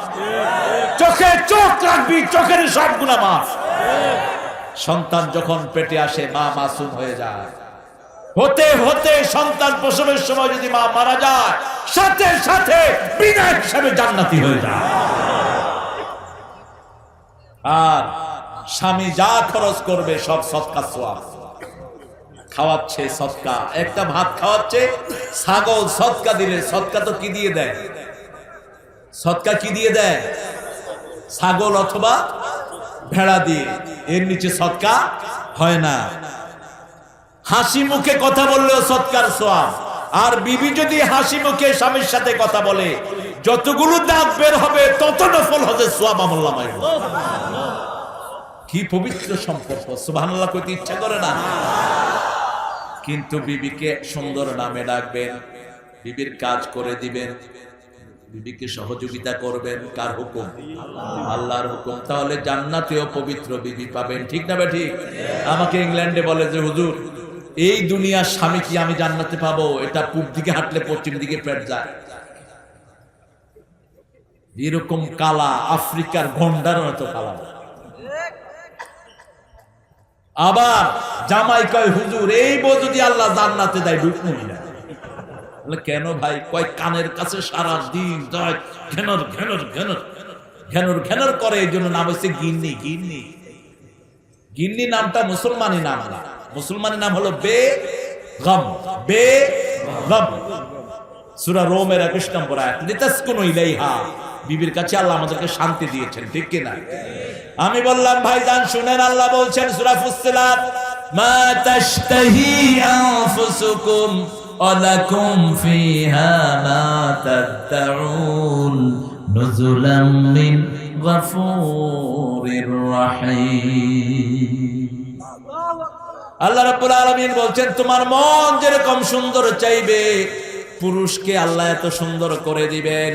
চোখে চোখ রাখবি, চোখের সব গুনাহ মাফ। সন্তান যখন পেটে আসে, মা মাসুম হয়ে যায়। হতে হতে সন্তান প্রসবের সময় যদি মা মারা যায়, সাথে সাথে বিনা হিসাবে জান্নাতি হয়ে যায়। আর স্বামী যা খরচ করবে সব সদকা সওয়াব। খাওয়াচ্ছে সদকা, একটা ভাত খাওয়াচ্ছে, ছাগল সদকা দিলে, সদকা তো কি দিয়ে দেয়? সদকা কি দিয়ে দেয়? ছাগল অথবা ভেড়া দিয়ে। এর নিচে সদকা হয় না। হাসি মুখে কথা বললেও সদকার সওয়াব। আর বিবি যদি হাসি মুখে স্বামীর সাথে কথা বলে, যতগুলো দাঁত বের হবে তত নফল হজের সওয়াব আমলনামায়। কি পবিত্র সম্পর্ক! সুবহানাল্লাহ কইতে ইচ্ছা করে না? কিন্তু বিবিকে সুন্দর নামে ডাকবেন, বিবির কাজ করে দিবেন, বিবিকে সহযোগিতা করবেন। কার হুকুম? আল্লাহর হুকুম। তাহলে জান্নাতেও পবিত্র বিবি পাবেন। ঠিক না ঠিক? আমাকে ইংল্যান্ডে বলে যে হুজুর, এই দুনিয়ার স্বামী কি আমি জান্নাতে পাবো? এটা পূব দিকে হাঁটলে পশ্চিম দিকে পেট যায়। এরকম কালা, আফ্রিকার গন্ডার মতো কালা। আবার জামাই কয় হুজুর, এই বউ যদি আল্লাহ জান্নাতে দেয় ঢুকবই না। কেন ভাই? কয় কানের কাছে সারা দিন যায় ঘেনর ঘেনর ঘেনর ঘেনর ঘেনর করে, এই জন্য নাম হচ্ছে গিন্নি। গিন্নি, গিন্নি নামটা মুসলমানি নাম না। মুসলমানি নাম হলো বেগম। বেগম সূরা রোমের 21 নম্বর আয়াত। লিতাসকুনু ইলাইহা, বিবির কাছে আল্লাহ আমাদেরকে শান্তি দিয়েছেন। ঠিক কি না? আমি বললাম ভাইজান শুনেন, আল্লাহ বলছেন সূরা ফুসসিলাত, মা তাশতাহি আনফুসুকুম ওয়া লাকুম ফিহা মা তাদউন নুজুলাম মিন গফুরির রহিম। আল্লাহ রাব্বুল আলামিন বলছেন, তোমার মন যেরকম সুন্দর চাইবে, পুরুষকে আল্লাহ এত সুন্দর করে দিবেন।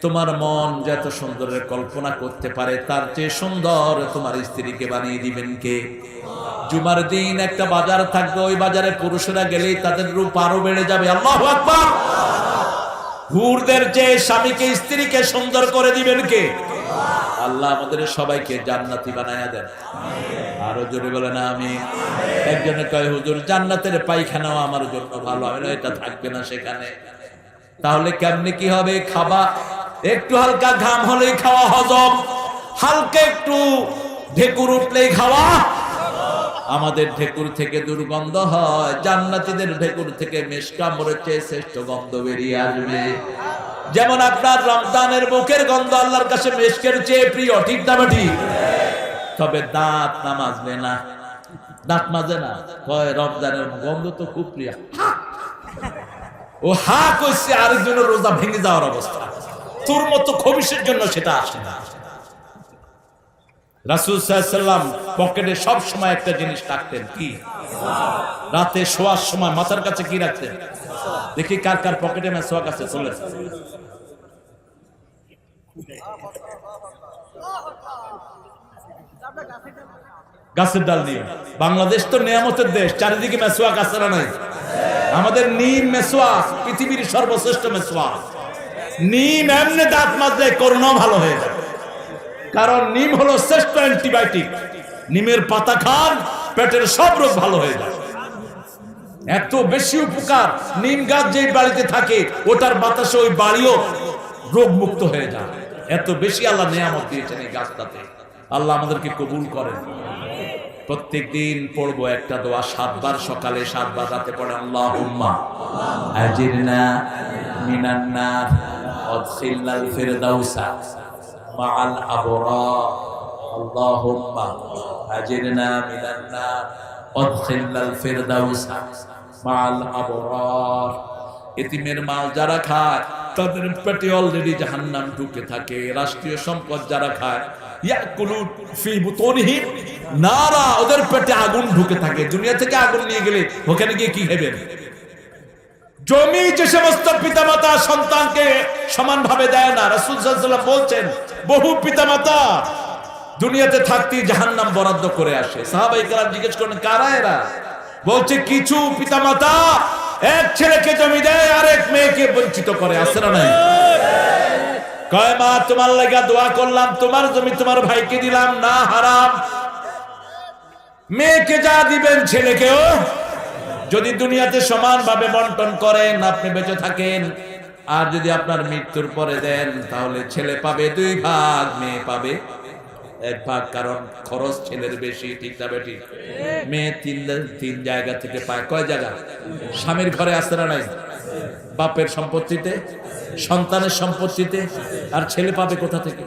তোমার মন যত সুন্দরের কল্পনা করতে পারে, তার চেয়ে সুন্দর তোমার স্ত্রীকে বানিয়ে দিবেন কে? জুমার দিন একটা বাজার থাকবে, ওই বাজারে পুরুষেরা গেলেই তাদের রূপ আরো বেড়ে যাবে। আল্লাহু আকবার। হুরদের চেয়ে স্বামীকে স্ত্রীকে সুন্দর করে দিবেন কে? আল্লাহ আমাদের সবাইকে জান্নাতি বানায়া দেন। আরো জোরে বলেন আমিন। একজনে কয় হুজুর, জান্নাতের পায়খানাও আমার জন্য ভালো। আমি এটা থাকবে না সেখানে। তাহলে কেমনে কি হবে? খাবা, একটু হালকা ঘাম হলেই খাওয়া হজম, হালকা একটু ঢেকুর উঠলেই খাওয়া। আমাদের ঢেকুর থেকে দুর্গন্ধ হয়, জান্নাতীদের ঢেকুর থেকে মেশকামরের চেয়ে শ্রেষ্ঠ গন্ধ বেরিয়ে আসবে। যেমন আপনার রমজানের মুখের গন্ধ আল্লাহর কাছে মেশকের চেয়ে প্রিয়। ঠিক না ঠিক? তবে দাঁত না মাজবে না। দাঁত মাজে না, কয় রমজানের গন্ধ তো খুব প্রিয়। ও হা কইছে, আরেকজনের রোজা ভেঙে যাওয়ার অবস্থা। তোর মতো খবিশের জন্য সেটা আসে না। রাসূল সাল্লাল্লাহু আলাইহি ওয়াসাল্লাম পকেটে সব সময় একটা জিনিস রাখতেন। কি? রাতে শোয়ার সময় মাথার কাছে কি রাখতেন? দেখি কার কার পকেটে মেসওয়াক আছে। চলে গাছের ডাল দিয়ে। বাংলাদেশ তো নিয়ামতের দেশ, চারিদিকে মেসওয়াক আছে না নাই? আমাদের নিম মেসওয়াক পৃথিবীর সর্বশ্রেষ্ঠ মেসওয়াক। নিম এমনি দাঁত মাজলে করোনা ভালো হয়ে যায়, কারণ নিম হলো শ্রেষ্ঠ অ্যান্টিবায়োটিক। নিমের পাতা খান, পেটের সব রোগ ভালো হয়ে যায়। এত বেশি উপকার। নিম গাছ যেই বাড়িতে থাকে ওটার বাতাসে ওই বাড়িও রোগ মুক্ত হয়ে যায়। এত বেশি আল্লাহ নিয়ামত দিয়েছেন এই গাছটাতে। আল্লাহ আমাদেরকে কবুল করেন। প্রত্যেক দিন পড়বো একটা দোয়া, 7 বার সকালে, 7 বার রাতে পড়ে। আল্লাহুম্মা আজিরনা মিনান নার ওয়াদখিলনাল ফিরদাউসা মাআল আবরার। আল্লাহুম্মা আজিরনা মিনান নার ওয়াদখিলনাল ফিরদাউসা মাআল আবরার। এতিমের মাল যারা খায় তাদের পেটে অলরেডি জাহান্নাম ঢুকে থাকে। রাষ্ট্রীয় সম্পদ যারা খায় ইয়াকুলু ফি বুতুনিহিম নারা, ওদের পেটে আগুন ঢুকে থাকে। দুনিয়া থেকে আগুন নিয়ে গেলে ওখানে গিয়ে কি খাবেন? জমি যে সমস্ত পিতামাতা সন্তানকে সমানভাবে দেয় না, রাসূল সাল্লাল্লাহু আলাইহি ওয়াসাল্লাম বলছেন বহু পিতামাতা দুনিয়াতে থাকতেই জাহান্নাম বরাদ্দ করে আসে। সাহাবায়ে কেরাম জিজ্ঞেস করেন কারা এরা? বলছে কিছু পিতামাতা এক ছেলেকে জমি দেয় আর এক মেয়েকে বঞ্চিত করে। আছে না নাই? কয় মা তোমার লাগা দোয়া করলাম, তোমার জমি তোমার ভাইকে দিলাম না, হারাম। মেয়েকে যা দিবেন ছেলেকেও যদি দুনিয়াতে সমানভাবে বন্টন করেন আপনি বেঁচে থাকেন, আর যদি আপনার মৃত্যুর পরে দেন তাহলে ছেলে পাবে 2 ভাগ, মেয়ে পাবে 1 ভাগ। কারণ খরচ ছেলের বেশি, ঠিক না বেটি? মেয়ে 3 জায়গা থেকে পায়। কয় জায়গা? স্বামীর ঘরে আছে না নাই? বাপের সম্পত্তিতে, সন্তানের সম্পত্তিতে। আর ছেলে পাবে কোথা থেকে?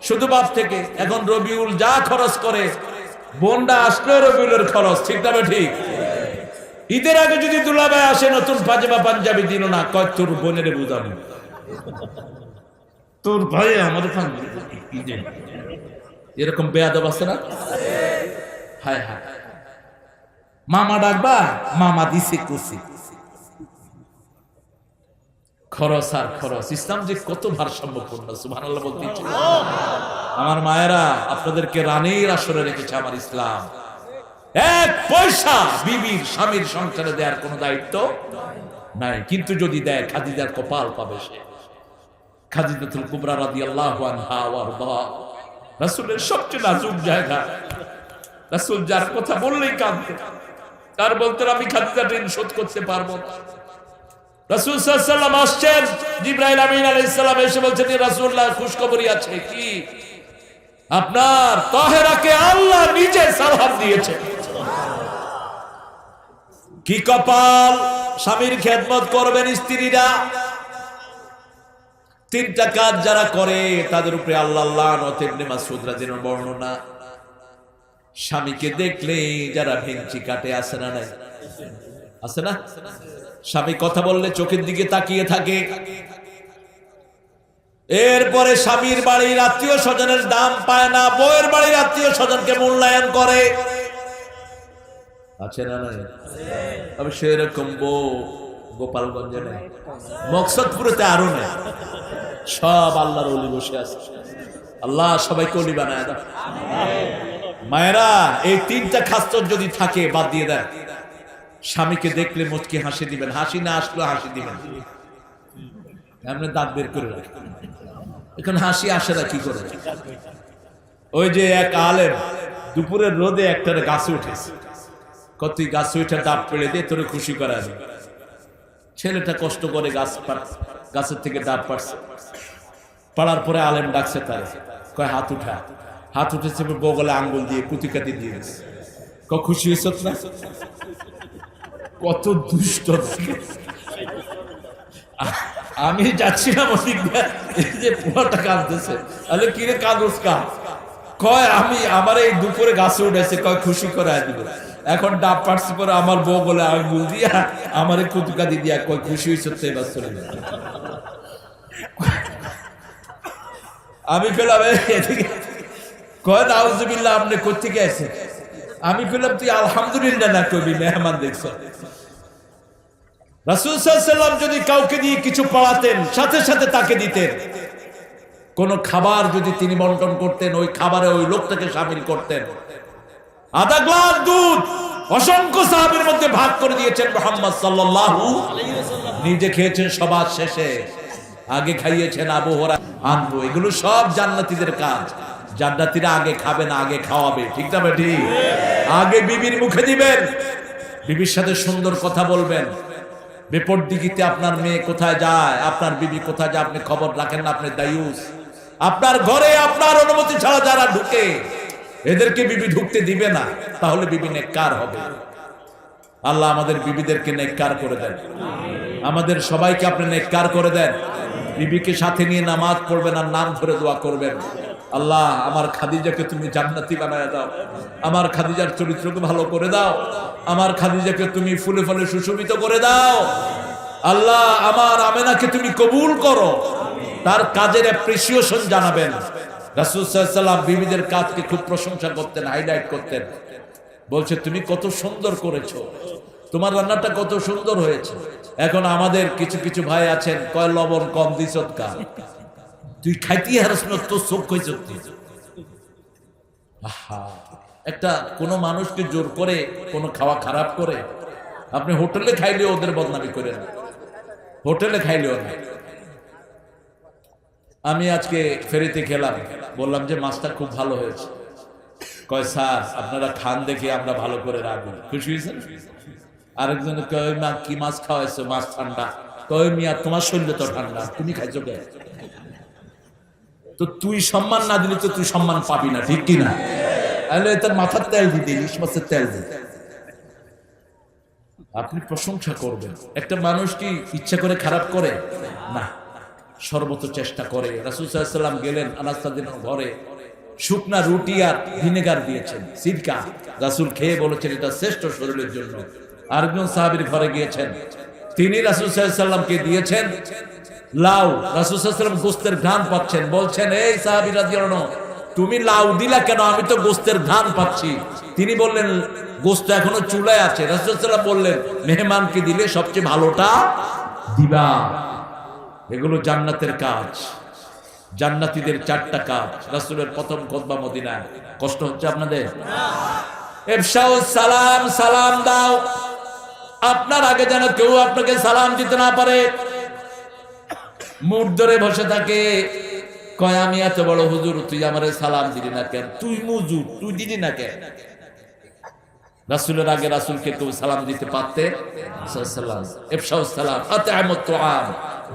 শুধু বাপ থেকে। এখন রবিউল যা খরচ করে, বোনটা আসলে রবিউলের খরচ, ঠিক না ঠিক? ঈদের আগে যদি দুলাভাই আসে নতুন পাজামা পাঞ্জাবি দিল না, কয় তোর বোনের বুঝাবো, তোর ভাই আমাদের ঈদে। এরকম বেয়াদব আছে না? হায় হায়, মামা ডাকবা, মামা দিছে কুসি। খরচ আর খরচ। ইসলাম যে কত ভারসাম্যপূর্ণ, সুবহানাল্লাহ বলতে ইচ্ছে। আমার মায়েরা, আপনাদেরকে রানীর আসরে রেখেছে আমার ইসলাম। 1 পয়সা বিবির স্বামীর সংসারে দেওয়ার কোন দায়িত্ব নাই, কিন্তু যদি দেয় খাদিজার কপাল পাবে সে। খাদিজাতুল কুবরা রাদিয়াল্লাহু আনহা ওয়ারদা, রাসূলের সবচেয়ে নাজুক জায়গা। রাসূল যার কথা বললেই কাঁদতেন, তার বলতেন আমি খাদিজার ঋণ শোধ করতে পারবো না। রাসূল সাল্লাল্লাহু আলাইহি ওয়াসাল্লাম আসছেন, জিবরাইল আমিন আলাইহিস সালাম এসে বলছেন ইয়া রাসূলুল্লাহ খুশখবরি আছে। কি? আপনার তাহেরাকে আল্লাহ নিজে সালাম দিয়েছে। কি কপাল! স্বামীর খেদমত করবেন স্ত্রীরা। 3টা কাজ যারা করে তাদের উপরে আল্লাহ লানত। ইবনে মাসউদ রাদিয়াল্লাহু বর্ণনা, স্বামীকে দেখলে যারা ভেঞ্চি কাটে, আছে না নাই? আছে না? স্বামী কথা বললে চোখের দিকে তাকিয়ে থাকে। এরপরে স্বামীর বাড়ির আত্মীয় স্বজনের দাম পায় না, বউয়ের বাড়ির আত্মীয় স্বজনকে মূল্যায়ন করে। আছে না নাই? তবে সেরকম বউ গোপালগঞ্জে নেই, মকসদপুরেতে আরো নেই। সব আল্লাহর ওলি বসে আছে। আল্লাহ সবাইকে ওলি বানায় দাও। মায়েরা, এই 3টা খাসলত যদি থাকে বাদ দিয়ে দেয়। স্বামীকে দেখলে মুচকি হাসি দিবেন, হাসি না আসলেও হাসি দিবেন। এমনি দাঁত বের করে রাখেন। এখন হাসি আসে না কি করে? ওই যে এক আলেম দুপুরের রোদে একটা গাছে উঠেছে, কত গাছে উঠে ডাব পেড়ে দিয়ে তোরে খুশি করা যায়। ছেলেটা কষ্ট করে গাছের থেকে ডাব পাড়ছে। পাড়ার পরে আলেম ডাকছে তার, কয় হাত উঠা। হাত উঠেছে, বগলে আঙ্গুল দিয়ে কুতিকাতি দিয়ে দিচ্ছে। খুশি হয়েছ না? কত দুষ্ট! আমি যাচ্ছিলাম ওদিক যে পুরোটা কাঁদতেছে। তাহলে কিরে কাঁদোস কা? কয় আমি আমার এই দুপুরে গাছে উঠেছে, কয় খুশি করে দিল। এখন ডাব পাড়ছি পরে আমার বউ বলে আঙ্গুল দিয়া আমার কুতুকাতি দিয়া কয় খুশি হয়েছে, এবার চলে গেল। আমি কইলাম এদিকে, কয় নাউজুবিল্লাহ, আপনি কোত্থেকে আছে? আমি কইলাম তুই আলহামদুলিল্লাহ না কবি, মেহমান দেখছ। রাসূল সাল্লাল্লাহু আলাইহি ওয়াসাল্লাম যদি কাউকে দিয়ে কিছু পড়াতেন সাথে সাথে তাকে দিতেন। কোন খাবার যদি তিনি বন্টন করতেন, ওই খাবারে ওই লোকটাকে শামিল করতেন। 1/2 গ্লাস দুধ অসংখ্য সাহাবীর মধ্যে ভাগ করে দিয়েছেন মুহাম্মদ সাল্লাল্লাহু আলাইহি ওয়াসাল্লাম। নিজে খেয়েছেন সবার শেষে, আগে খাইয়েছেন আবু হুরায়রা আনহু। এগুলো সব জান্নাতীদের কাজ। জান্নাতীরা আগে খাবে না, আগে খাওয়াবে। ঠিক না বেটি? আগে বিবির মুখে দিবেন, বিবির সাথে সুন্দর কথা বলবেন। বিপরদিকিতে আপনার মেয়ে কোথায় যায়, আপনার বিবি কোথায় যায়, আপনি খবর রাখেন না, আপনি দায়ুস। আপনার ঘরে আপনার অনুমতি ছাড়া যারা ঢুকে, এদেরকে বিবি ঢুকতে দিবে না, তাহলে বিবি নেককার হবে। আল্লাহ আমাদের বিবিদেরকে নেককার করে দেন, আমাদের সবাইকে আপনি নেককার করে দেন। বিবিকে সাথে নিয়ে নামাজ পড়বেন আর নাম ধরে দোয়া করবেন, আল্লাহ আমার খাদিজাকে তুমি জান্নাতি বানায় দাও, আমার খাদিজার চরিত্রকে ভালো করে দাও, আমার খাদিজাকে তুমি ফুলে ফলে সুশোভিত করে দাও। আল্লাহ আমার আমেনাকে তুমি কবুল করো, তার কাজের অ্যাপ্রিসিয়েশন জানাবেন। রাসূল সাল্লাল্লাহু আলাইহি ওয়াসাল্লাম বিবিদের কাজকে খুব প্রশংসা করতেন, হাইলাইট করতেন। বলছে তুমি কত সুন্দর করেছো, তোমার রান্নাটা কত সুন্দর হয়েছে। এখন আমাদের কিছু কিছু ভাই আছেন, কয় লবণ কম দিছত কা, তুই খাইতে হারস না, তোর চোখ কইছ। একটা কোন মানুষকে জোর করে কোন খাওয়া খারাপ করে আপনি হোটেলে খাইলেও ওদের বদনামি করেন, হোটেলে খাইলেও না। আমি আজকে ফেরিতে খেলাম, বললাম যে মাছটা খুব ভালো হয়েছে। কয় স্যার আপনারা খান দেখে আমরা ভালো করে রাখবো। খুশি হয়েছেন? আরেকজন কয় মা কি মাছ খাওয়াইছো, মাছ ঠান্ডা। কয় মিয়া তোমার শরীরে তো ঠান্ডা, তুমি খাইছো কে? তো তুই সম্মান না দিলে তো তুই সম্মান পাবি না, ঠিক কিনা? তাহলে তার মাথার তেল দিতে, ইলিশ মাছের তেল দিতে। আপনি প্রশংসা করবেন। একটা মানুষ কি ইচ্ছা করে খারাপ করে না, সর্বত চেষ্টা করে। রাসূল সাল্লাল্লাহু আলাইহি ওয়াসাল্লাম গেলেন আনাস রাদিয়াল্লাহু ঘরে, শুকনা রুটি আর ভিনেগার দিয়েছেন, সিরকা। রাসূল খেয়ে বলেছেন এটা শ্রেষ্ঠ শরীরের জন্য। আরেকজন সাহাবীর ঘরে গিয়েছেন, তিনি রাসূল সাল্লাল্লাহু আলাইহি ওয়াসাল্লামকে দিয়েছেন লাউ। রাসূল সাল্লাল্লাহু আলাইহি ওয়াসাল্লাম গোশতের ঘ্রাণ পাচ্ছেন, বলছেন এই সাহাবী রাদিয়াল্লাহু আনহু তুমি লাউ দিলা কেন, আমি তো গোশতের ঘ্রাণ পাচ্ছি। তিনি বললেন গোশত এখনো চুলায় আছে। রাসূল সাল্লাল্লাহু আলাইহি ওয়াসাল্লাম বললেন মেহমানকে দিলে সবচেয়ে ভালোটা দিবা। এগুলো জান্নাতের কাজ, জান্নাতীদের চারটা কাজ। রাসূলের প্রথম খুতবা মদিনায়। কষ্ট হচ্ছে আপনাদের? ইফশাউস সালাম, সালাম দাও। আপনার আগে যেন কেউ আপনাকে সালাম দিতে না পারে। মুখ ধরে বসে থাকে, কয় আমি এত বড় হুজুর, তুই আমারে সালাম দিলি না কেন? তুই মুজুর, তুই দিলি না কেন? রাসূলের আগে রাসূলকে কেউ সালাম দিতে পারতে? সালাম, ইফশাউস সালাম, আত'আমুত তুআম,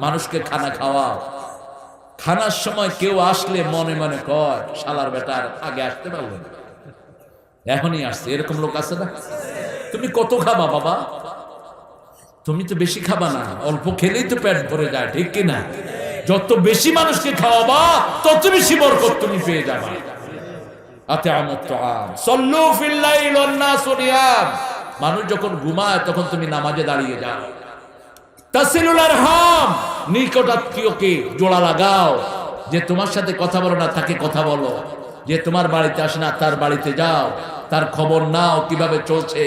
মানুষকে খানা খাওয়াও। খানার সময় কেউ আসলে মনে মনে কয় শালার বেটার আগে আসতে পারলো না, এখনই আসছে। এরকম লোক আছে না? তুমি কত খাবা বাবা? তুমি তো বেশি খাবা না, অল্প খেলেই তো পেট ভরে যায়, ঠিক কিনা? যত বেশি মানুষকে খাওয়াবা তত বেশি বরকত তুমি পেয়ে যাবা। আত'আমুত তুআম, সাল্লু ফিল লাইল ওয়ান নাসু নিয়াম। মানুষ যখন ঘুমায় তখন তুমি নামাজে দাঁড়িয়ে যাও। তাসিলুল আরহাম, নিকটাত্মীয়কে জোড়া লাগাও। যে তোমার সাথে কথা বলো না তাকে কথা বলো, যে তোমার বাড়িতে আসে না তার বাড়িতে যাও, তার খবর নাও কিভাবে চলছে।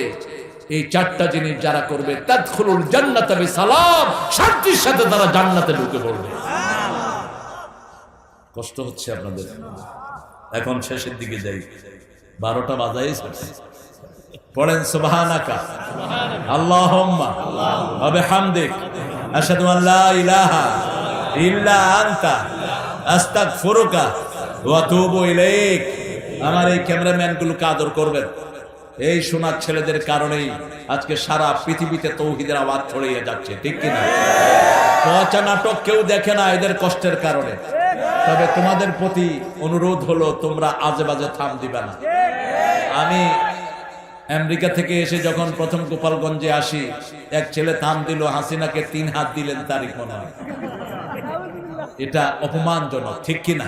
এই চারটা জিনিস যারা করবে তাদখুলুল জান্নাতা বিসালাম, শান্তির সাথে তারা জান্নাতে ঢুকে পড়বে। কষ্ট হচ্ছে আপনাদের? এখন শেষের দিকে যাই, 12টা বাজাই পড়েন সুবহানাকা আল্লাহুম্মা ওয়া বিহামদিক আশহাদু আন লা ইলাহা ইল্লা আনতা আস্তাগফিরুকা ওয়া আতুবু ইলাইক। আমার এই ক্যামেরাম্যানগুলোকে আদর করবেন। এই সোনার ছেলেদের কারণেই আজকে সারা পৃথিবীতে তৌহিদের আওয়াজ ছড়িয়ে যাচ্ছে, ঠিক কিনা? পচা নাটক কেউ দেখে না এদের কষ্টের কারণে। তবে তোমাদের প্রতি অনুরোধ হলো তোমরা আজে বাজে থাম দিবে না। আমি আমেরিকা থেকে এসে যখন প্রথম গোপালগঞ্জে আসি, এক ছেলে থাম দিল, হাসিনাকে 3 হাত দিলেন তারিক মনে হয়। এটা অপমানজনক, ঠিক কিনা?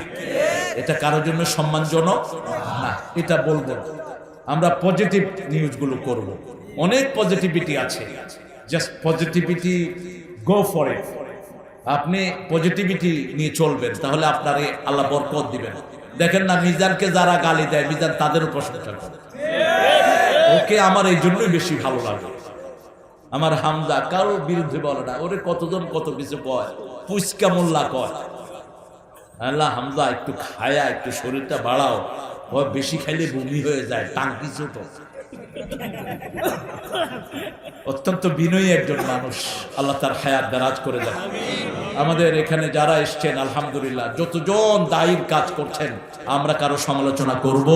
এটা কারোর জন্য সম্মানজনক না, এটা বলবো। আমরা পজিটিভ নিউজগুলো করব। অনেক পজিটিভিটি আছে, just positivity, go for it. আপনি পজিটিভিটি নিয়ে চলবেন, তাহলে আপনারে আল্লাহ বরকত দিবেন। দেখেন না মিজানকে যারা গালি দেয়, মিজান তাদেরও প্রশংসা করে। ওকে আমার এই জন্যই বেশি ভালো লাগে। আমার হামজা কারোর বিরুদ্ধে বলে না, ওরে কতজন কত কিছু কয়, পুচকা মোল্লা কয়। আল্লাহ হামজা একটু খায়া একটু শরীরটা বাড়াও, ও বেশি খাইলে বমি হয়ে যায়, টাঙ্কি ছোট। অত্যন্ত বিনয়ী একজন মানুষ, আল্লাহ তার হায়াত দারাজ করে দেন। আমাদের এখানে যারা এসছেন আলহামদুলিল্লাহ, যতজন দায়ীর কাজ করছেন, আমরা কারো সমালোচনা করব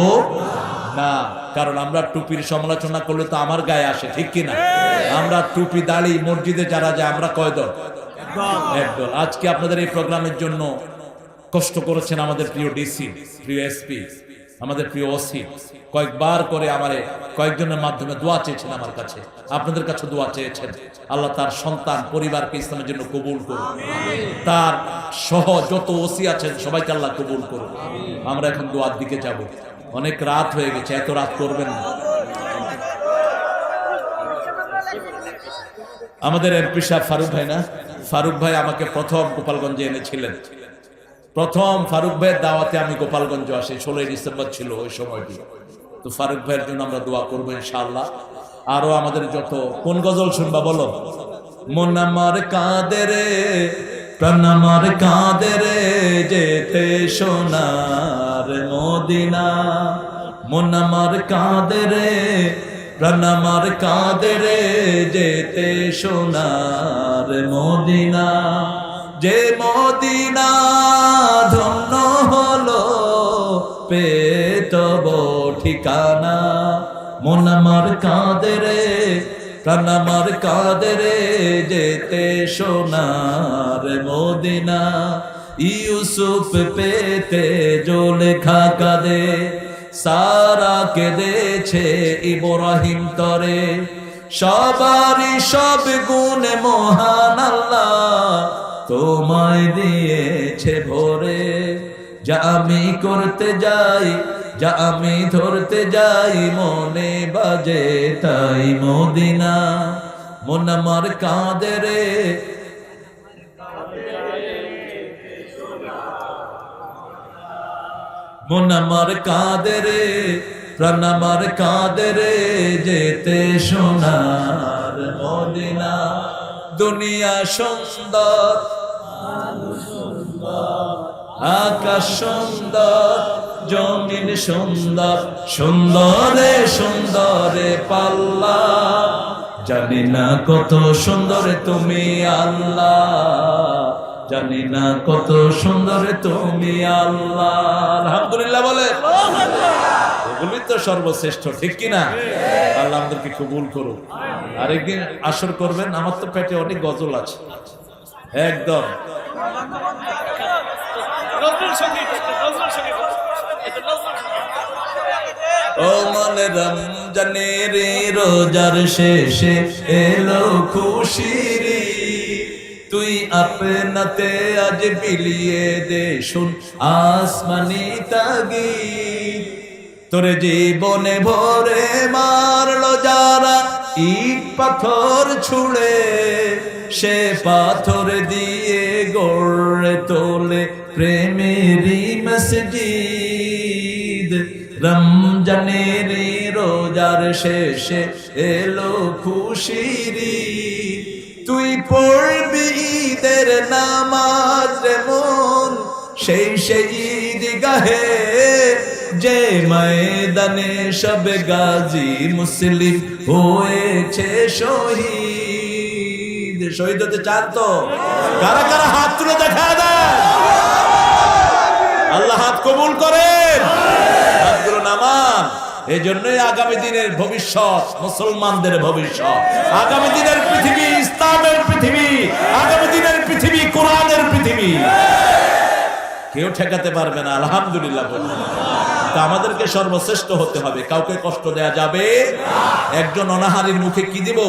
না, কারণ আমরা টুপির সমালোচনা করলে তো আমার গায়ে আসে, ঠিক কিনা? আমরা টুপি দাড়ি মসজিদে যারা যায়, আমরা কয় দল? একদল। আজকে আপনাদের এই প্রোগ্রামের জন্য কষ্ট করেছেন আমাদের প্রিয় ডিসি, প্রিয় এসপি, আমাদের প্রিয় ওসি, কয়েকবার করে আমারে কয়েকজনের মাধ্যমে দোয়া চেয়েছেন আমার কাছে, আপনাদের কাছে দোয়া চেয়েছেন। আল্লাহ তার সন্তান পরিবারকে ইসলামের জন্য কবুল করুন, তার সহ যত ওসি আছেন সবাইকে আল্লাহ কবুল করুন। আমরা এখন দোয়ার দিকে যাব, অনেক রাত হয়ে গেছে, এত রাত করবেন না। আমাদের এমপি সাহেব ফারুক ভাই না, ফারুক ভাই আমাকে প্রথম গোপালগঞ্জে এনেছিলেন। প্রথম ফারুক ভাইয়ের দাওয়াতে আমি গোপালগঞ্জ আসি, 16 ডিসেম্বর ছিল ওই সময়টি। তো ফারুক ভাইয়ের জন্য আমরা দোয়া করবো ইনশাআল্লাহ। আরো আমাদের যত, কোন গজল শুনবা বলো? মন আমার কাঁদে রে, প্রাণ আমার কাঁদে রে, যেতে সোনার মদিনা। মন আমার কাঁদে রে, প্রাণ আমার কাঁদে রে, যেতে সোনার মদিনা। যে মদিনা ধন্য হলো পেতব ঠিকানা। মন আমার কাঁদে রে, প্রাণ আমার কাঁদে রে, যেতে সোনার মদিনা। ইউসুফ পেতে জোলেখা কাঁদে, সারা কেঁদেছে ইব্রাহিম তরে। সবারই সব গুণ মহান আল্লাহ তোমায় দিয়েছে ভরে। যা আমি করতে যাই, যা আমি ধরতে যাই, মনে বাজে তাই মদিনা। মন আমার কাঁদে রে, মন আমার কাঁদে রে, প্রাণ আমার কাঁদে রে, যেতে সোনার মদিনা। দুনিয়া সুন্দর, আকাশ সুন্দর, জমিন সুন্দর, সুন্দরে সুন্দরে পাল্লা। জানি না কত সুন্দর তুমি আল্লাহ, জানি না কত সুন্দর তুমি আল্লাহ। আলহামদুলিল্লাহ বলে, এগুলি তো সর্বশ্রেষ্ঠ, ঠিক কিনা? আল্লাহ আমাদেরকে কবুল করুন। আরেকদিন আসর করবেন, আমার তো পেটে অনেক গজল আছে একদম। ও মনে রমজানের রোজার শেষে এলো খুশির, তুই আপনাতে আজ বিলিয়ে দে শুন আসমানি তাগি। তোরে জীবনে ভরে মারলো যারা ইট পাথর ছুঁড়ে, সে পাথর দিয়ে গড়ে তোলে প্রেমেরই মসজিদ। রমজানের রোজার শেষে এলো খুশির, তুই পড়বি ঈদের নামাজ মন সেই ঈদ গাহে, যে ময়দানে সব গাজী মুসলিম হয়েছে শহীদ। শহীদ হতে চান তো? কারা কারা হাত তুলে দেখা দেয়? আল্লাহ হাত কবুল করেন, হাতগুলো নামান। এই জন্যই আগামী দিনের ভবিষ্যৎ মুসলমানদের ভবিষ্যৎ, আগামী দিনের পৃথিবী ইসলামের পৃথিবী, আগামী দিনের পৃথিবী কোরআনের পৃথিবী, কেউ ঠেকাতে পারবে না। আলহামদুলিল্লাহ বলুন। তা আমাদেরকে সর্বশ্রেষ্ঠ হতে হবে, কাউকে কষ্ট দেয়া যাবে। একজন অনাহারীর মুখে কি দিব?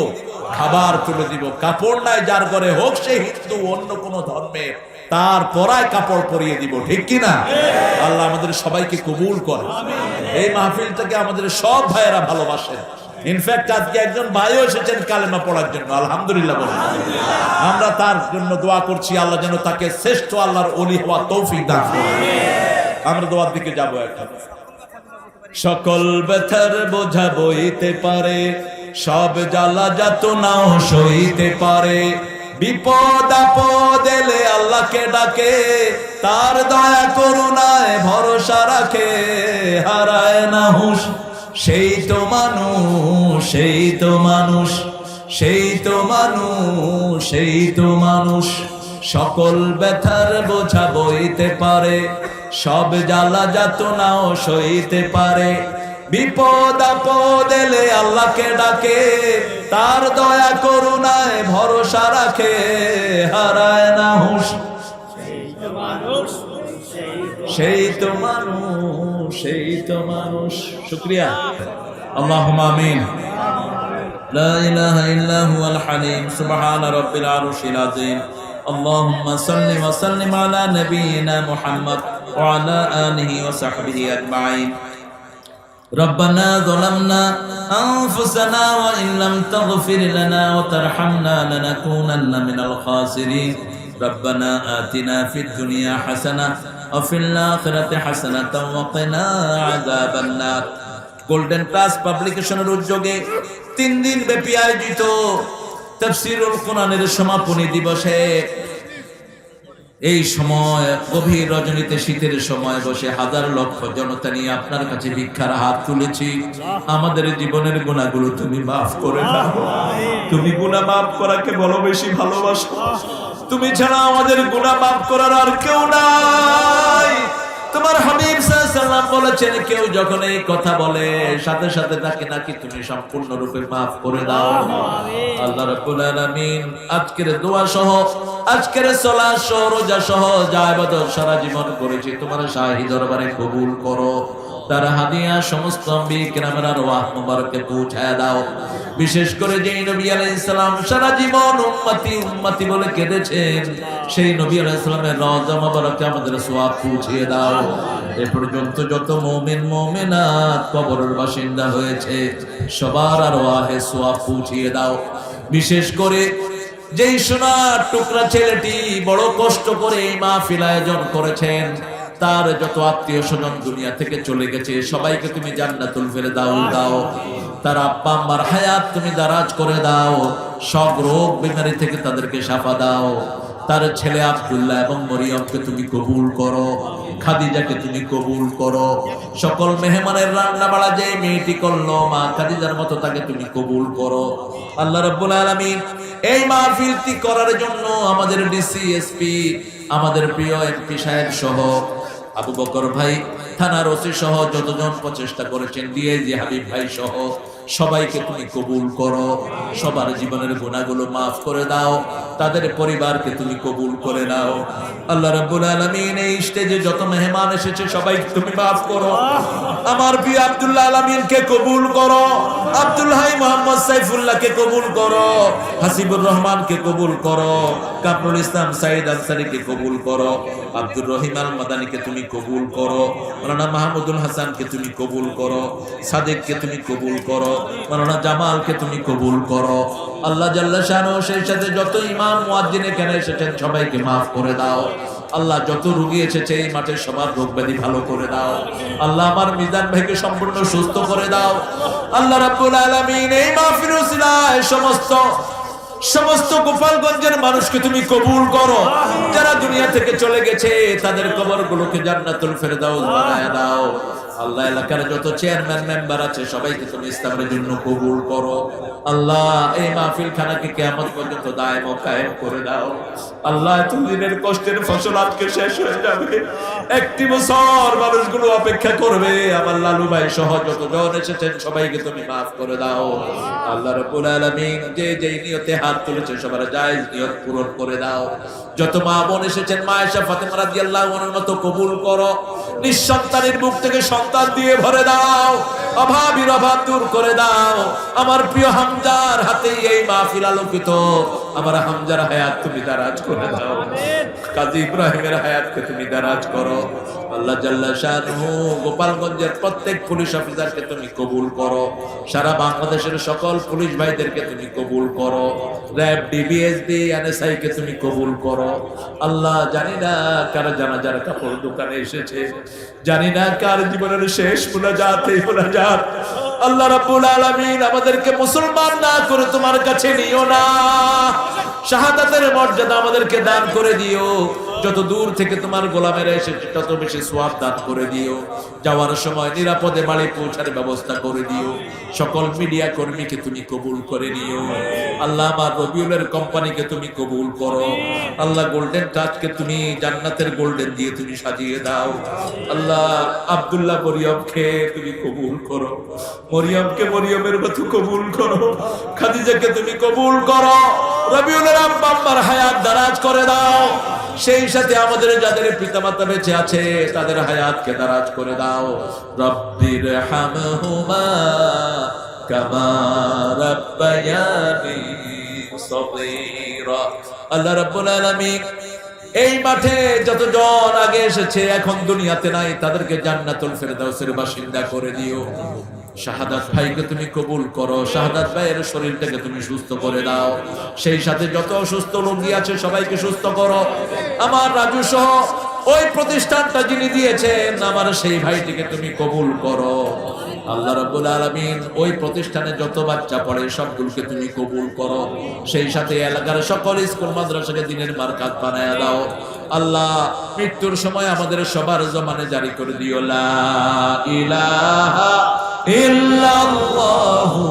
খাবার তুলে দিব। কাপড় নাই যার ঘরে, হোক সে হিন্দু অন্য কোন ধর্মে, তার পরায় কাপড় পরিয়ে দিব, ঠিক কিনা? আল্লাহ আমাদের সবাইকে কবুল করে। এই মাহফিলটাকে আমাদের সব ভাইয়েরা ভালোবাসেন। ইনফ্যাক্ট আজকে একজন ভাইও এসেছেন কালেমা পড়ার জন্য, আলহামদুলিল্লাহ বলুন। আমরা তার জন্য দোয়া করছি, আল্লাহ যেন তাকে শ্রেষ্ঠ আল্লাহর ওলি হওয়া তৌফিক দান করেন। আমরা দোয়ার দিকে যাবো এখন। সকল ব্যথার বোঝা বইতে পারে, সব জ্বালা যাতনাও সইতে পারে। বিপদ আপদ এলে আল্লাহকে ডাকে, তার দয়া করুণায় ভরসা রাখে। হারায় না হুঁশ সেই তো মানুষ, সেই তো মানুষ, সেই তো মানুষ, সেই তো মানুষ। সকল ব্যথার বোঝা বইতে পারে, সব জ্বালা যাতনাও সইতে পারে। বিপদ আপদ এলে আল্লাহকে ডাকে, তার দয়া করুণায় ভরসা রাখে, হারায় না হুঁশ। সেই তো মানুষ, সেই তো মানুষ। শুকরিয়া। আল্লাহুম্মা আমিন। লা ইলাহা ইল্লা হুয়াল হালিম, সুবহানা রাব্বিল আরশিল আযীম। اللهم صل وسلم على نبينا محمد وعلى آله وصحبه أجمعين. ربنا ظلمنا أنفسنا وإن لم تغفر لنا وترحمنا لنكونن من الخاسرين. ربنا آتنا في الدنيا حسنة وفي الآخرة حسنة وقنا عذاب النار. গোল্ডেন ক্লাস পাবলিকেশনের উদ্যোগে 3 দিন ব্যাপী আয়োজিত তাফসীরুল কোরআনের সমাপনী দিবসে এই সময় গভীর রজনীতে শীতের সময় বসে হাজার লক্ষ জনতা নিয়ে আপনার কাছে ভিক্ষার হাত তুলেছি। আমাদের জীবনের গুনাহগুলো তুমি মাফ করে দাও। তুমি গুনাহ মাফ করাকে বলো বেশি ভালোবাসো। তুমি ছাড়া আমাদের গুনাহ মাফ করার আর কেউ নাই। তোমার হাবিব সাল্লাল্লাহু আলাইহি ওয়াসাল্লাম বলেছেন, কেউ যখন এই কথা বলে সাথে সাথে তাকে নাকি তুমি সম্পূর্ণরূপে মাফ করে দাও। আল্লাহ রাব্বুল আলামিন আজকের দোয়া সহ, আজকের সালাত সহ, রোজা সহ যা ইবাদত সারা জীবন করেছি তোমার শাহী দরবারে কবুল করো। তার হাদিয়া সমস্ত আম্বিয়া কিরামের আরওয়াহ মুবারকে পৌঁছায় দাও। বিশেষ করে যেই নবী আলাইহিস সালাম সারা জীবন উম্মতি উম্মতি বলে কেঁদেছেন, সেই নবী আলাইহিস সালামের রওজা মুবারকে আমাদের সওয়াব পৌঁছিয়ে দাও। এ পর্যন্ত যত মুমিন মুমিনাত কবরের বাসিন্দা হয়েছে সবার আরওয়াহে সওয়াব পৌঁছিয়ে দাও। বিশেষ করে যেই সোনার টুকরা ছেলেটি বড় কষ্ট করে এই মাহফিল আয়োজন করেছেন, তার যত আত্মীয় স্বজন দুনিয়া থেকে চলে গেছে সবাইকে তুমি জান্নাতুল ফেরদাউস দাও। তার আব্বা আম্মার হায়াত তুমি দারাজ করে দাও। সব রোগ বিমারি থেকে তাদেরকে শাফা দাও। তার ছেলে আব্দুল্লাহ এবং মরিয়মকে তুমি কবুল করো। খাদিজাকে তুমি কবুল করো। সকল মেহমানের রান্না বাড়া যে মেয়েটি করলো মা খাদিজার মতো তাকে তুমি কবুল করো। আল্লাহ রাব্বুল আলামিন এই মাহফিলটি করার জন্য আমাদের ডিসি এসপি, আমাদের প্রিয় এমপি সাহেব সহ আবু বকর ভাই, থানার ওসি সহ যতজন প্রচেষ্টা করেছেন, ডিআইজি হাবিব ভাই সহ সবাইকে তুমি কবুল করো। সবার জীবনের গুনাহগুলো মাফ করে দাও। তাদের পরিবারকে তুমি কবুল করে নাও। আল্লাহ রাব্বুল আলামিন এই স্টেজে যত মেহমান এসেছে সবাইকে তুমি মাফ করো। আমার প্রিয় আব্দুল্লাহ আলামিনকে কবুল করো। আব্দুল হাই মোহাম্মদ সাইফুল্লাহকে কবুল করো। হাসিবুর রহমানকে কবুল করো। কামরুল ইসলাম সাইদ আনসারীকে কবুল করো। আব্দুর রহিম আল মাদানীকে তুমি কবুল করো। মাওলানা মাহমুদুল হাসানকে তুমি কবুল করো। সাদিককে তুমি কবুল করো। মাওলানা জামালকে তুমি কবুল করো। আল্লাহ জাল্লা শানহু সেই সাথে যত ইমাম মুয়াজ্জিন এখানে এসেছেন সবাইকে মাফ করে দাও। আল্লাহ যত রোগী এসেছে এই মাঠে সবার রোগ ব্যাধি ভালো করে দাও। আল্লাহ আমার মিজান ভাইকে সম্পূর্ণ সুস্থ করে দাও। আল্লাহ রাব্বুল আলামিন এই মাহফিল উসিলায় সমস্ত গোপালগঞ্জের মানুষকে তুমি কবুল করো। যারা দুনিয়া থেকে চলে গেছে তাদের কবরগুলোকে জান্নাতুল ফেরদাউস বানায় দাও। আল্লাহ এলাকার যত চেয়ারম্যান মেম্বার আছে সবাইকে তুমি ইসলামের জন্য কবুল করো। আল্লাহ এই মাহফিল খানাকে কিয়ামত পর্যন্ত দায়েম ও কায়েম করে দাও। আল্লাহ এতদিনের কষ্টের ফসল আজকে শেষ হয়ে যাবে। একটি বছর মানুষগুলো অপেক্ষা করবে। আমার লালু ভাই সহ যতজন এসেছেন সবাইকে তুমি মাফ করে দাও। আল্লাহ রাব্বুল আলামিন যে যেই নিয়তে হাত তুলেছে সবার জায়েজ নিয়ত পূরণ করে দাও। যত মা বোন এসেছেন মা আয়েশা ফাতেমা রাদিয়াল্লাহু আনহার মতো কবুল করো। নিঃসন্তানের বুক থেকে সন্তান দিয়ে ভরে দাও। অভাবীর অভাব দূর করে দাও। আমার প্রিয় হামজার হাতেই এই মাহফিল আলোকিত। আমার হামজার হায়াত তুমি দারাজ করে দাও। কাজী ইব্রাহিমের হায়াতকে তুমি দারাজ করো। আল্লাহ জাল্লা শানহু গোপালগঞ্জের প্রত্যেক পুলিশ অফিসারকে তুমি কবুল করো। সারা বাংলাদেশের সকল পুলিশ ভাইদেরকে তুমি কবুল করো। র‍্যাব, ডিবিএসডি, এনএসআই কে তুমি কবুল করো। আল্লাহ জানি না কার জানাজার কাপড় দোকানে এসেছে, জানি না কার জীবনের শেষ মুনাজাত এই মুনাজাত। আল্লাহ রাব্বুল আলামিন আমাদেরকে মুসলমান না করে তোমার কাছে নিও না। শাহাদাতের মর্যাদা আমাদেরকে দান করে দিও। যত দূর থেকে তোমার গোলামেরা এসেছে তত বেশি সওয়াব দান করে দিও। যাওয়ার সময় নিরাপদে বাড়ি পৌঁছার ব্যবস্থা করে দিও। সকল মিডিয়া কর্মীকে তুমি কবুল করে নিও আল্লাহ। আমার রবিউলের কোম্পানিকে তুমি কবুল করো আল্লাহ। গোল্ডেন টাচকে তুমি জান্নাতের গোল্ডেন দিয়ে তুমি সাজিয়ে দাও আল্লাহ। আব্দুল্লাহ মরিয়মকে তুমি কবুল করো, মরিয়মকে মরিয়মের মতো কবুল করো, খাদিজাকে তুমি কবুল করো। রবিউলের আব্বা আম্মার হায়াত দারাজ করে দাও। সেই সাথে আমাদের যাদের পিতামাতা বেঁচে আছে তাদের হায়াতকে দারাজ করে দাও। রব্বির হামহুমা কামা রাব্বায়ানি সগীরা। আল্লাহ রাব্বুল আলামিন এই মাঠে যতজন আগে এসেছে এখন দুনিয়াতে নাই তাদেরকে জান্নাতুল ফেরদাউসের বাসিন্দা করে দিও। শাহাদাত ভাইকে তুমি কবুল করো, শাহাদাত ভাইয়ের শরীরটাকে তুমি সুস্থ করে দাও। সেই সাথে যত অসুস্থ রোগী আছে সবাইকে সুস্থ করো। আমার রাজু সহ ওই প্রতিষ্ঠানটা যিনি দিয়েছেন আমার সেই ভাইটিকে তুমি কবুল করো আল্লাহ রাব্বুল আলামিন। ওই প্রতিষ্ঠানে যত বাচ্চা পড়ে সবগুলোকে তুমি কবুল করো। সেই সাথে এলাকার সকল স্কুল মাদ্রাসাকে দিনের বারকাত বানায়া দাও আল্লাহ। মৃত্যুর সময় আমাদের সবার জমানে জারি করে দিও লা ইলাহা ইল্লাল্লাহু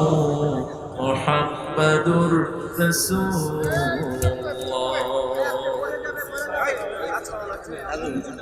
মুহাম্মাদুর রাসূলুল্লাহ।